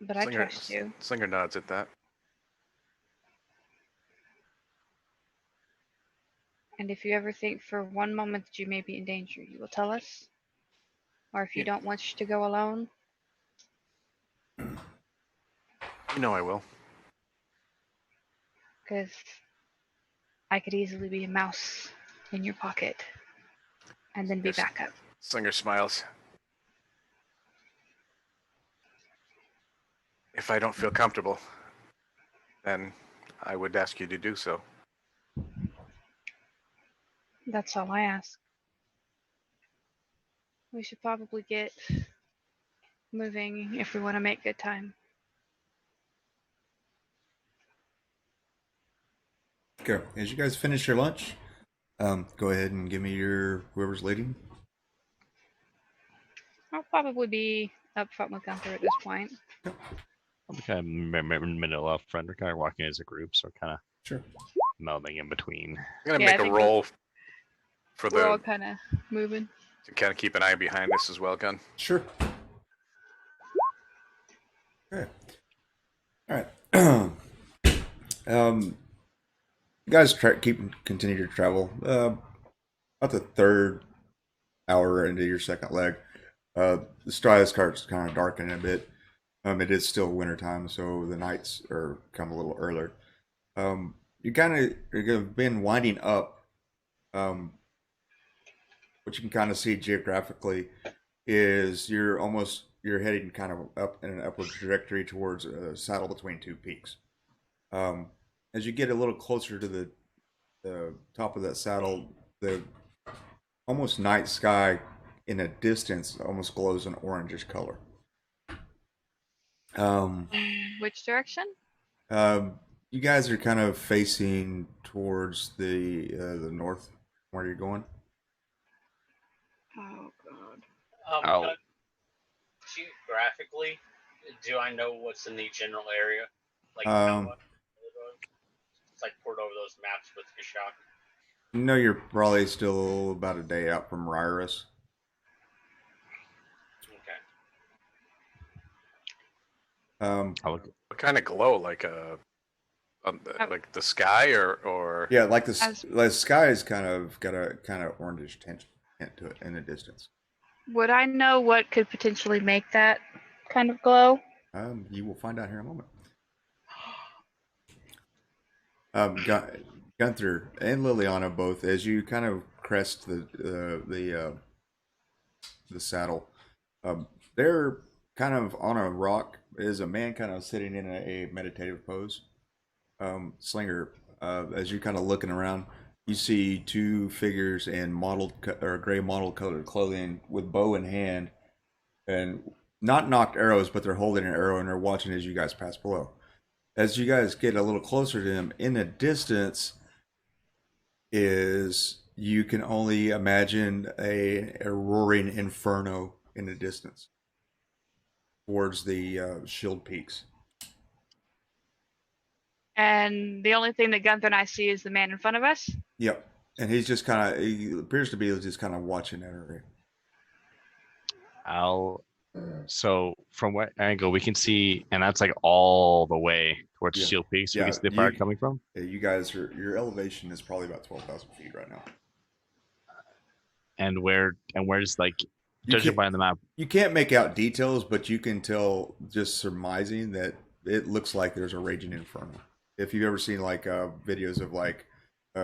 But I trust you. Slinger nods at that. And if you ever think for one moment that you may be in danger, you will tell us. Or if you don't want you to go alone. I will. Because I could easily be a mouse in your pocket and then be Yes. back up. Slinger smiles. If I don't feel comfortable, then I would ask you to do so. That's all I ask. We should probably get moving if we want to make good time. Okay, as you guys finish your lunch, go ahead and give me whoever's leading. I'll probably be up front with Gunther at this point. I'll be kind of Manila friend or kind of walking as a group, so kind of Sure. melding in between. I'm gonna Yeah, I make a think roll for We're all the kind of moving. to kind of keep an eye behind this as well, Gun. Sure. Okay. All right. You guys continue to travel. About the third hour into your second leg, the sky starts kind of darkening a bit. It is still wintertime, so the nights are come a little earlier. You're been winding up. What you can kind of see geographically is you're heading kind of up in an upward trajectory towards a saddle between two peaks. As you get a little closer to the top of that saddle, the almost night sky in a distance almost glows an orangish color. Um, Which direction? you guys are kind of facing towards the north, where you're going. Oh god. Oh. Geographically, do I know what's in the general area? Like how Um, it's like poured over those maps with Kashak. you know you're probably still about a day out from Ryrus. Okay. I'll look. What kind of glow? Like like the sky or Yeah, like As the sky is kind of got a kind of orangish tint to it in the distance. would I know what could potentially make that kind of glow? You will find out here in a moment. Gunther and Liliana both, as you kind of crest the saddle, they're kind of on a rock. Is a man kind of sitting in a meditative pose. Slinger, as you kind of looking around, you see two figures in or gray mottled colored clothing with bow in hand, and not knocked arrows, but they're holding an arrow and they're watching as you guys pass below. As you guys get a little closer to him, in the distance is you can only imagine a roaring inferno in the distance towards the shield peaks. And the only thing that Gunther and I see is the man in front of us. Yep, and he's just kind of he appears to be just kind of watching that area. I'll. So from what angle we can see, and that's like all the way towards Yeah. Shield Peaks. We Yeah, can see the fire coming from. Yeah, you guys are your elevation is probably about 12,000 feet right now. And where's like You judging can't by the map. you can't make out details, but you can tell just surmising that it looks like there's a raging inferno. If you've ever seen like videos of like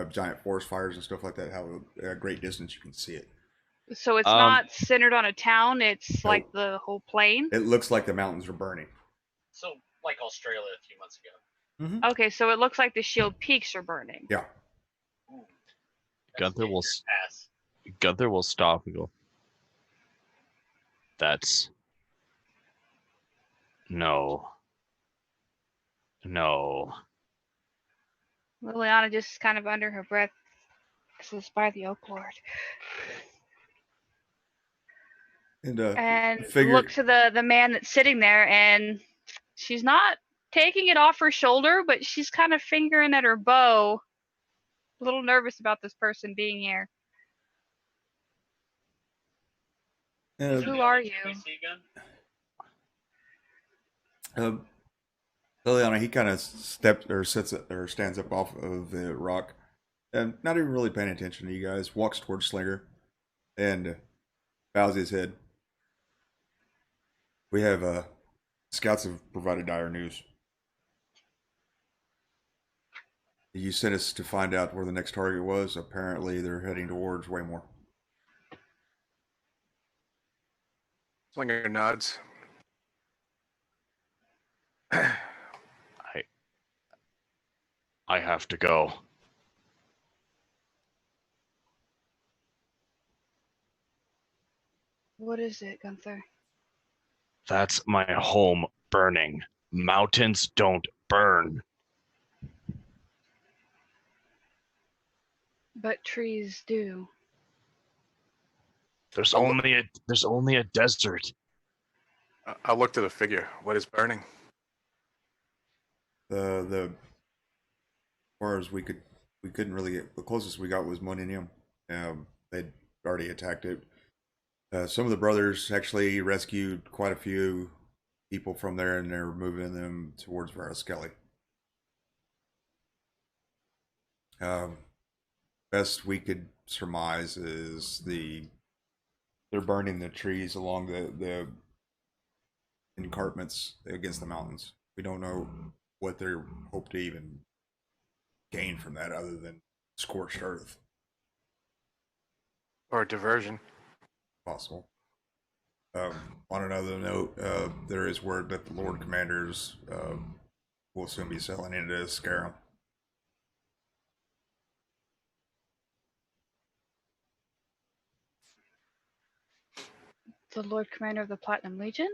giant forest fires and stuff like that, how at a great distance you can see it. So it's Um, not centered on a town, it's No. like the whole plain. It looks like the mountains are burning. So like Australia a few months ago. Mm-hmm. Okay, so it looks like the shield peaks are burning. Yeah. Ooh, that's Gunther will dangerous pass. Gunther will stop and go. That's no. Liliana just kind of under her breath says, "By the Oak Lord," and look to the man that's sitting there, and she's not taking it off her shoulder, but she's kind of fingering at her bow, a little nervous about this person being here. Who are you? Liliana, he kind of stands up off of the rock, and not even really paying attention to you guys. Walks towards Slinger, and bows his head. We have scouts have provided dire news. You sent us to find out where the next target was. Apparently, they're heading towards Waymore. Slinger nods. I have to go. What is it, Gunther? That's my home burning. Mountains don't burn. But trees do. There's only a desert. I'll look to the figure. What is burning? The as far as we couldn't really get. The closest we got was Moninium. They'd already attacked it. Some of the brothers actually rescued quite a few people from there, and they're moving them towards Varaskelly. Best we could surmise is they're burning the trees along the encampments against the mountains. We don't know what they hope to even gain from that other than scorched earth. Or diversion. Possible. On another note, there is word that the Lord Commanders will soon be selling into Scarum. The Lord Commander of the Platinum Legion?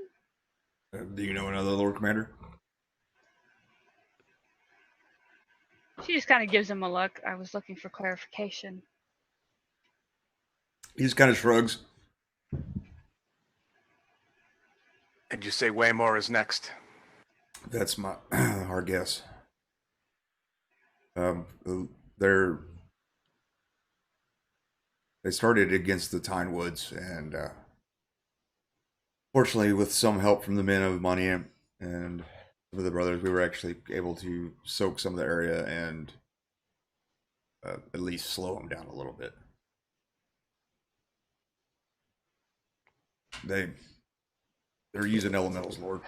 Do you know another Lord Commander? She just kind of gives him a look. I was looking for clarification. He just kind of shrugs. And you say Waymore is next. That's my hard guess. They're they started against the Tyne Woods, and fortunately, with some help from the men of money and some of the brothers, we were actually able to soak some of the area and at least slow them down a little bit. They're using elementals, Lord.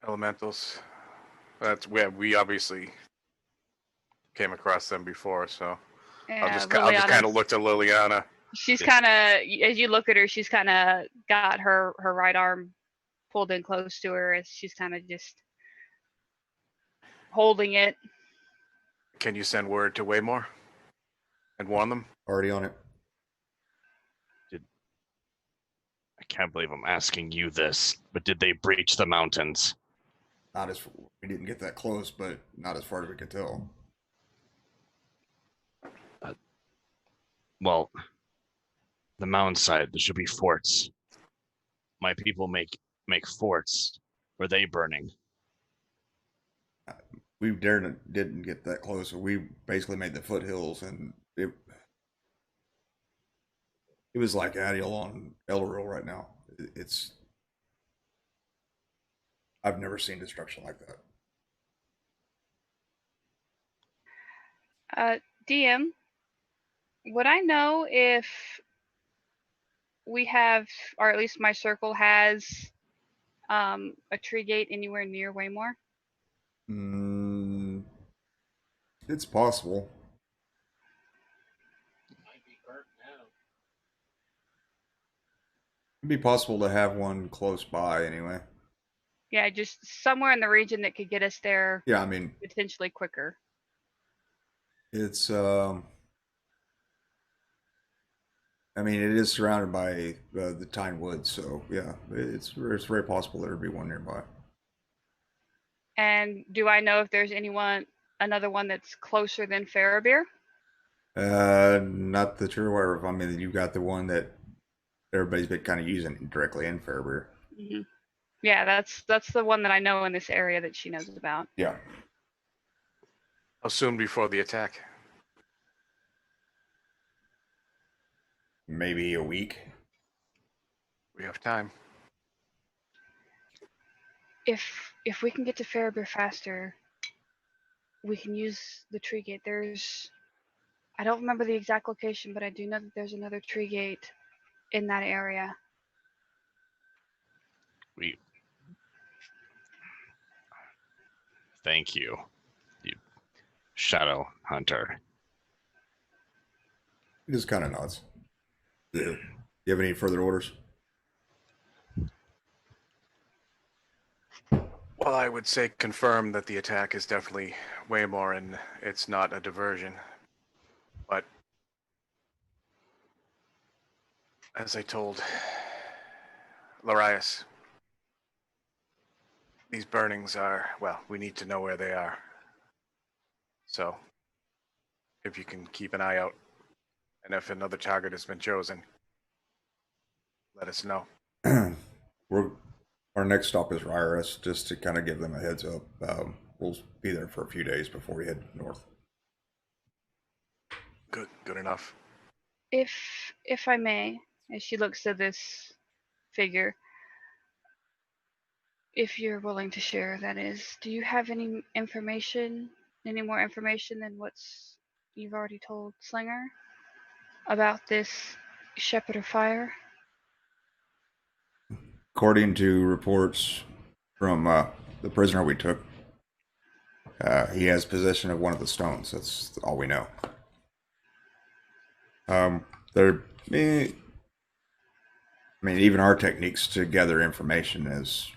Elementals. That's where we obviously came across them before, so I'll just kind Liliana's- of look to Liliana. She's kind of, as you look at her, she's kind of got her right arm pulled in close to her as she's kind of just holding it. Can you send word to Waymore and warn them? Already on it. I can't believe I'm asking you this, but did they breach the mountains? Not as we didn't get that close, but not as far as we could tell. Well, the mountainside, there should be forts. My people make forts. Were they burning? We didn't get that close, so we basically made the foothills, and it was like Adiel on Elril right now. It's I've never seen destruction like that. DM, would I know if we have, or at least my circle has, a tree gate anywhere near Waymore? It's possible. Might be burnt now. It'd be possible to have one close by anyway. Yeah, just somewhere in the region that could get us there Yeah, I mean, potentially quicker. it's I mean, it is surrounded by the Tyne Woods, so yeah, it's very possible there'd be one nearby. And do I know if there's another one that's closer than Fairbeer? Not that you're aware of. I mean, you got the one that everybody's been kind of using directly in Fairbeer. Mm-hmm. Yeah, that's the one that I know in this area that she knows about. Yeah. How soon before the attack? Maybe a week. We have time. If we can get to Fairbeer faster, we can use the tree gate. I don't remember the exact location, but I do know that there's another tree gate in that area. Thank you, you shadow hunter. It is kind of nuts. Do you have any further orders? Well, I would say confirm that the attack is definitely Waymore and it's not a diversion. But as I told Larius, these burnings are, well, we need to know where they are. So, if you can keep an eye out, and if another target has been chosen, let us know. Our next stop is Ryerus, just to kind of give them a heads up. We'll be there for a few days before we head north. Good enough. If I may, as she looks at this figure, if you're willing to share, that is, do you have any more information than what's you've already told Slinger about this Shepherd of Fire? According to reports from the prisoner we took, he has possession of one of the stones. That's all we know. I mean, even our techniques to gather information is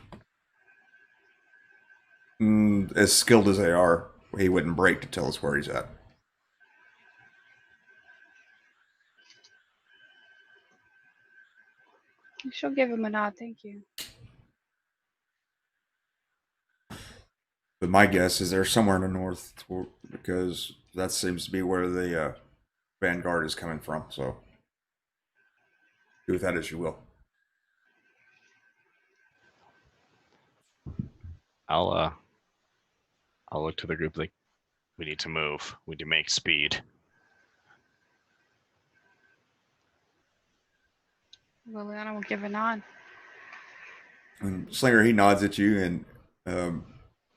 as skilled as they are, he wouldn't break to tell us where he's at. She'll give him a nod. Thank you. But my guess is they're somewhere in the north because that seems to be where the vanguard is coming from. So do with that as you will. I'll look to the group like we need to move. We need to make speed. Liliana will give a nod. And Slinger, he nods at you and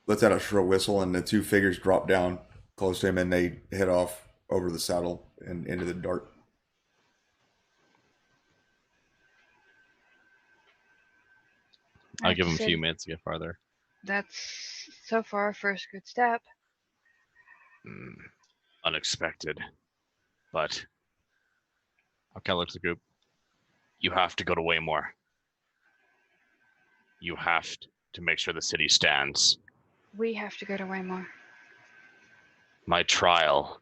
lets out a shrill whistle, and the two figures drop down close to him, and they head off over the saddle and into the dark. I'll give him a few minutes to get farther. That's so far our first good step. Unexpected, but I'll kind of look at the group. You have to go to Waymore. You have to make sure the city stands. We have to go to Waymore. My trial.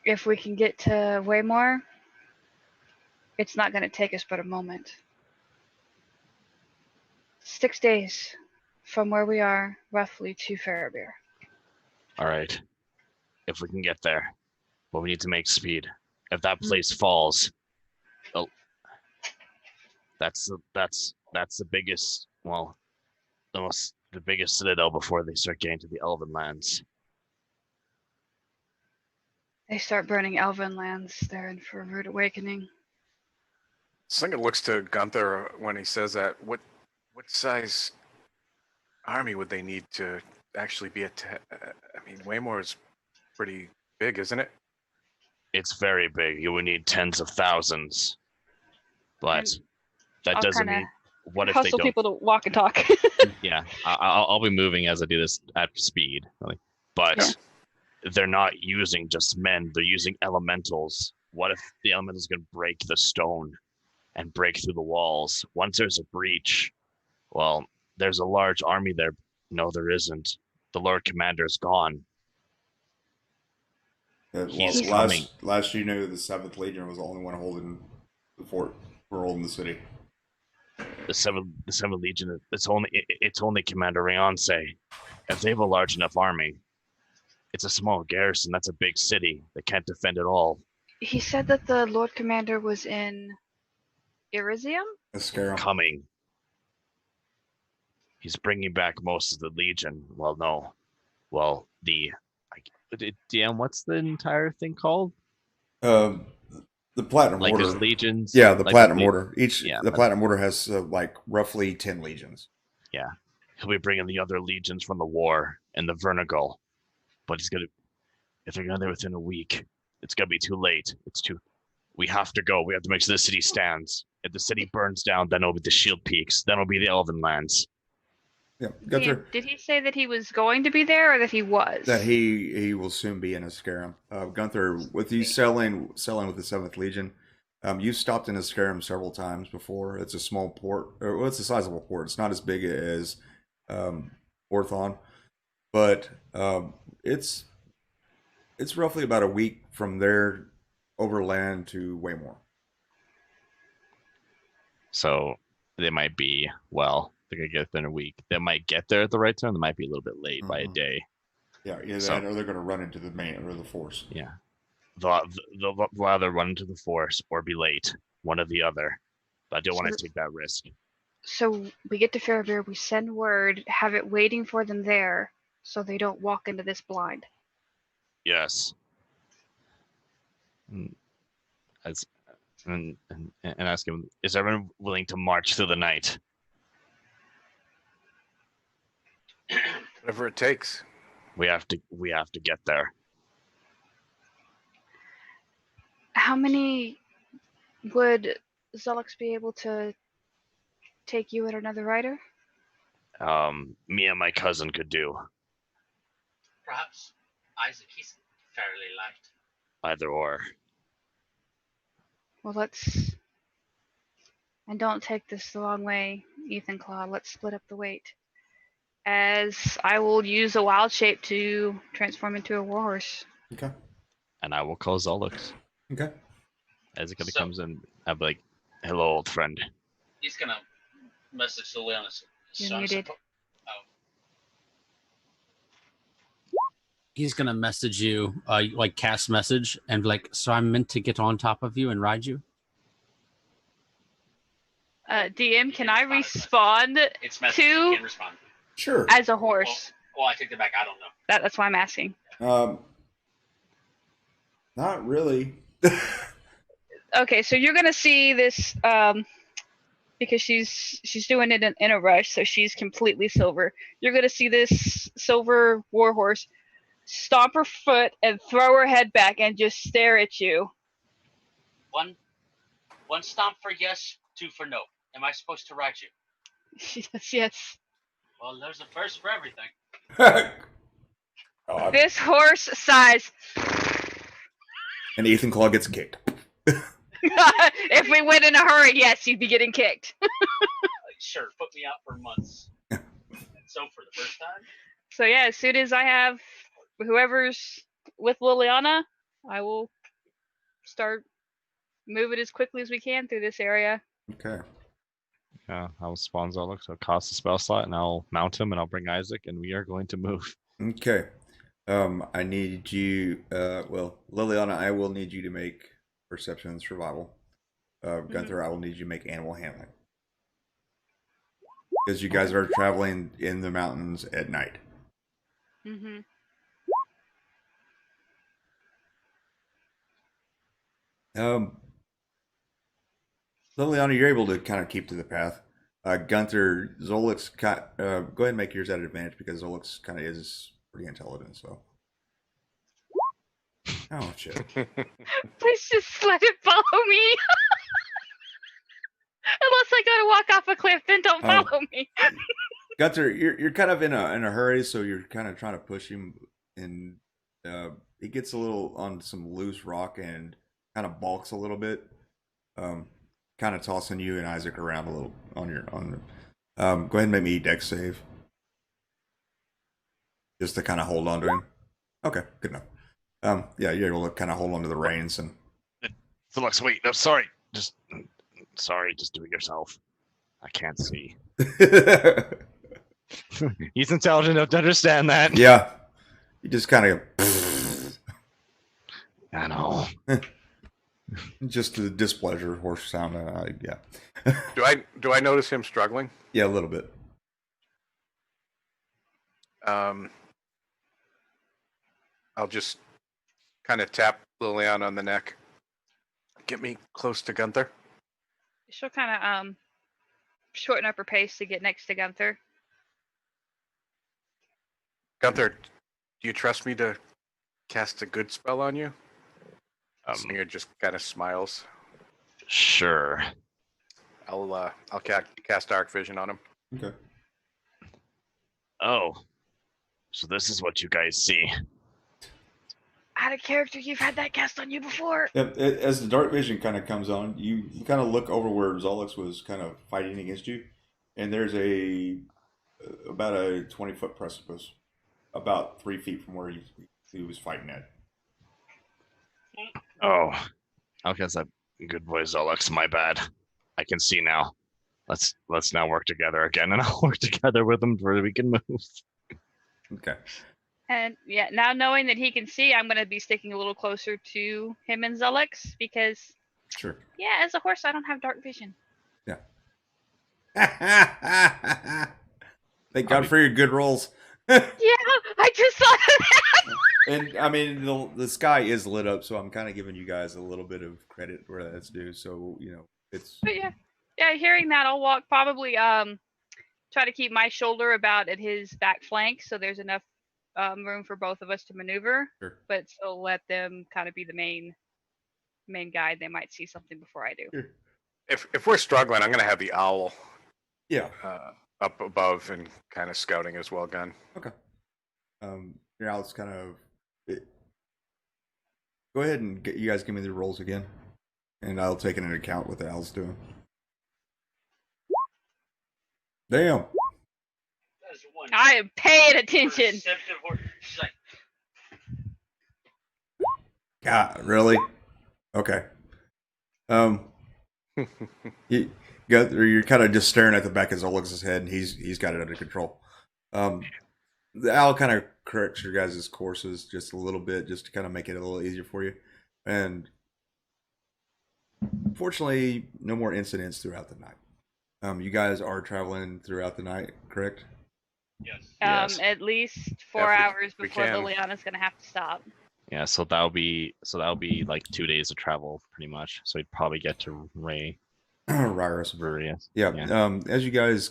If we can get to Waymore, it's not going to take us but a moment. 6 days from where we are, roughly, to Fairbeer. All right. If we can get there, but we need to make speed. If that place falls, oh, that's the biggest. Well, the biggest citadel before they start getting to the Elven lands. They start burning Elven lands. They're in for a rude awakening. Slinger looks to Gunther when he says that. What size army would they need to actually be I mean, Waymore is pretty big, isn't it? It's very big. You would need tens of thousands, but that doesn't mean. What if they hustle don't? people to walk and talk. Yeah, I'll be moving as I do this at speed, but they're not using just men. They're using elementals. What if the elementals can break the stone and break through the walls? Once there's a breach, well, there's a large army there. No, there isn't. The Lord Commander is gone. He's coming. Last you knew, the 7th Legion was the only one holding the fort or holding the city. The seventh Legion. It's only Commander Rayonce. If they have a large enough army, it's a small garrison. That's a big city. They can't defend it all. He said that the Lord Commander was in Elysium? Coming. He's bringing back most of the Legion. Well, no. Well, DM, what's the entire thing called? The Platinum Order. There's legions. Yeah, the Platinum Order. The Platinum Order has roughly 10 legions. Yeah, he'll be bringing the other legions from the war and the Vernigal, but if they're going there within a week, it's gonna be too late. We have to go. We have to make sure the city stands. If the city burns down, then it'll be the Shield Peaks. Then it'll be the Elven lands. Yeah, Gunther. Did he say that he was going to be there, or that he was? That he will soon be in Ascarum. Gunther, with you selling with the 7th Legion, you stopped in Ascarum several times before. It's a small port. It's a sizable port. It's not as big as Orthon, but it's roughly about a week from there overland to Waymore. So they might be they're gonna get there in a week. They might get there at the right time. They might be a little bit late by a day. Yeah, that, or they're gonna run into the main or the force. Yeah, they'll either run into the force or be late. One or the other. But I don't want to take that risk. So we get to Fairbeer, we send word, have it waiting for them there, so they don't walk into this blind. Yes. And ask him, is everyone willing to march through the night? Whatever it takes. We have to get there. How many would Zulux be able to take you and another rider? Me and my cousin could do. Perhaps Isaac, he's fairly light. Either or. Well, and don't take this the wrong way, Ethan Claw. Let's split up the weight. As I will use a wild shape to transform into a warhorse. Okay. And I will call Zulux. Okay. As it comes in, I'll be like, hello, old friend. He's gonna message Liliana. You're So I'm muted. suppo- He's gonna message you, like cast message, and be like, so I'm meant to get on top of you and ride you. DM, can I respond it's message. to- You can respond. Sure. as a horse? Well, I take that back. I don't know. That's why I'm asking. Not really. Okay, so you're gonna see this because she's doing it in a rush, so she's completely silver. You're gonna see this silver warhorse stomp her foot and throw her head back and just stare at you. One stomp for yes, two for no. Am I supposed to ride you? Yes. Well, there's a first for everything. God. This horse size. And Ethan Claw gets kicked. If we went in a hurry, yes, you'd be getting kicked. Sure, put me out for months. And so for the first time? So yeah, as soon as I have whoever's with Liliana, I will start moving as quickly as we can through this area. Okay. Yeah, I'll spawn Zolok, so cost a spell slot, and I'll mount him, and I'll bring Isaac, and we are going to move. Okay. I need you. Well, Liliana, I will need you to make perception and survival. Gunther, I will need you to make animal handling. Because you guys are traveling in the mountains at night. Mm-hmm. Liliana, you're able to kind of keep to the path. Gunther, Zolix, go ahead and make yours at advantage because Zolix kind of is pretty intelligent. So, oh shit! Please just let it follow me. Unless I gotta walk off a cliff, then don't Oh. follow me. Gunther, you're kind of in a hurry, so you're kind of trying to push him, and he gets a little on some loose rock and kind of balks a little bit, kind of tossing you and Isaac around a little on your on. Go ahead and make me a dex save, just to kind of hold on to him. Okay, good enough. Yeah, you're able to kind of hold on to the reins and. Zolok, wait, no, sorry. Sorry, just do it yourself. I can't see. He's intelligent enough to understand that. Yeah, you just kind of. I know. Just the displeasure horse sound. Yeah. Do I notice him struggling? Yeah, a little bit. I'll just kind of tap Liliana on the neck. Get me close to Gunther. She'll kind of shorten up her pace to get next to Gunther. Gunther, do you trust me to cast a good spell on you? Singer just kind of smiles. Sure. I'll cast Dark Vision on him. Okay. Oh, so this is what you guys see. Out of character, you've had that cast on you before. As the dark vision kind of comes on, you kind of look over where Zolix was kind of fighting against you, and there's about a 20-foot precipice, about 3 feet from where he was fighting at. Oh, okay, that's a good boy, Zolok. My bad. I can see now. Let's now work together again, and I'll work together with him where we can move. Okay. And yeah, now knowing that he can see, I'm going to be sticking a little closer to him and Zolix because, Sure. yeah, as a horse, I don't have dark vision. Yeah. Thank God for your good rolls. Yeah, I just thought of that. And I mean, the sky is lit up, so I'm kind of giving you guys a little bit of credit where that's due. So it's. But yeah, hearing that, I'll walk probably try to keep my shoulder about at his back flank, so there's enough room for both of us to maneuver. Sure. But still let them kind of be the main guide. They might see something before I do. Sure. If we're struggling, I'm gonna have the owl Yeah. up above and kind of scouting as well, gun. Okay. Your owl's kind of. Go ahead and you guys give me the rolls again, and I'll take it into account what the owl's doing. Damn. That is one I am paying attention. perceptive horse. She's like, God, really? Okay. You're kind of just staring at the back of Zolix's head, and he's got it under control. The owl kind of corrects your guys' courses just a little bit, just to kind of make it a little easier for you. And fortunately, no more incidents throughout the night. You guys are traveling throughout the night, correct? Yes. Yes. At least 4 If we- hours we before can. Liliana's gonna have to stop. Yeah, so that'll be like 2 days of travel, pretty much. So we'd probably get to Ryrus. Brewery. Yeah. Yeah. As you guys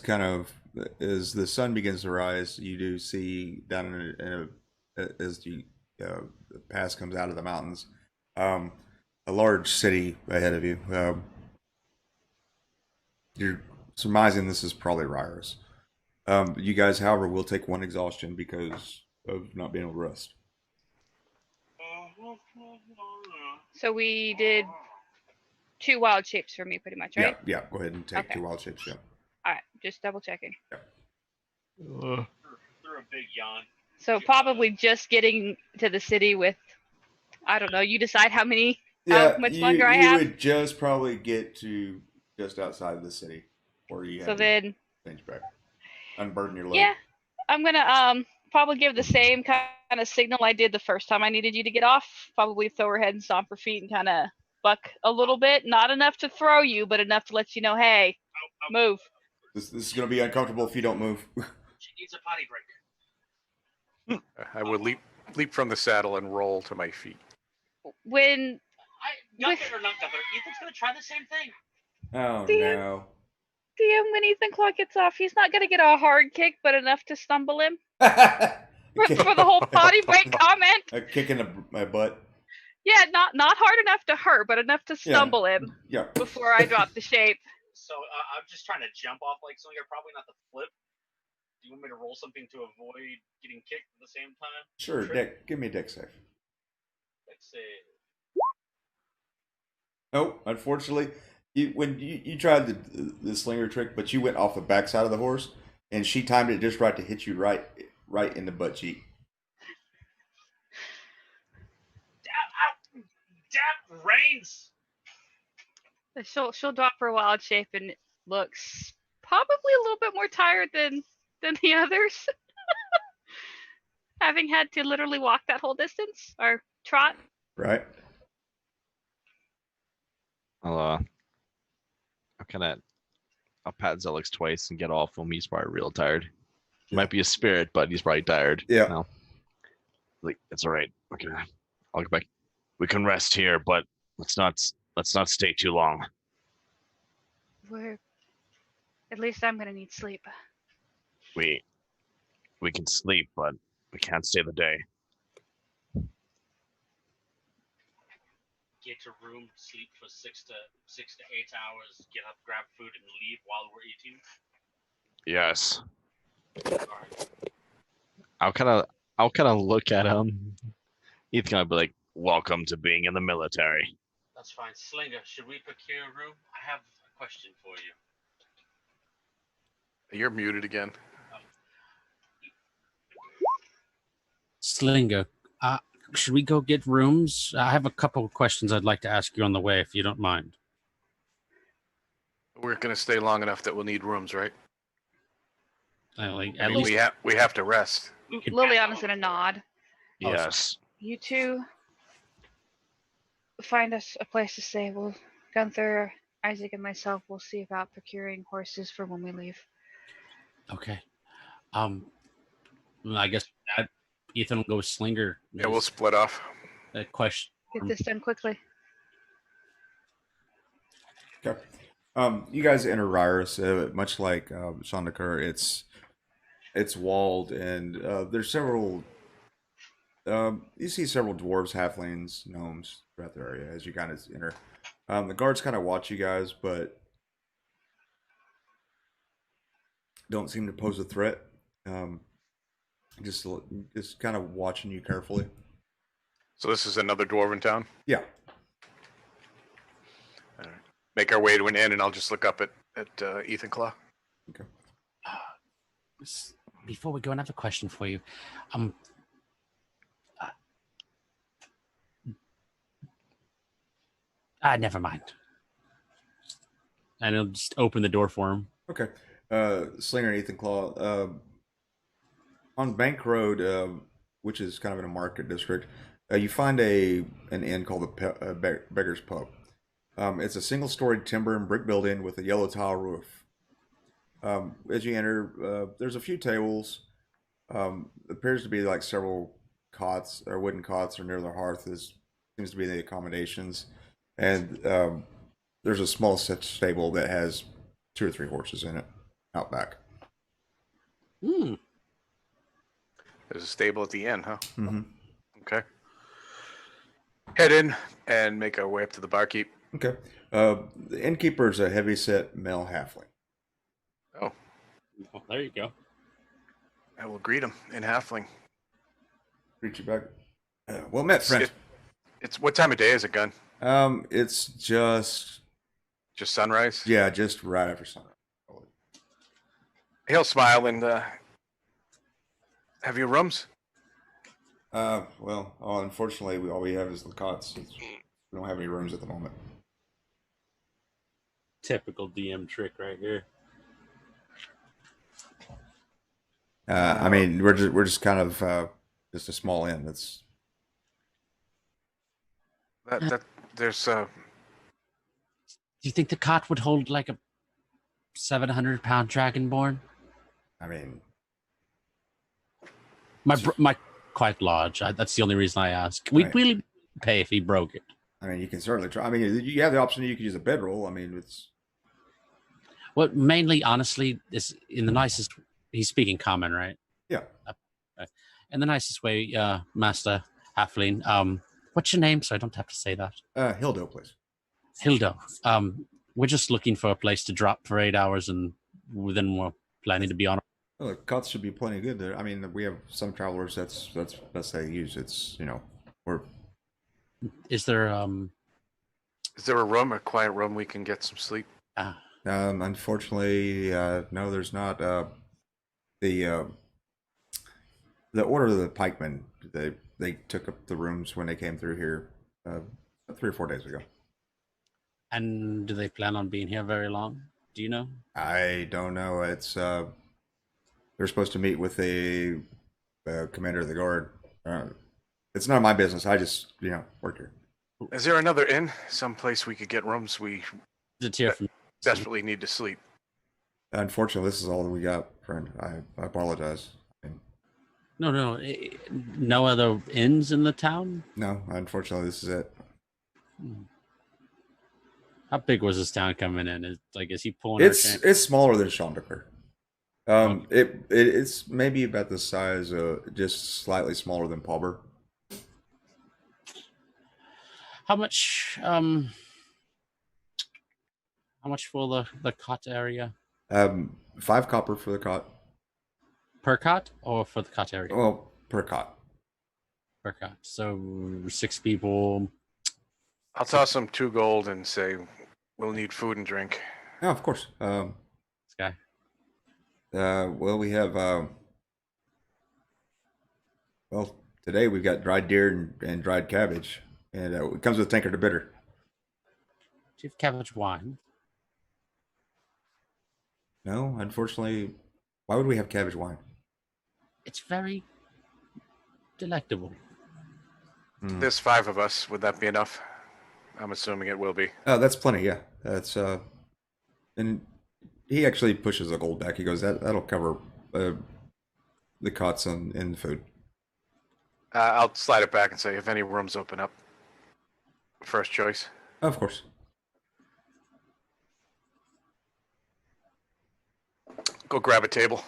as the sun begins to rise, you do see down as the pass comes out of the mountains, a large city ahead of you. You're surmising this is probably Ryrus. You guys, however, will take one exhaustion because of not being able to rest. So we did 2 wild shapes for me, pretty much, right? Yeah. Go ahead and take Okay. 2 wild shapes. Yeah. All right, just double checking. Through a big yawn. So probably just getting to the city with, I don't know. You decide how many, Yeah, how much longer I you have. would just probably get to just outside of the city, or you So have to then, change back, unburden your load. yeah, I'm gonna probably give the same kind of signal I did the first time I needed you to get off. Probably throw her head and stomp her feet and kind of buck a little bit. Not enough to throw you, but enough to let you know, hey, move. This is going to be uncomfortable if you don't move. She needs a potty break. I would leap from the saddle and roll to my feet. When Gunther or not Gunther, Ethan's gonna try the same thing. Oh Damn. no! DM, when Ethan Clark gets off, he's not gonna get a hard kick, but enough to stumble him. For the whole potty break comment. A kick in my butt. Yeah, not hard enough to hurt, but enough to stumble him Yeah. before I drop the shape. So I'm just trying to jump off like Slinger, probably not the flip. Do you want me to roll something to avoid getting kicked at the same time? Sure, Dick. Give me a Dick save. Let's see. Oh, unfortunately, when you tried the slinger trick, but you went off the backside of the horse, and she timed it just right to hit you right in the butt cheek. Dab reigns. She'll drop her wild shape and looks probably a little bit more tired than the others. Having had to literally walk that whole distance or trot. Right. I'll pat Zelix twice and get off him. He's probably real tired. He might be a spirit, but he's probably tired. Yeah. No. Like, it's all right. Okay, I'll get back. We can rest here, but let's not stay too long. At least I'm gonna need sleep. We can sleep, but we can't stay the day. Get to room, sleep for 6 to 8 hours, get up, grab food, and leave while we're eating. Yes. Alright. I'll kind of look at him. He's gonna be like, "Welcome to being in the military." That's fine. Slinger, should we procure a room? I have a question for you. You're muted again. Slinger, should we go get rooms? I have a couple of questions I'd like to ask you on the way, if you don't mind. We're going to stay long enough that we'll need rooms, right? At I mean, least we have to rest. Liliana's gonna nod. Yes. You two find us a place to stay. Well, Gunther, Isaac, and myself will see about procuring horses for when we leave. Okay. I guess Ethan will go with Slinger. Yeah, we'll split off. A question. Get this done quickly. Okay. You guys enter Ryrus, much like Shandakur. It's walled, and there's several. You see several dwarves, halflings, gnomes throughout the area as you kind of enter. The guards kind of watch you guys, but don't seem to pose a threat. Just kind of watching you carefully. So this is another dwarven town? Yeah. All right. Make our way to an inn, and I'll just look up at Ethan Claw. Okay. Before we go, another question for you. Never mind. and he'll just open the door for him. Okay. Slinger and Ethan Claw. On Bank Road, which is kind of in a market district, you find an inn called the Beggar's Pub. It's a single-storied timber and brick building with a yellow tile roof. As you enter, there's a few tables. Appears to be like several cots or wooden cots or near the hearth. Seems to be the accommodations, and there's a small stable that has 2 or 3 horses in it out back. Hmm. There's a stable at the inn, huh? Mm-hmm. Okay. Head in and make our way up to the barkeep. Okay. The innkeeper is a heavy-set male halfling. Oh, Oh, there you go. I will greet him in halfling. Greet you back. Well met, friend. It's what time of day is it, Gun? It's just sunrise? Yeah, just right after sunrise. He'll smile and have your rooms? Well, unfortunately, all we have is the cots. We don't have any rooms at the moment. Typical DM trick right here. I mean, we're just kind of just a small inn. That's that there's Do you think the cot would hold like a 700-pound dragonborn? I mean, My quite large. That's the only reason I ask. We'd Right. really pay if he broke it. I mean, you can certainly try. I mean, you have the option. You could use a bedroll. I mean, it's Well, mainly, honestly, is in the nicest. He's speaking common, right? yeah. In the nicest way, Master Halfling. What's your name? So I don't have to say that. Hildo, please. Hildo. We're just looking for a place to drop for 8 hours, and then we're planning to be on. Well, the cots should be plenty good there. I mean, we have some travelers. That's best they use. It's we're Is there Is there a quiet room we can get some sleep? unfortunately no, there's not. The order of the pikemen, they took up the rooms when they came through here 3 or 4 days ago. and do they plan on being here very long? Do you know? I don't know. It's they're supposed to meet with the commander of the guard. It's none of my business. I just work here. Is there another inn? Someplace we could get rooms? We Is it here from? desperately need to sleep. Unfortunately, this is all that we got, friend. I apologize. No other inns in the town. No, unfortunately, this is it. How big was this town coming in? Is he pulling? our chain? It's smaller than Chanticleer. It's maybe about the size, just slightly smaller than Pauber. How much? How much for the cot area? 5 copper for the cot. Per cot or for the cot area? Well, per cot. Per cot. So 6 people. I'll toss him 2 gold and say we'll need food and drink. Yeah, of course. This guy. Well, we have. Well, today we've got dried deer and dried cabbage, and it comes with tankard of bitter. Do you have cabbage wine? No, unfortunately. Why would we have cabbage wine? It's very delectable. There's 5 of us. Would that be enough? I'm assuming it will be. That's plenty. Yeah, that's and he actually pushes the gold back. He goes, that'll cover the cots and the food. I'll slide it back and say if any rooms open up, first choice. Of course. Go grab a table.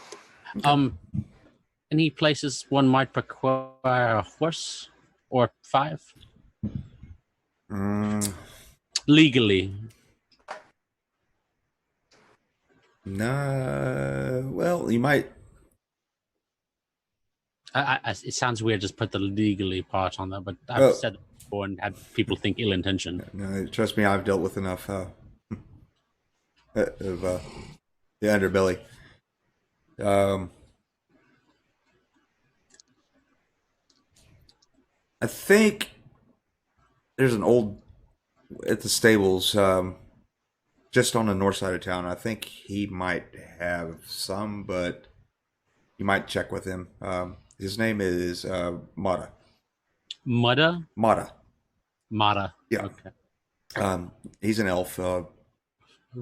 Any places one might require a horse or 5 legally? Nah. Well, you might. It sounds weird just put the legally part on there, but I've said it before and had people think ill intention. No, trust me, I've dealt with enough of the underbelly. I think there's an old at the stables. just on the north side of town. I think he might have some, but you might check with him. His name is Mata. Mudda? Mata. Mata. Yeah. Okay. He's an elf.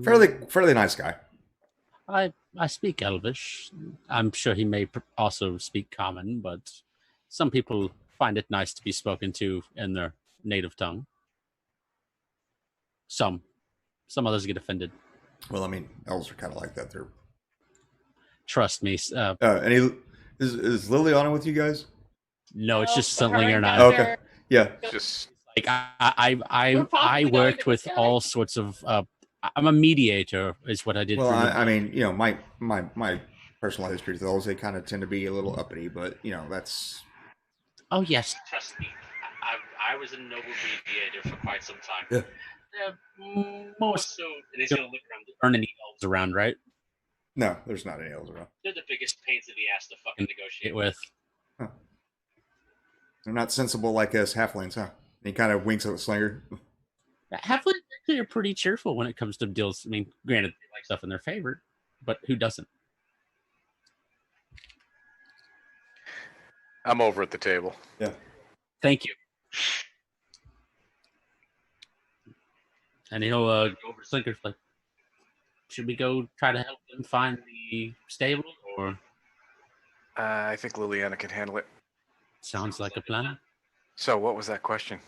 Fairly nice guy. I speak Elvish. I'm sure he may also speak Common, but some people find it nice to be spoken to in their native tongue. Some others get offended. Well, I mean, elves are kind of like that. They're Trust me. and he is Liliana with you guys? No, it's just but her something or and not. Okay. Gunther- Yeah. Just Like We're I possibly going worked to with Pacific. all sorts of. I'm a mediator, is what I did. Well, for I mean, you know, my personal history with elves, they kind of tend to be a little uppity, but you know, that's Oh yes, trust me. I was a noble mediator for quite some time. Yeah. Most so, and he's gonna look around. There aren't any elves around, right? no, there's not any elves around. They're the biggest pains in the ass to fucking negotiate with. They're not sensible like us halflings, huh? And he kind of winks at the slinger. Halflings actually are pretty cheerful when it comes to deals. I mean, granted, they like stuff in their favor, but who doesn't? I'm over at the table. Yeah. Thank you. And he'll go over to Slinker's like, should we go try to help them find the stable, or I think Liliana can handle it. sounds like a plan? So, what was that question?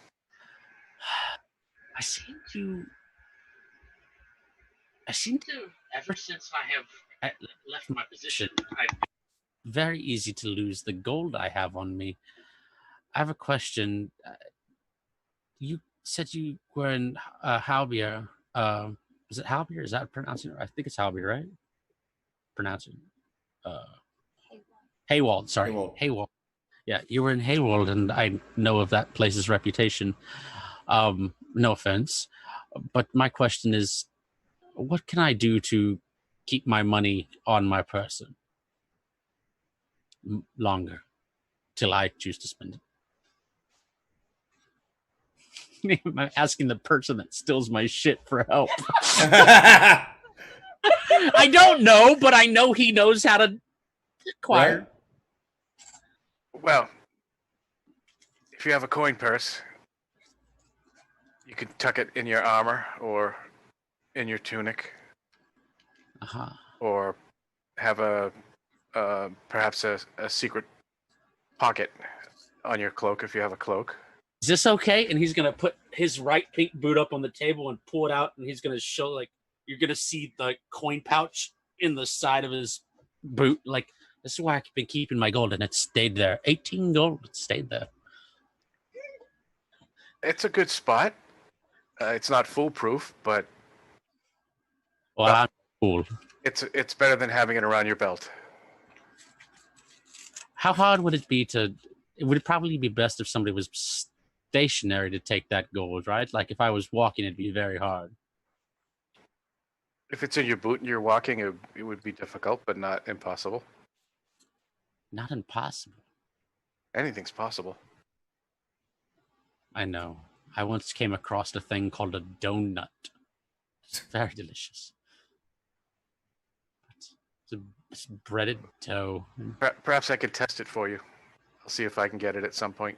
I seem to, ever since I have left my position, very easy to lose the gold I have on me. I have a question. You said you were in Halbier. Is it Halbier? Is that pronouncing it? I think it's Halbier, right? Pronouncing. Haywald. Sorry, Haywald. Yeah, you were in Haywald, and I know of that place's reputation. No offense, but my question is, what can I do to keep my money on my person longer till I choose to spend it? I'm asking the person that steals my shit for help. I don't know, but I know he knows how to acquire. Right? Well, if you have a coin purse, you could tuck it in your armor or in your tunic, Uh-huh. or have perhaps a secret pocket on your cloak if you have a cloak. Is this okay? And he's gonna put his right pink boot up on the table and pull it out, and he's gonna show, like, you're gonna see the coin pouch in the side of his boot. Like, this is why I've been keeping my gold, and it stayed there. 18 gold, it stayed there. It's a good spot. It's not foolproof, but Well, I'm cool. it's better than having it around your belt. How hard would it be to? It would probably be best if somebody was stationary to take that gold, right? Like if I was walking, it'd be very hard. If it's in your boot and you're walking, it would be difficult, but not impossible. Not impossible. Anything's possible. I know. I once came across a thing called a donut. It's very delicious. It's breaded dough. Perhaps I could test it for you. I'll see if I can get it at some point.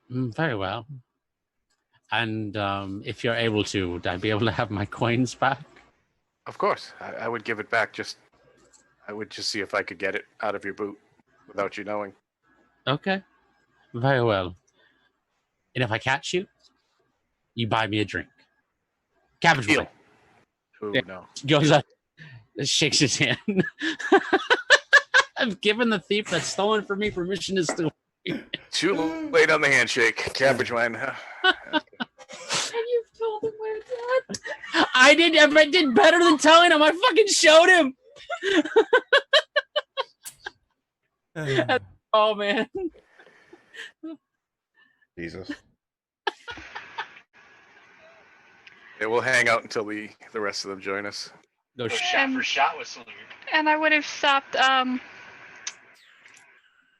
Very well. And if you're able to, would I be able to have my coins back? Of course, I would give it back. I would just see if I could get it out of your boot without you knowing. Okay. Very well. And if I catch you, you buy me a drink. Cabbage Deal. Boy Ooh, Yeah. no. goes up, shakes his hand. I've given the thief that's stolen from me permission to steal. Too late on the handshake. Cabbage wine. And you've told him where it's at. I did better than telling him. I fucking showed him. Oh man. Jesus. Yeah, we'll hang out until the rest of them join us. Go Go shot for shot with Slinger. And I would have stopped,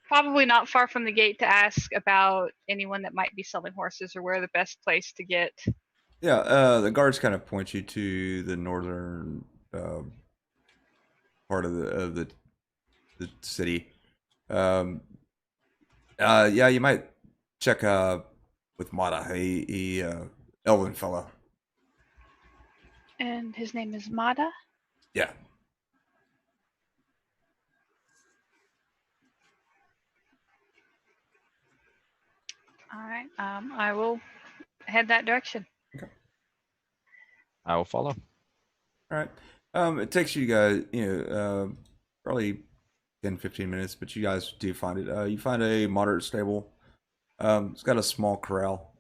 probably not far from the gate to ask about anyone that might be selling horses or where the best place to get Yeah, the guards kind of point you to the northern part of the city. Um, yeah, you might check with Mata. He elven fella. And his name is Mada. Yeah. All right. I will head that direction. I will follow. All right. It takes you guys, probably 10, 15 minutes, but you guys do find it. You find a moderate stable. It's got a small corral.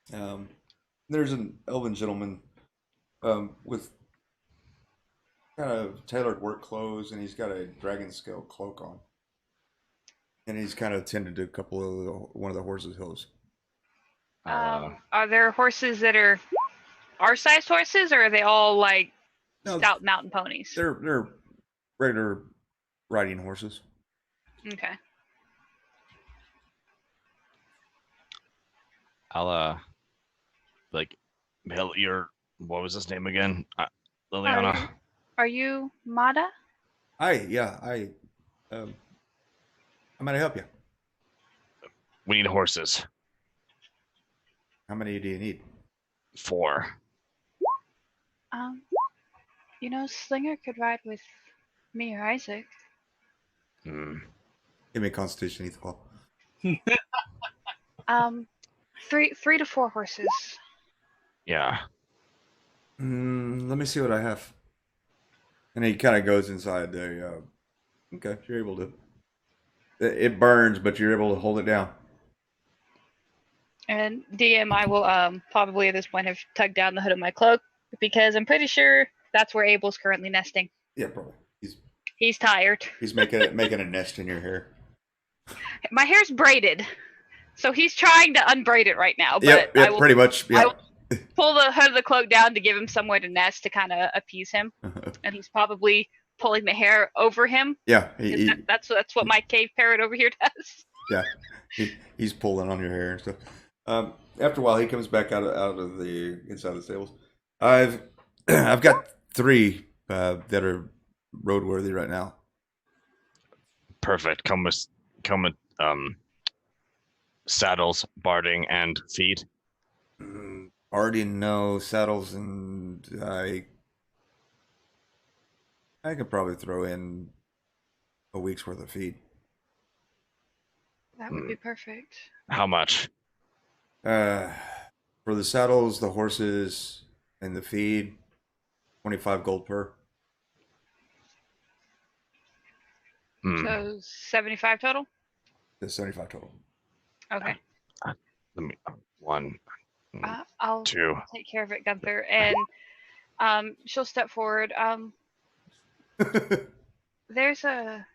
There's an elven gentleman with kind of tailored work clothes, and he's got a dragon scale cloak on, and he's kind of tended to a couple of one of the horses' hooves. Are there horses that are our sized horses, or are they all like No, stout mountain ponies? They're regular riding horses. Okay. I'll like, what was his name again? Liliana. Are you Mada? I might help you. We need horses. How many do you need? 4. Slinger could ride with me or Isaac. Hmm. Give me a Constitution, Ethan. Three to 4 horses. Yeah. Let me see what I have. And he kind of goes inside the. Okay, you're able to. It burns, but you're able to hold it down. And DM, I will probably at this point have tugged down the hood of my cloak because I'm pretty sure that's where Abel's currently nesting. Yeah, probably. He's tired. He's making a nest in your hair. My hair's braided, so he's trying to unbraid it right now. But Yep, pretty much. Yeah. I will pull the hood of the cloak down to give him somewhere to nest to kind of appease him, and he's probably pulling the hair over him. Yeah, that's what my cave parrot over here does. Yeah, he's pulling on your hair and stuff. After a while, he comes back out of the inside of the stables. I've got 3 that are roadworthy right now. Perfect. Come with saddles, barding, and feed. Already know saddles, and I could probably throw in a week's worth of feed. That would be perfect. How much? For the saddles, the horses, and the feed, 25 gold per. So 75 total? That's 75 total. Okay. Let me 1, I'll 2. take care of it, Gunther. And she'll step forward. There's a.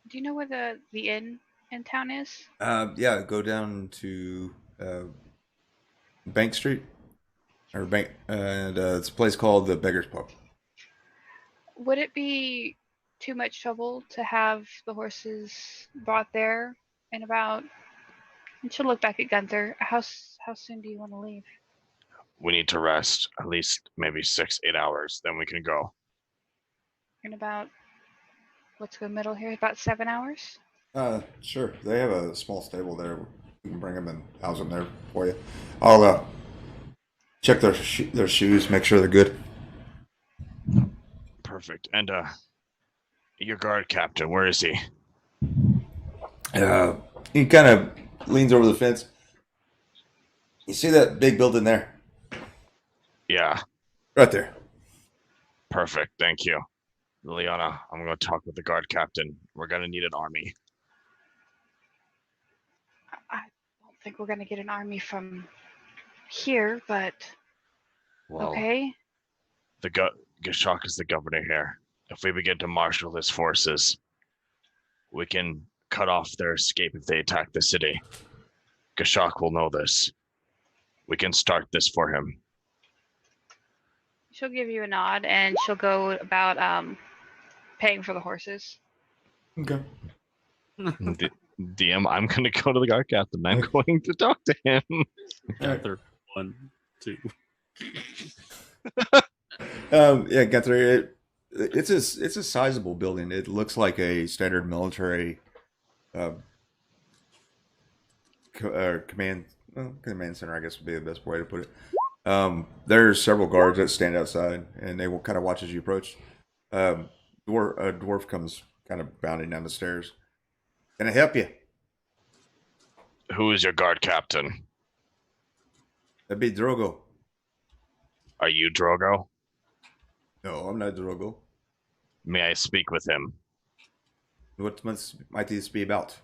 Do you know where the inn in town is? Yeah, go down to Bank Street, or Bank, and it's a place called the Beggar's Pub. Would it be too much trouble to have the horses brought there in about? And she'll look back at Gunther. How soon do you want to leave? We need to rest at least maybe 6-8 hours. Then we can go. In about, let's go middle here, about 7 hours? Sure. They have a small stable there. We can bring them and house them there for you. I'll check their shoes, make sure they're good. Perfect. And your guard captain, where is he? He kind of leans over the fence. You see that big building there? Yeah. Right there. Perfect. Thank you. Liliana, I'm going to talk with the guard captain. We're going to need an army. I don't think we're going to get an army from here, but Well, okay. Gashok is the governor here. If we begin to marshal his forces, we can cut off their escape if they attack the city. Gashok will know this. We can start this for him. She'll give you a nod, and she'll go about paying for the horses. Okay. DM, I'm going to go to the guard captain. I'm going to talk to him. Gunther 1 too. Yeah, Gunther. It's a sizable building. It looks like a standard military uh, command command center. I guess would be the best way to put it. There's several guards that stand outside, and they will kind of watch as you approach. Um, a dwarf comes kind of bounding down the stairs. Can I help you? Who is your guard captain? That'd be Drogo. Are you Drogo? No, I'm not Drogo. May I speak with him? What might this be about?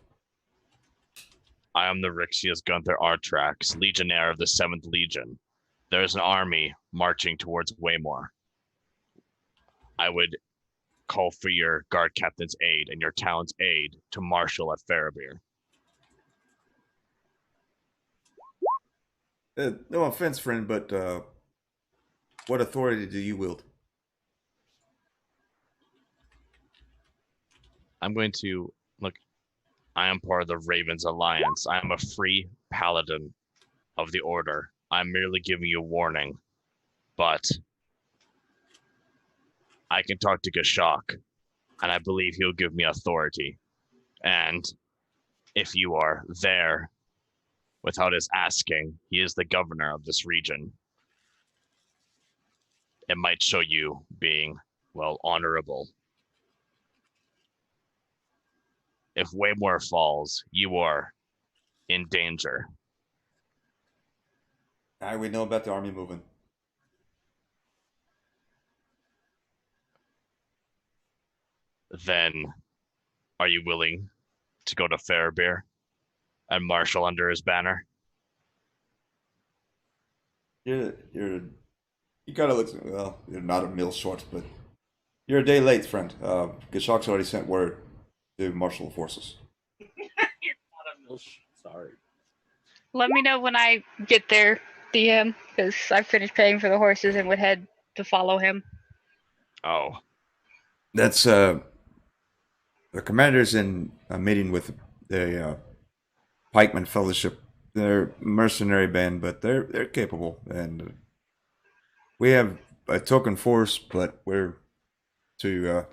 I am the Rixius Gunther Artrax, Legionnaire of the 7th Legion. There is an army marching towards Waymore. I would call for your guard captain's aid and your talent's aid to marshal at Faramir. No offense, friend, but what authority do you wield? I'm going to look. I am part of the Ravens Alliance. I am a free paladin of the Order. I'm merely giving you a warning, but I can talk to Gashok, and I believe he'll give me authority. And if you are there without his asking, he is the governor of this region. It might show you being, well, honorable. If Waymore falls, you are in danger. We know about the army moving. Then, are you willing to go to Faramir and marshal under his banner? You gotta look. Well, you're not a meal short, but you're a day late, friend. Gashok's already sent word to marshal the forces. Sorry. Let me know when I get there, DM, because I finished paying for the horses and would head to follow him. Oh, That's the commander's in a meeting with the Pikeman Fellowship. They're a mercenary band, but they're capable, and we have a token force, but we're to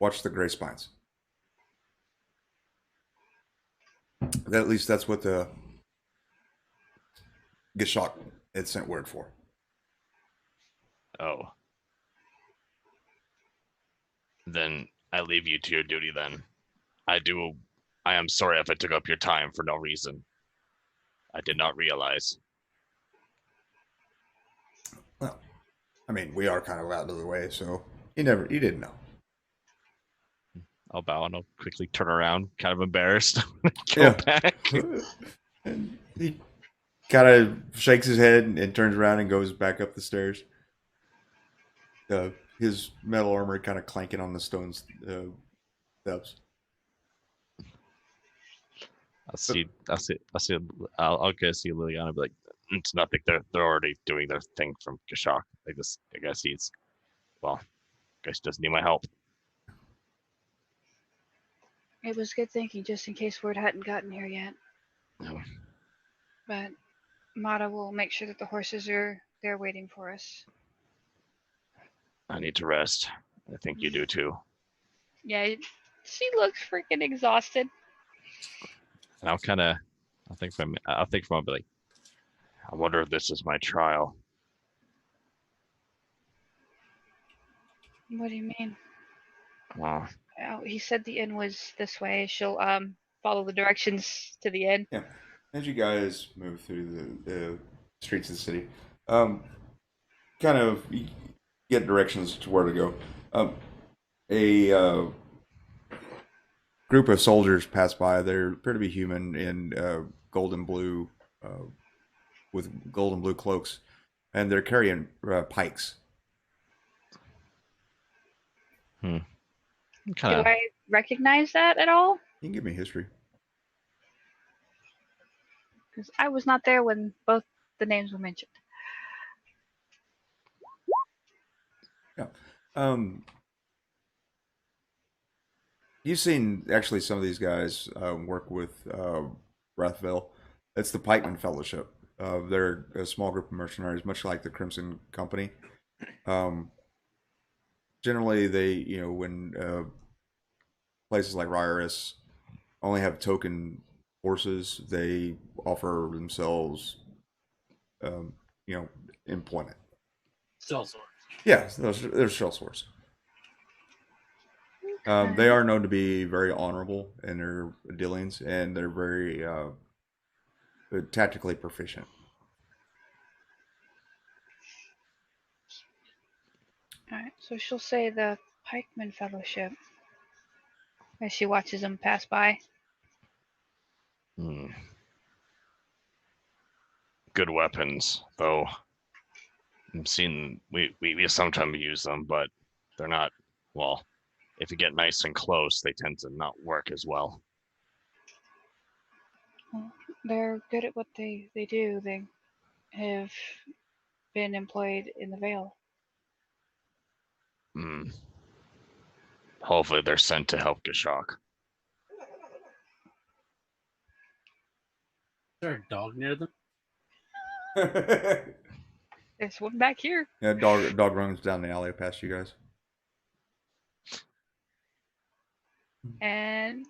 watch the Gray Spines. At least that's what the Gashok had sent word for. oh. Then I leave you to your duty then. I am sorry if I took up your time for no reason. I did not realize. Well, I mean, we are kind of out of the way, so you didn't know. I'll bow and I'll quickly turn around, kind of embarrassed. Go Yeah. back. And he kind of shakes his head and turns around and goes back up the stairs. His metal armor kind of clanking on the stone steps. I'll go see Liliana and be like, it's nothing. They're already doing their thing from Gashok. I guess he doesn't need my help. It was good thinking, just in case word hadn't gotten here yet. No. But Mata will make sure that the horses are there waiting for us. I need to rest. I think you do too. Yeah, she looks freaking exhausted. And I'll think from I'll be like, I wonder if this is my trial. What do you mean? Well, Oh, he said the inn was this way. She'll follow the directions to the inn. Yeah. As you guys move through the streets of the city, kind of you get directions to where to go. A group of soldiers pass by. They appear to be human in golden blue, with golden blue cloaks, and they're carrying pikes. kind Do of. I recognize that at all? You can give me history. Because I was not there when both the names were mentioned. Yeah. You've seen actually some of these guys work with Rathville. It's the Pikeman Fellowship. They're a small group of mercenaries, much like the Crimson Company. Um, Generally, they, when places like Ryrus only have token forces, they offer themselves, um, employment. Cell swords. Yeah, they're shell swords. They are known to be very honorable in their dealings, and they're very tactically proficient. All right, so she'll say the Pikeman Fellowship as she watches them pass by. Hmm. Good weapons, though. I'm seeing we sometimes use them, but they're not. Well, if you get nice and close, they tend to not work as well. Well, they're good at what they do. They have been employed in the Vale. Hmm. Hopefully, they're sent to help Gashok. Is there a dog near them? There's one back here. Yeah, dog runs down the alley past you guys. And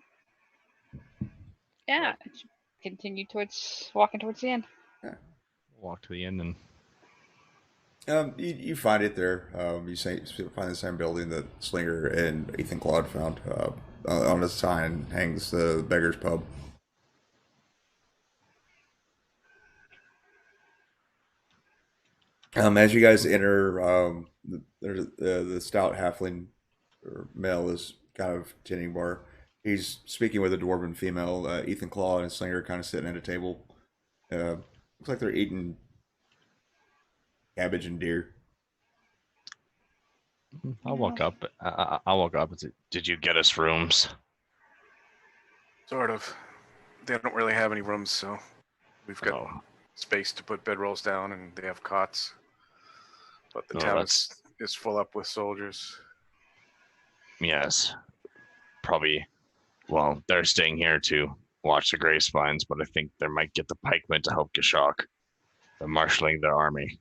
yeah, continue walking towards the end. Walk to the end and You find it there. You find the same building that Slinger and Ethan Claude found. On the sign hangs the Beggar's Pub. As you guys enter, there's the stout halfling or male is kind of tending bar. He's speaking with a dwarven female. Ethan Claw and Slinger kind of sitting at a table. Looks like they're eating cabbage and deer. I'll walk up. I'll walk up and say, "Did you get us rooms?" Sort of. They don't really have any rooms, so we've got Oh, space to put bedrolls down, and they have cots. But the No, town that's- is full up with soldiers. yes. Probably. Well, they're staying here to watch the Grey Spines, but I think they might get the pikemen to help Gashok. They're marshaling their army.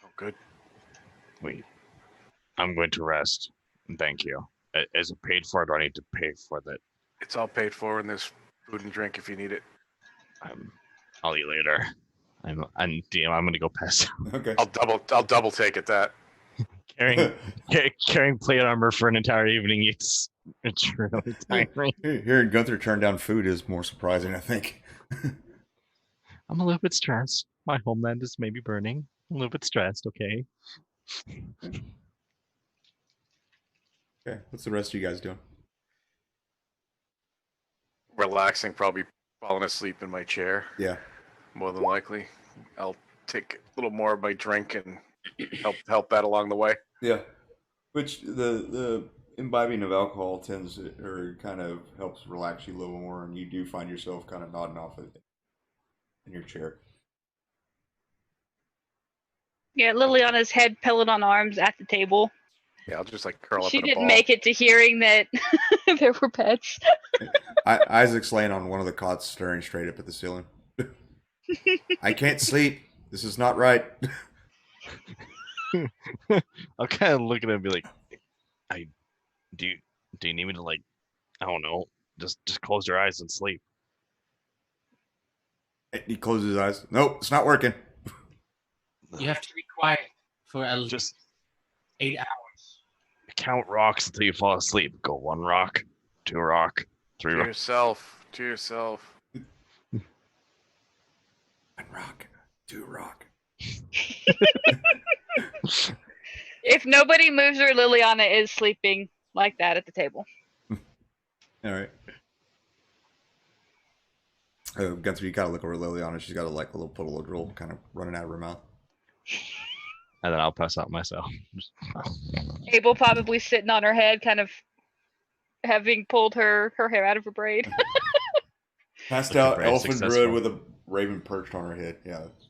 Oh, good. I'm going to rest. Thank you. Is it paid for, or do I need to pay for that? It's all paid for, and there's food and drink if you need it. I'll eat later. I'm going to go pass out. Okay. I'll double take at that. Carrying plate armor for an entire evening. It's really tiring. Hearing Gunther turn down food is more surprising, I think. I'm a little bit stressed. My homeland is maybe burning. I'm a little bit stressed. Okay. Okay, what's the rest of you guys doing? Relaxing, probably falling asleep in my chair. Yeah. More than likely. I'll take a little more of my drink and help that along the way. Yeah. Which the imbibing of alcohol tends to, or kind of helps relax you a little more, and you do find yourself kind of nodding off in your chair. Yeah, Liliana's head pillowed on arms at the table. Yeah, I'll just like curl up She in a didn't ball. make it to hearing that there were pets. Isaac's laying on one of the cots, staring straight up at the ceiling. I can't sleep. This is not right. I'll kind of look at him and be like, do you need me to, like, I don't know, just close your eyes and sleep? He closes his eyes. Nope, it's not working. You have to be quiet for at least Just 8 hours. count rocks until you fall asleep. Go 1 rock, 2 rock, 3 To rock. yourself. To yourself. 1 rock, 2 rock. If nobody moves her, Liliana is sleeping like that at the table. All right. Gunther, you gotta look over Liliana. She's got a little puddle of drool kind of running out of her mouth. And then I'll pass out myself. Abel probably sitting on her head, kind of having pulled her hair out of her braid. Passed Looking out very elfin successful. druid with a raven perched on her head. Yeah, that's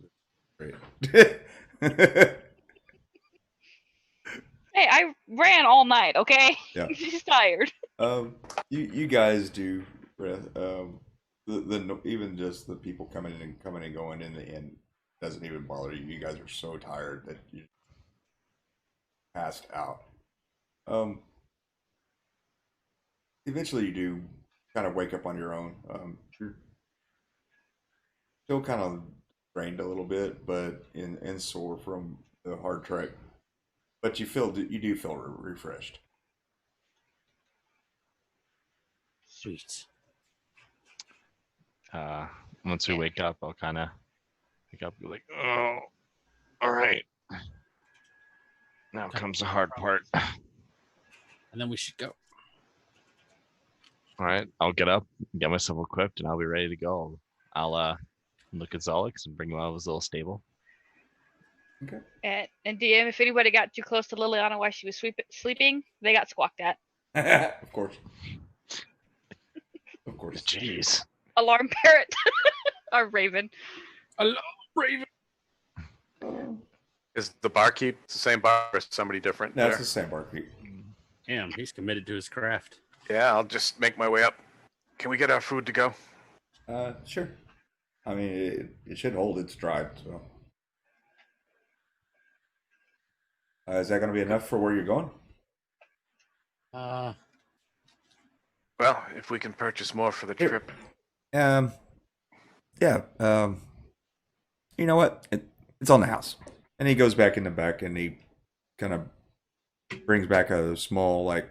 great. Hey, I ran all night, okay? Yeah. She's tired. You guys do. The even just the people coming and going in the inn doesn't even bother you. You guys are so tired that you passed out. Eventually you do kind of wake up on your own. You're still kind of drained a little bit, but and sore from the hard trek. But you do feel refreshed. Sweet. Once we wake up, I'll kind of wake up and be like, oh, all right. Now comes the hard part. And then we should go. All right, I'll get up, get myself equipped, and I'll be ready to go. I'll look at Zolix and bring him out of his little stable. Okay. And DM, if anybody got too close to Liliana while she was sleeping, they got squawked at. Of course. Of course. Jeez. Alarm parrot. Or raven. Alarm raven. Is the barkeep the same bar or somebody different? That's there? the same barkeep. Damn, he's committed to his craft. Yeah, I'll just make my way up. Can we get our food to go? Sure. I mean, it should hold its drive. So, is that going to be enough for where you're going? Well, if we can purchase more for the Here. trip. Yeah. You know what? It's on the house. And he goes back in the back and he kind of brings back a small, like,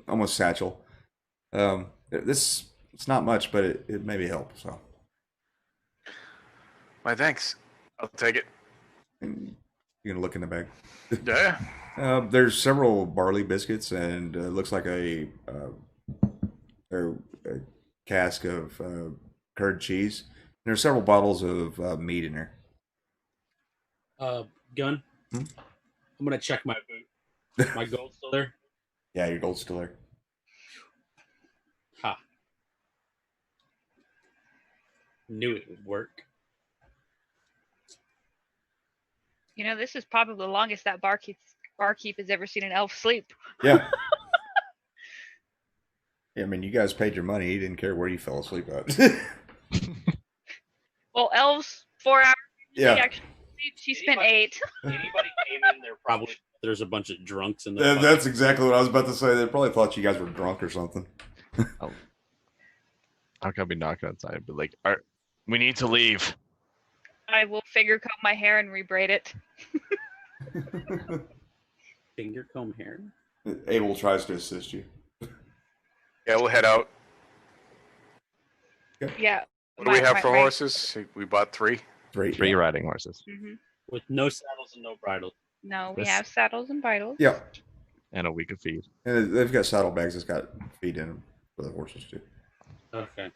almost satchel. It's not much, but it maybe help. So, My thanks. I'll take it. and you're gonna look in the bag. Yeah. There's several barley biscuits and looks like a cask of curd cheese. There's several bottles of meat in there. Gun. Hmm? I'm gonna check my boot. My gold's still there. Yeah, your gold's still there. Ha. Knew it would work. You know, this is probably the longest that barkeep has ever seen an elf sleep. Yeah. Yeah, I mean, you guys paid your money. He didn't care where you fell asleep at. Well, elves, 4 hours. Yeah. She actually she spent 8. Anybody came in there, probably there's a bunch of drunks in there. That's exactly what I was about to say. They probably thought you guys were drunk or something. I'll come be knocking outside, but like, we need to leave. I will finger comb my hair and rebraid it. Finger comb hair. Abel tries to assist you. Yeah, we'll head out. Yeah. What do we have for horses? We bought 3. Three riding horses. Mm-hmm. With no saddles and no bridles. No, we This- have saddles and bridles. Yeah. And a week of feed. And they've got saddlebags that's got feed in them for the horses, too. Okay.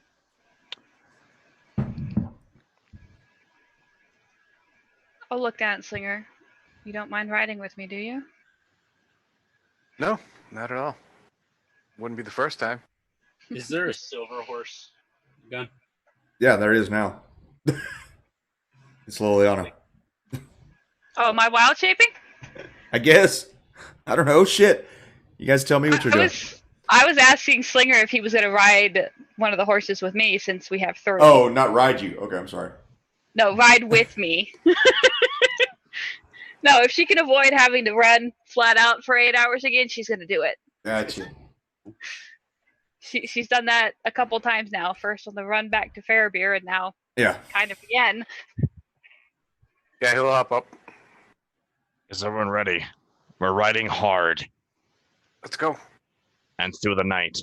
Oh, look, Dance Slinger. You don't mind riding with me, do you? No, not at all. Wouldn't be the first time. Is there a silver horse? Gun. Yeah, there is now. It's Liliana. Oh, am I wild shaping? I guess. I don't know. Shit. You guys tell me what you're doing. I was asking Slinger if he was going to ride one of the horses with me since we have 3. Oh, not ride you. Okay, I'm sorry. No, ride with me. No, if she can avoid having to run flat out for 8 hours again, she's going to do it. Gotcha. She's done that a couple times now. First on the run back to Fairbeer, and now Yeah. kind of again. Yeah, he'll hop up. Is everyone ready? We're riding hard Let's go. and through the night.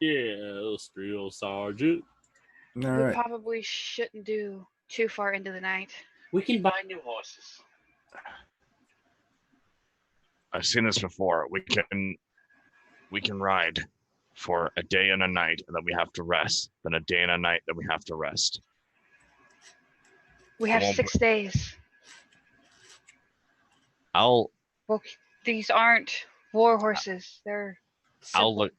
Yeah, Drill Sergeant. All We right. probably shouldn't do too far into the night. We can buy new horses. I've seen this before. We can ride for a day and a night, and then we have to rest. Then a day and a night, then we have to rest. We have Well, 6 days. I'll Well, these aren't war horses. They're I'll simple look.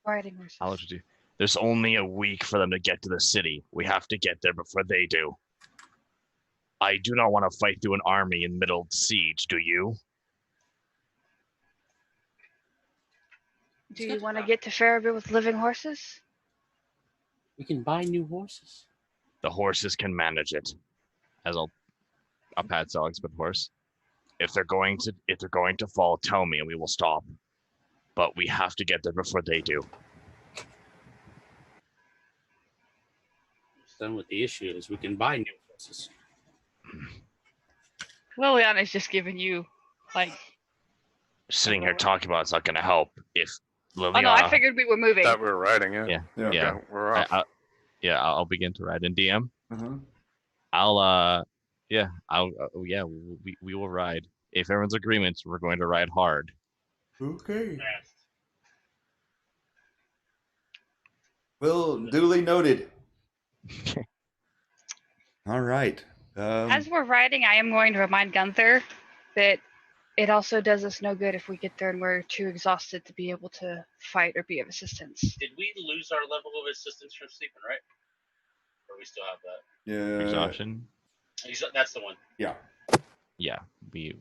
riding horses. I'll let you do. There's only a week for them to get to the city. We have to get there before they do. I do not want to fight through an army in the middle of the siege. Do you? Do you want to get to Farabee with living horses? We can buy new horses. The horses can manage it. As I'll pat Alex with horse. If they're going to fall, tell me and we will stop. But we have to get there before they do. Then what the issue is, we can buy new horses. Liliana's just giving you, like... Sitting here talking about it's not going to help. If Liliana... Oh, no, I figured we were moving. Thought we were riding, yeah. Yeah. Yeah. Yeah. Okay, we're off. I'll begin to ride in DM. Uh-huh. We will ride. If everyone's agreement, we're going to ride hard. Okay. Fast. Well, duly noted. All right. As we're riding, I am going to remind Gunther that it also does us no good if we get there and we're too exhausted to be able to fight or be of assistance. Did we lose our level of assistance from sleeping, right? Or we still have that? yeah. Exhaustion. That's the one. Yeah. We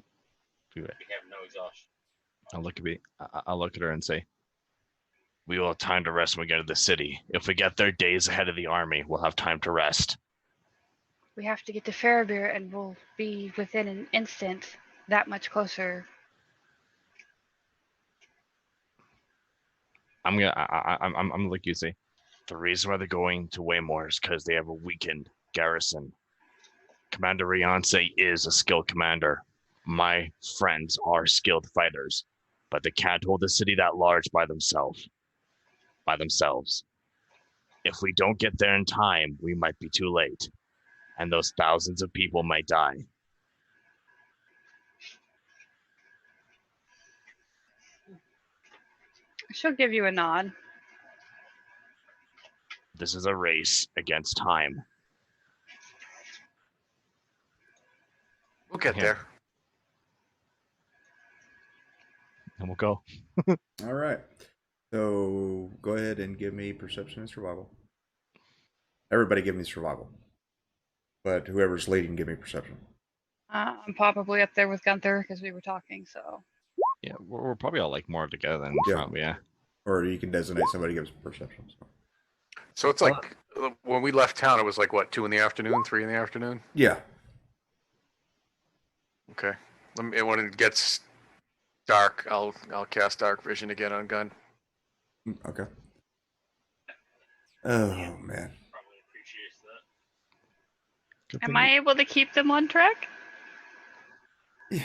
We have no exhaustion. I'll look at her and say, we will have time to rest when we get to the city. If we get there days ahead of the army, we'll have time to rest. We have to get to Farabee and we'll be within an instant that much closer. I'm like you say. The reason why they're going to Waymore is because they have a weakened garrison. Commander Riance is a skilled commander. My friends are skilled fighters, but they can't hold the city that large by themselves. If we don't get there in time, we might be too late, and those thousands of people might die. She'll give you a nod. This is a race against time. We'll get Yeah. there. And we'll go. All right. So go ahead and give me perception and survival. Everybody give me survival. But whoever's leading, give me perception. I'm probably up there with Gunther because we were talking, so. Yeah, we're probably all like more together than Yeah. probably, yeah. Or you can designate somebody gives perception. So it's like when we left town, it was like what, 2 in the afternoon, 3 in the afternoon? Yeah. Okay. When it gets dark, I'll cast dark vision again on gun. Okay. Oh man. Probably appreciates that. Good Am thing I able to keep them on track? Yeah.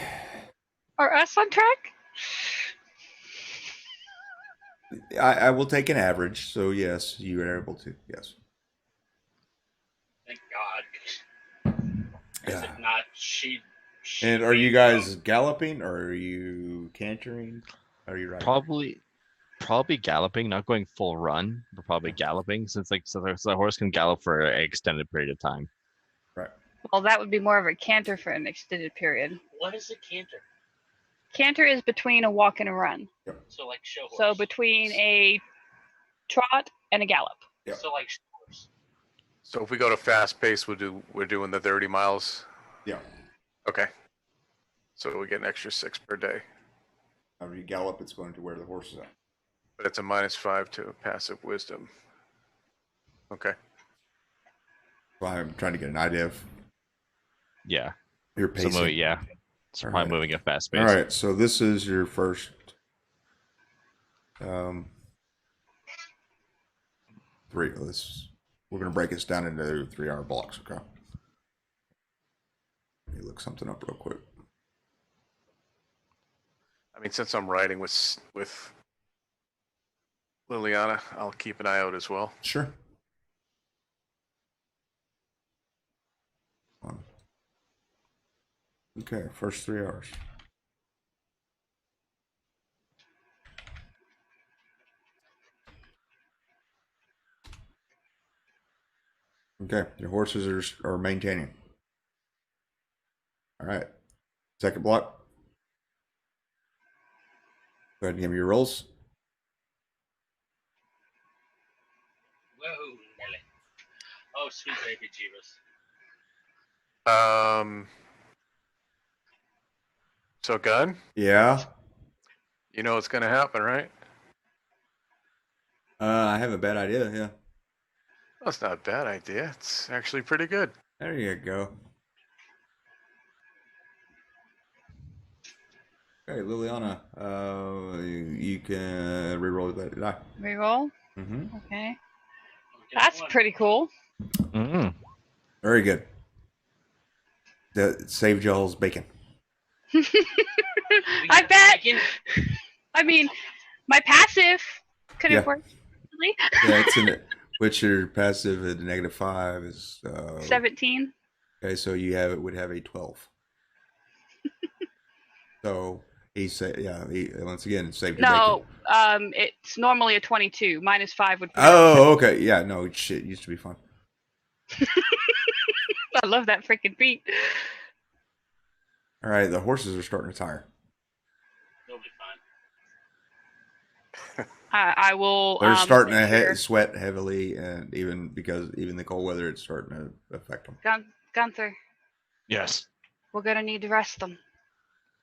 Or us on track? I will take an average, so yes, you are able to. Yes. Thank God. Is Yeah. it not she? And are you guys galloping or are you cantering? Are you riding? probably galloping, not going full run, but probably galloping, since so the horse can gallop for an extended period of time. Right. Well, that would be more of a canter for an extended period. What is a canter? Canter is between a walk and a run. So like show horse. So between a trot and a gallop. Yeah. So like show horse. So if we go to fast pace, we're doing the 30 miles. Yeah. Okay. So we get an extra 6 per day, After you gallop, it's going to where the horse is at. but it's a -5 to passive wisdom. Okay. So I'm trying to get an idea of Yeah. your pacing. So yeah. It's All probably right. moving at fast pace. All right, so this is your first 3. We're going to break this down into 3-hour blocks, okay? Let me look something up real quick. I mean, since I'm riding with Liliana, I'll keep an eye out as well. Sure. Okay, first 3 hours. Okay, your horses are maintaining. All right, second block. Go ahead and give me your rolls. Whoa, Nelly. Oh, sweet baby Jeebus. So gun, Yeah. you know what's gonna happen, right? I have a bad idea. Yeah. That's not a bad idea. It's actually pretty good. There you go. Okay, Liliana, you can reroll that die. Reroll. Mm-hmm. Okay. That's pretty cool. Mm. Very good. That saved y'all's bacon. I bet. I mean, my passive could have Yeah. worked. Really? Yeah, it's in it. Which your passive at -5 is 17. Okay, so would have a 12. So he said, yeah. He once again saved your No, bacon. it's normally a 22. -5 would put it Oh, okay. Yeah, no shit. Used to be fun. I love that freaking beat. All right, the horses are starting to tire. It'll be fine. I will. They're starting make to sure- sweat heavily, and even the cold weather, it's starting to affect them. Gunther, Yes. we're gonna need to rest them.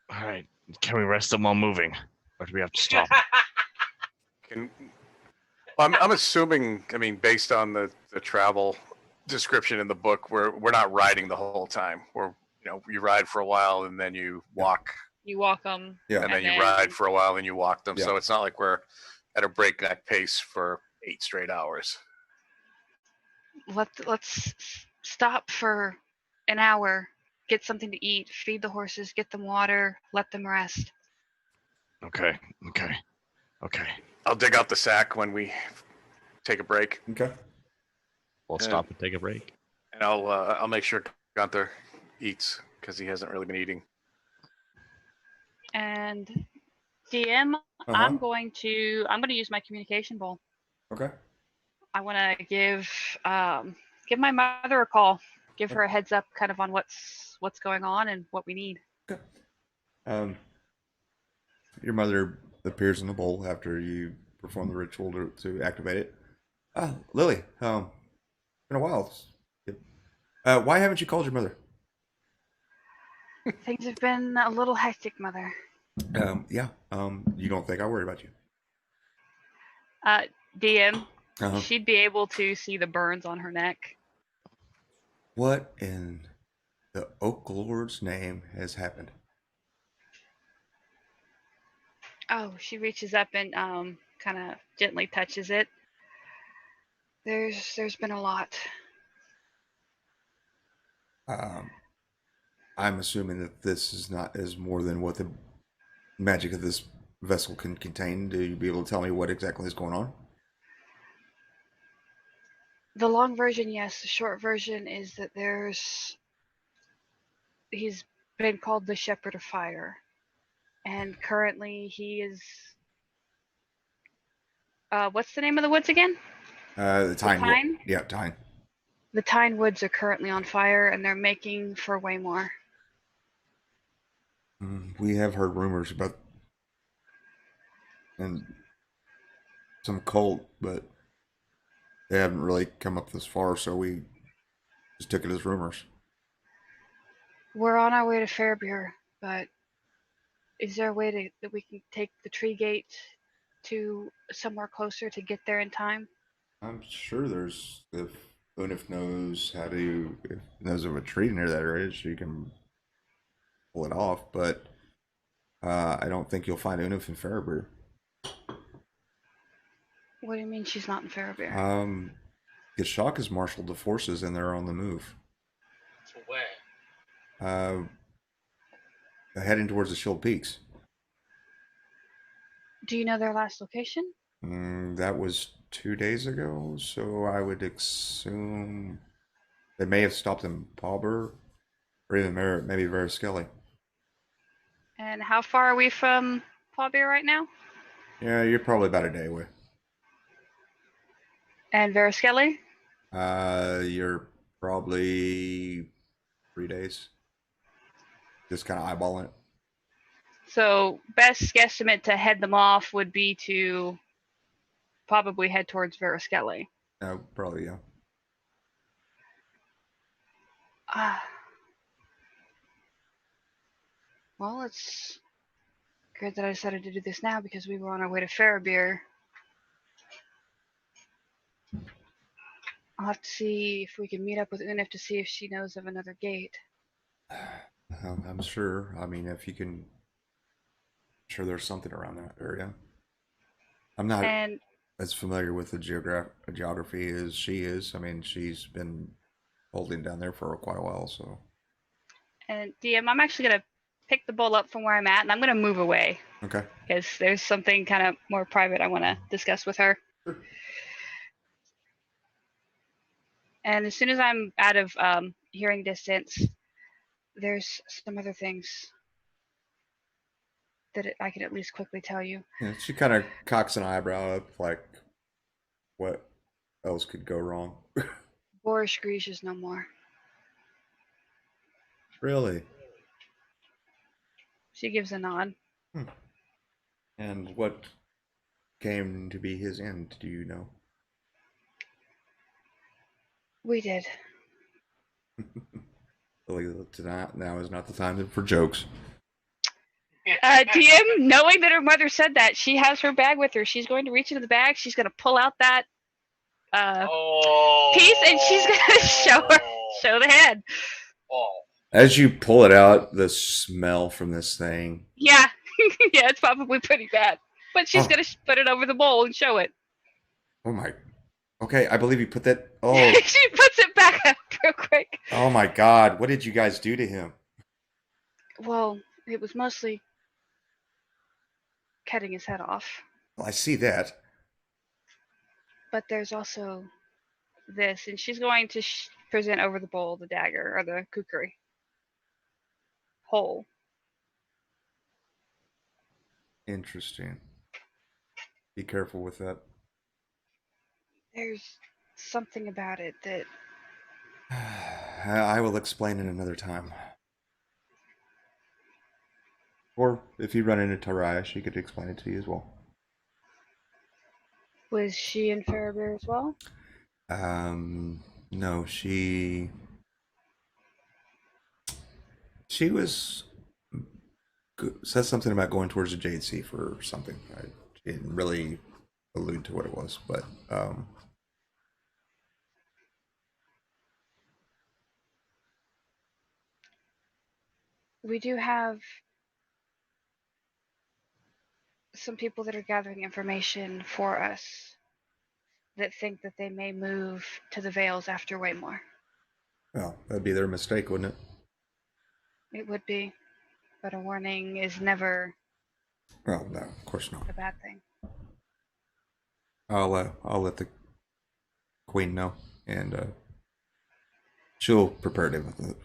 All right. Can we rest them while moving, or do we have to stop? I'm assuming. I mean, based on the travel description in the book, we're not riding the whole time. You ride for a while and then you walk, You walk them. Yeah. and then you ride for a while and you walk them. Yeah. So it's not like we're at a breakneck pace for 8 straight hours. Let's stop for an hour, get something to eat, feed the horses, get them water, let them rest. Okay. I'll dig out the sack when we take a break, Okay. We'll Yeah. stop and take a break. and I'll make sure Gunther eats because he hasn't really been eating. And DM, I'm going to use my communication bowl. Okay. I want to give my mother a call, give her a heads up, kind of on what's going on and what we need. Okay. Your mother appears in the bowl after you perform the ritual to activate it. Lily, been a while. Why haven't you called your mother? Things have been a little hectic, Mother. Yeah. You don't think I worry about you? DM, Uh-huh. she'd be able to see the burns on her neck. What in the Oak Lord's name has happened? Oh, she reaches up and kind of gently touches it. There's been a lot. I'm assuming that this is more than what the magic of this vessel can contain. Do you be able to tell me what exactly is going on? The long version, yes. The short version is that he's been called the Shepherd of Fire, and currently he is. What's the name of the woods again? The Tyne. Tyne? Yeah, Tyne. The Tyne woods are currently on fire, and they're making for Waymore. We have heard rumors about and some cult, but they haven't really come up this far, so we just took it as rumors. We're on our way to Fairbeer, but is there a way that we can take the tree gate to somewhere closer to get there in time? I'm sure if Unif knows of a tree near that area, she can pull it off, but I don't think you'll find Unif in Fairbeer. What do you mean she's not in Fairbeer? Gashak has marshaled the forces and they're on the move. To where? Heading towards the Shield Peaks. Do you know their last location? That was 2 days ago, so I would assume they may have stopped in Pauber or even maybe Veriskelly. And how far are we from Fairbeer right now? Yeah, you're probably about a day away. And Veriskelly? You're probably 3 days. Just kind of eyeballing it. So best guesstimate to head them off would be to probably head towards Veriskelly. Probably, yeah. Well, it's good that I decided to do this now because we were on our way to Fairbeer. I'll have to see if we can meet up with Unif to see if she knows of another gate. I'm sure. I mean, if you can, I'm sure there's something around that area. I'm not And as familiar with the geography as she is. I mean, she's been holding down there for quite a while, so. and DM, I'm actually gonna pick the bowl up from where I'm at, and I'm gonna move away Okay. because there's something kind of more private I want to discuss with her. Sure. And as soon as I'm out of hearing distance, there's some other things that I could at least quickly tell you. Yeah, she kind of cocks an eyebrow up, like, what else could go wrong? Boris Grish is no more. Really? She gives a nod. And what came to be his end, do you know? We did. Tonight, now is not the time for jokes. DM, knowing that her mother said that, she has her bag with her. She's going to reach into the bag. She's going to pull out that piece, and she's going to show the head. Oh. As you pull it out, the smell from this thing. Yeah, yeah, it's probably pretty bad. But she's Oh. going to put it over the bowl and show it. Oh my. Okay, I believe you put that. Oh, She puts it back up real quick. oh my God! What did you guys do to him? Well, it was mostly cutting his head off. Well, I see that. But there's also this, and she's going to present over the bowl the dagger or the kukri. Whole. Interesting. Be careful with that. There's something about it that I will explain it another time. Or if you run into Taraya, she could explain it to you as well. was she in Fairbear as well? No, she was said something about going towards the Jade Sea for something. She didn't really allude to what it was, but We do have some people that are gathering information for us that think that they may move to the Vales after Waymore. well, that'd be their mistake, wouldn't it? It would be, but a warning is never Well, no, of course not. a bad thing. I'll let the Queen know, and she'll prepare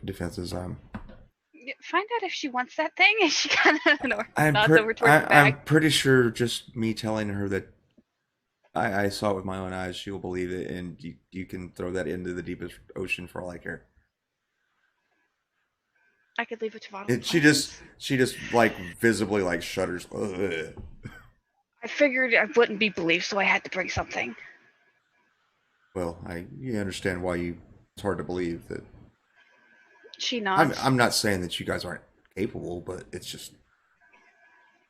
defenses. Find out if she wants that thing, and she kind of I'm nods over towards the bag. I'm pretty sure just me telling her that I saw it with my own eyes, she will believe it, and you can throw that into the deepest ocean for all I care. I could leave it to Vaughn. She just like visibly like shudders. Ugh. I figured I wouldn't be believed, so I had to bring something. Well, you understand why it's hard to believe that. She nods. I'm not saying that you guys aren't capable, but it's just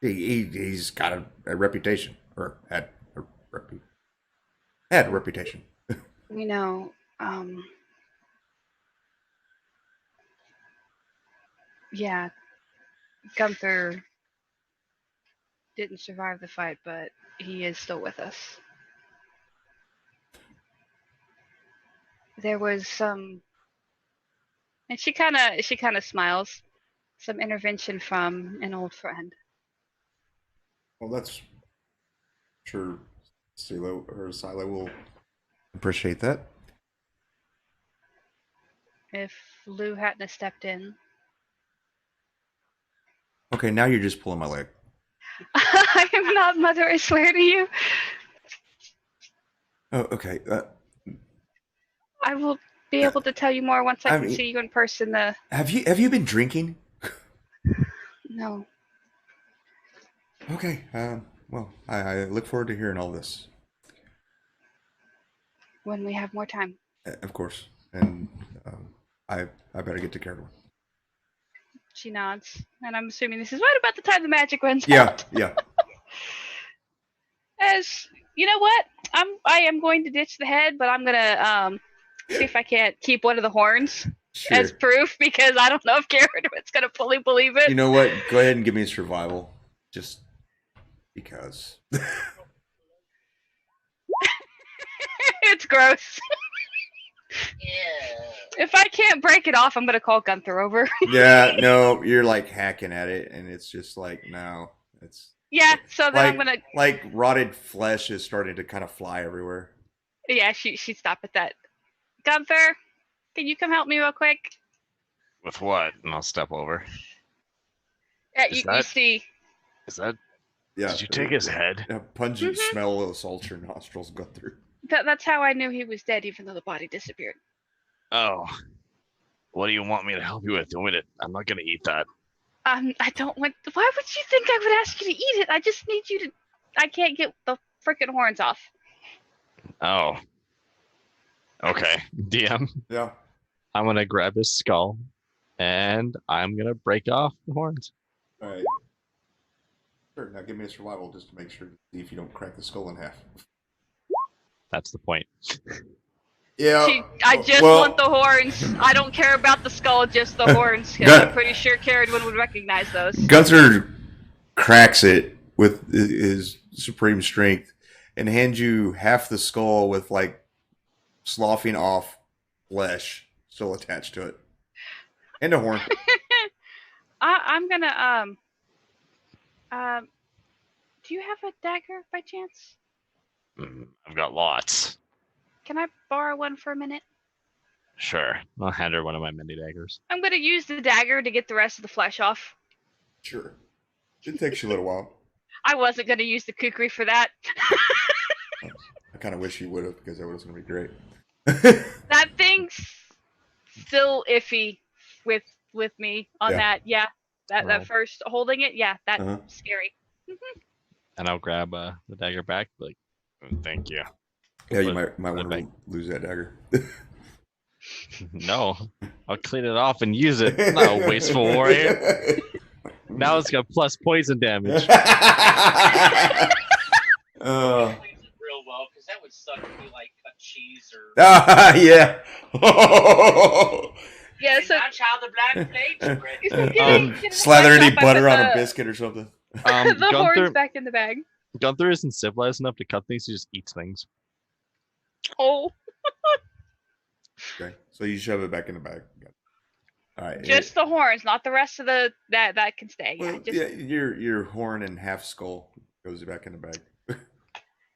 he's got a reputation, or had a reputation. We know. Yeah, Gunther didn't survive the fight, but he is still with us. There was some, and she kind of smiles, some intervention from an old friend. Well, that's sure. Silo will appreciate that. If Lou hadn't have stepped in, Okay, now you're just pulling my leg. I am not Mother. I swear to you. Oh, okay. I will be able to tell you more once I can mean, see you in person. Have you been drinking? No. Okay. Well, I look forward to hearing all this. When we have more time. Of course. And I better get to Carolyn. She nods, and I'm assuming this is right about the time the magic runs Yeah, out. yeah. As you know what, I am going to ditch the head, but I'm gonna See if I can't keep one of the horns Sure. as proof, because I don't know if Garrett's gonna fully believe it. You know what? Go ahead and give me a survival. Just because. It's gross. Yeah. If I can't break it off, I'm gonna call Gunther over. Yeah, no, you're like hacking at it, and it's just like, no. It's Yeah, so then I'm like, gonna. like rotted flesh is starting to kind of fly everywhere. Yeah, she stopped at that. Gunther, can you come help me real quick? With what? And I'll step over. Yeah, Is you that- see. Is that? Yeah. Did you take his head? A pungent Mhm. smell of salt your nostrils go through. That's how I knew he was dead, even though the body disappeared. Oh. What do you want me to help you with? I'm not gonna eat that. I don't want. Why would you think I would ask you to eat it? I just need you to. I can't get the freaking horns off. Oh. Okay. DM. Yeah. I'm gonna grab his skull, and I'm gonna break off the horns. All right. Sure. Now give me a survival just to make sure to see if you don't crack the skull in half. That's the point. Yeah. I just want the horns. I don't care about the skull, just the horns. 'Cause I'm pretty sure Carradine would recognize those. Gunther cracks it with his supreme strength and hands you half the skull with like sloughing off flesh still attached to it, and a horn. I'm gonna do you have a dagger by chance? I've got lots. Can I borrow one for a minute? Sure. I'll hand her one of my mini daggers. I'm gonna use the dagger to get the rest of the flesh off. Sure. It takes you a little while. I wasn't gonna use the kukri for that. I kind of wish you would have, because that was going to be great. That thing's still iffy with me on Yeah. that. Yeah, that Well. first holding it. Yeah, that's Uh-huh. scary. And I'll grab the dagger back. Like, thank you. Yeah, you Put- might put it want back. to lose that dagger. No, I'll clean it off and use it. I'm not a wasteful warrior. Now it's got plus poison damage. Uh, Cleans it real well, because that would suck if you like cut cheese or. yeah. Yeah, And so that's how the black plates bread. so getting Slather the any flesh off, I butter put on a the- biscuit or something. the horns Gunther, back in the bag. Gunther isn't civilized enough to cut things. He just eats things. Oh, Okay, so you shove it back in the bag. All right. just the horns, not the rest of the that can stay. Yeah, well, just yeah, your horn and half skull goes back in the bag.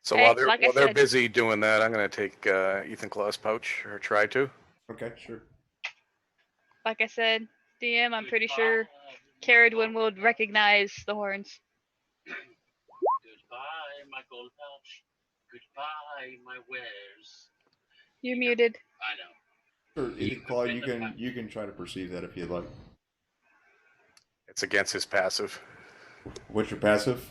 So Hey, while they're like I while they're said- busy doing that, I'm gonna take Ethan Claw's pouch, or try to. Okay, sure. like I said, DM. I'm pretty sure Carradine would recognize the horns. Goodbye, my gold pouch. Goodbye, my wares. You're muted. I know. Sure, Ethan Claw, you can try to perceive that if you'd like. It's against his passive. What's your passive?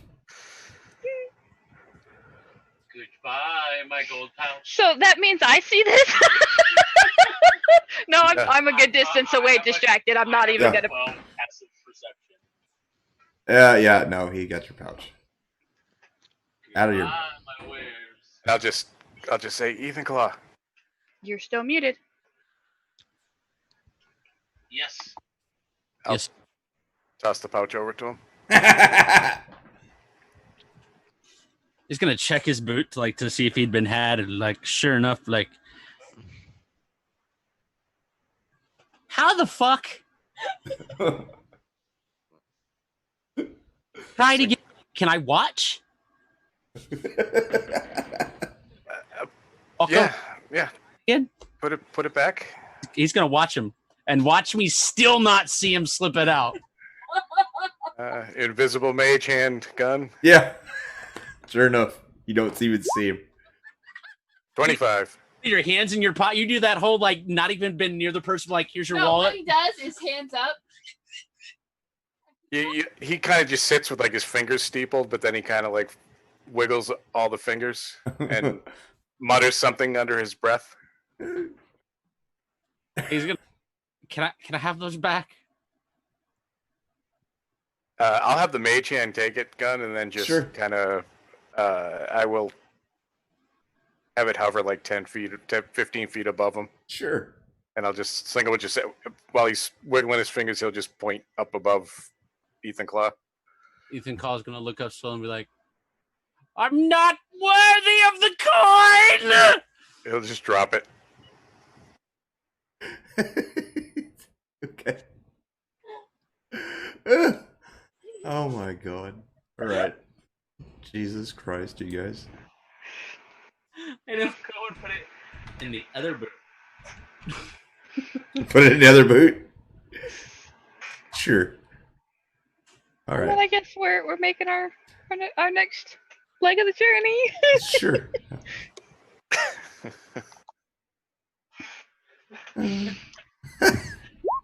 Goodbye, my gold pouch. So that means I see this. No, Yeah. I'm a good distance away, distracted. I'm not even Yeah. gonna. 12 passive perception. Yeah, no, he got your pouch. Out of your. Goodbye, my wares. I'll just say Ethan Claw. You're still muted. Yes. Yes. Toss the pouch over to him. He's gonna check his boot like to see if he'd been had, and like sure enough, like how the fuck? Try to get. Can I watch? Walk Yeah, up. yeah. In? Put it back. He's gonna watch him and watch me still not see him slip it out. Invisible mage hand gun. Yeah. Sure enough, you don't even see him. 25. Your hands in your pot. You do that whole like not even been near the person. Like here's your No, wallet. what he does is hands up. He kind of just sits with like his fingers steepled, but then he kind of like wiggles all the fingers and mutters something under his breath. He's gonna. Can I have those back? I'll have the mage hand take it, gun, and then just Sure. kind of. I will have it hover like 10 feet, 10, 15 feet above him. Sure. And I'll just, Slinger would just say, while he's wiggling his fingers, he'll just point up above Ethan Claw. Ethan Claw's gonna look up slow and be like, "I'm not worthy of the coin." He'll just drop it. Okay. Oh my god. All right. Jesus Christ, you guys. And he'll go and put it in the other boot. Put it in the other boot? Sure. All Well, right. I guess we're making our next leg of the journey. Sure.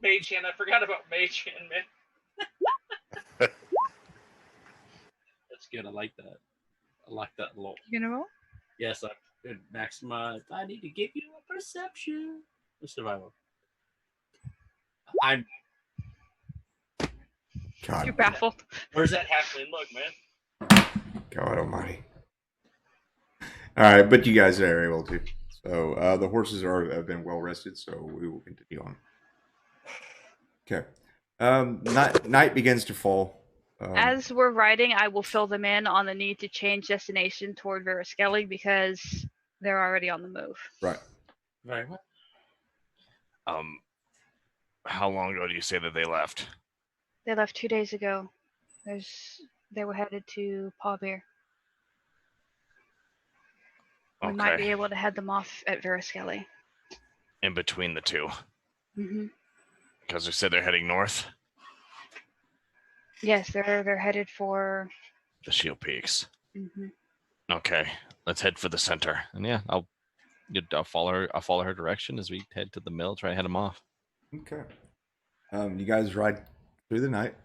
Mage Hand. I forgot about Mage Hand, man. That's good. I like that. I like that a lot. You know. Yes, I could maximize. I need to give you a perception. A survival. I'm. God. You're baffled. Where's that halfling? Look, man. God almighty. All right, but you guys are able to. So the horses have been well rested, so we will continue on. Okay. Night begins to fall. As we're riding, I will fill them in on the need to change destination toward Veraskelly because they're already on the move. Right. Very well. How long ago do you say that they left? They left 2 days ago. They were headed to Paw Bear. We might be Okay. able to head them off at Veraskelly. In between the two, Mm-hmm. because they said they're heading north. Yes, they're headed for. The Shield Peaks. Mm-hmm. Okay, let's head for the center. And yeah, I'll follow her. I'll follow her direction as we head to the mill. Try to head them off. Okay. You guys ride through the night.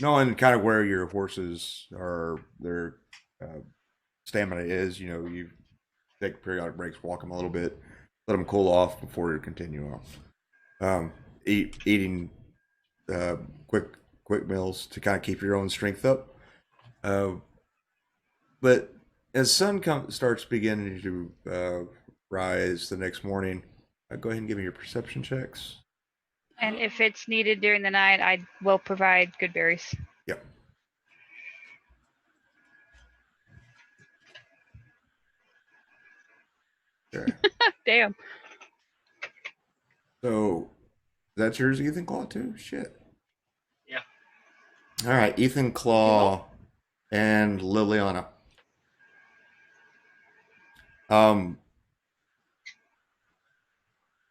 Knowing kind of where your horses are, their stamina is, you take periodic breaks, walk them a little bit, let them cool off before you continue on. Eating quick meals to kind of keep your own strength up. But as sun starts beginning to rise the next morning, go ahead and give me your perception checks. And if it's needed during the night, I will provide good berries. Yep. Okay. Damn. So, that's yours, Ethan Claw, too? Shit. Yeah. All right, Ethan Claw and Liliana.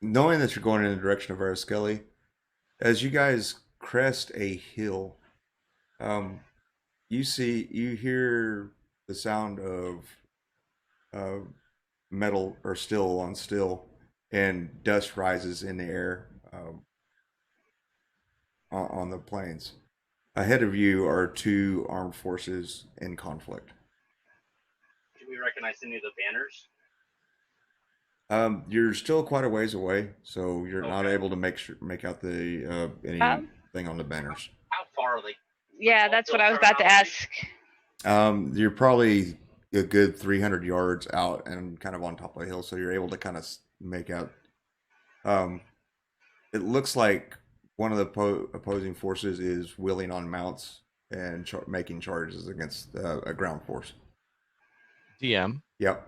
Knowing that you're going in the direction of Araskelly, as you guys crest a hill, you hear the sound of metal or steel on steel, and dust rises in the air on the plains. Ahead of you are two armed forces in conflict. Do we recognize any of the banners? You're still quite a ways away, so you're not Okay. able to make out the anything on the banners. How far are they? Yeah, that's what I was about to ask. You're probably a good 300 yards out and kind of on top of a hill, so you're able to kind of make out. It looks like one of the opposing forces is wheeling on mounts and making charges against a ground force. DM. Yep.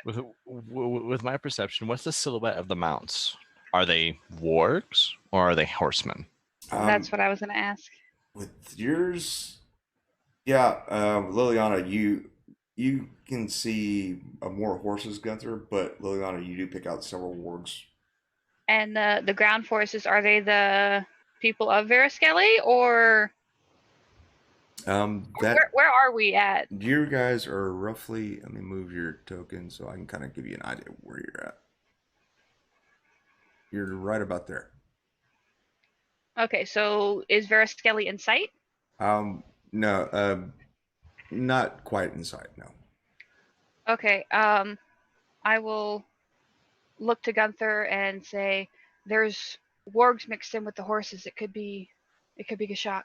With my perception, what's the silhouette of the mounts? Are they wargs or are they horsemen? That's what I was going to ask. With yours, yeah, Liliana, you can see more horses, Gunther, but Liliana, you do pick out several wargs. And the ground forces, are they the people of Veraskelly, or where are we at? You guys are roughly. Let me move your token so I can kind of give you an idea of where you're at. You're right about there. Okay, so is Veraskelly in sight? No, not quite in sight. No. Okay, I will look to Gunther and say, "There's wargs mixed in with the horses. It could be Gashak."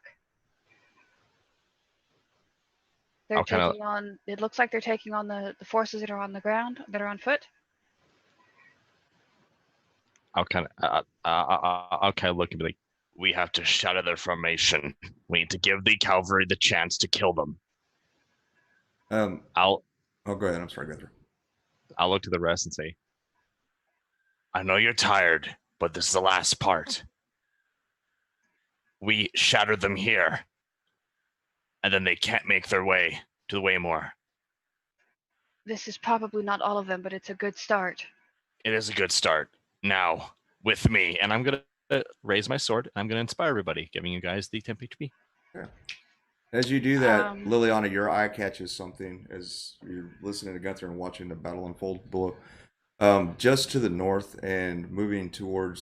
They're I'll kinda- taking on. It looks like they're taking on the forces that are on the ground, that are on foot. I'll kind of look and be like, we have to shatter their formation. We need to give the cavalry the chance to kill them. I'll Oh, go ahead. I'm sorry, Guthrie. I'll look to the rest and say, I know you're tired, but this is the last part. We shatter them here, and then they can't make their way to the Waymore. This is probably not all of them, but it's a good start. It is a good start. Now, with me, and I'm going to raise my sword, and I'm going to inspire everybody, giving you guys the 10 HP. As you do that, Um, Liliana, your eye catches something as you're listening to Gunther and watching the battle unfold below. Just to the north and moving towards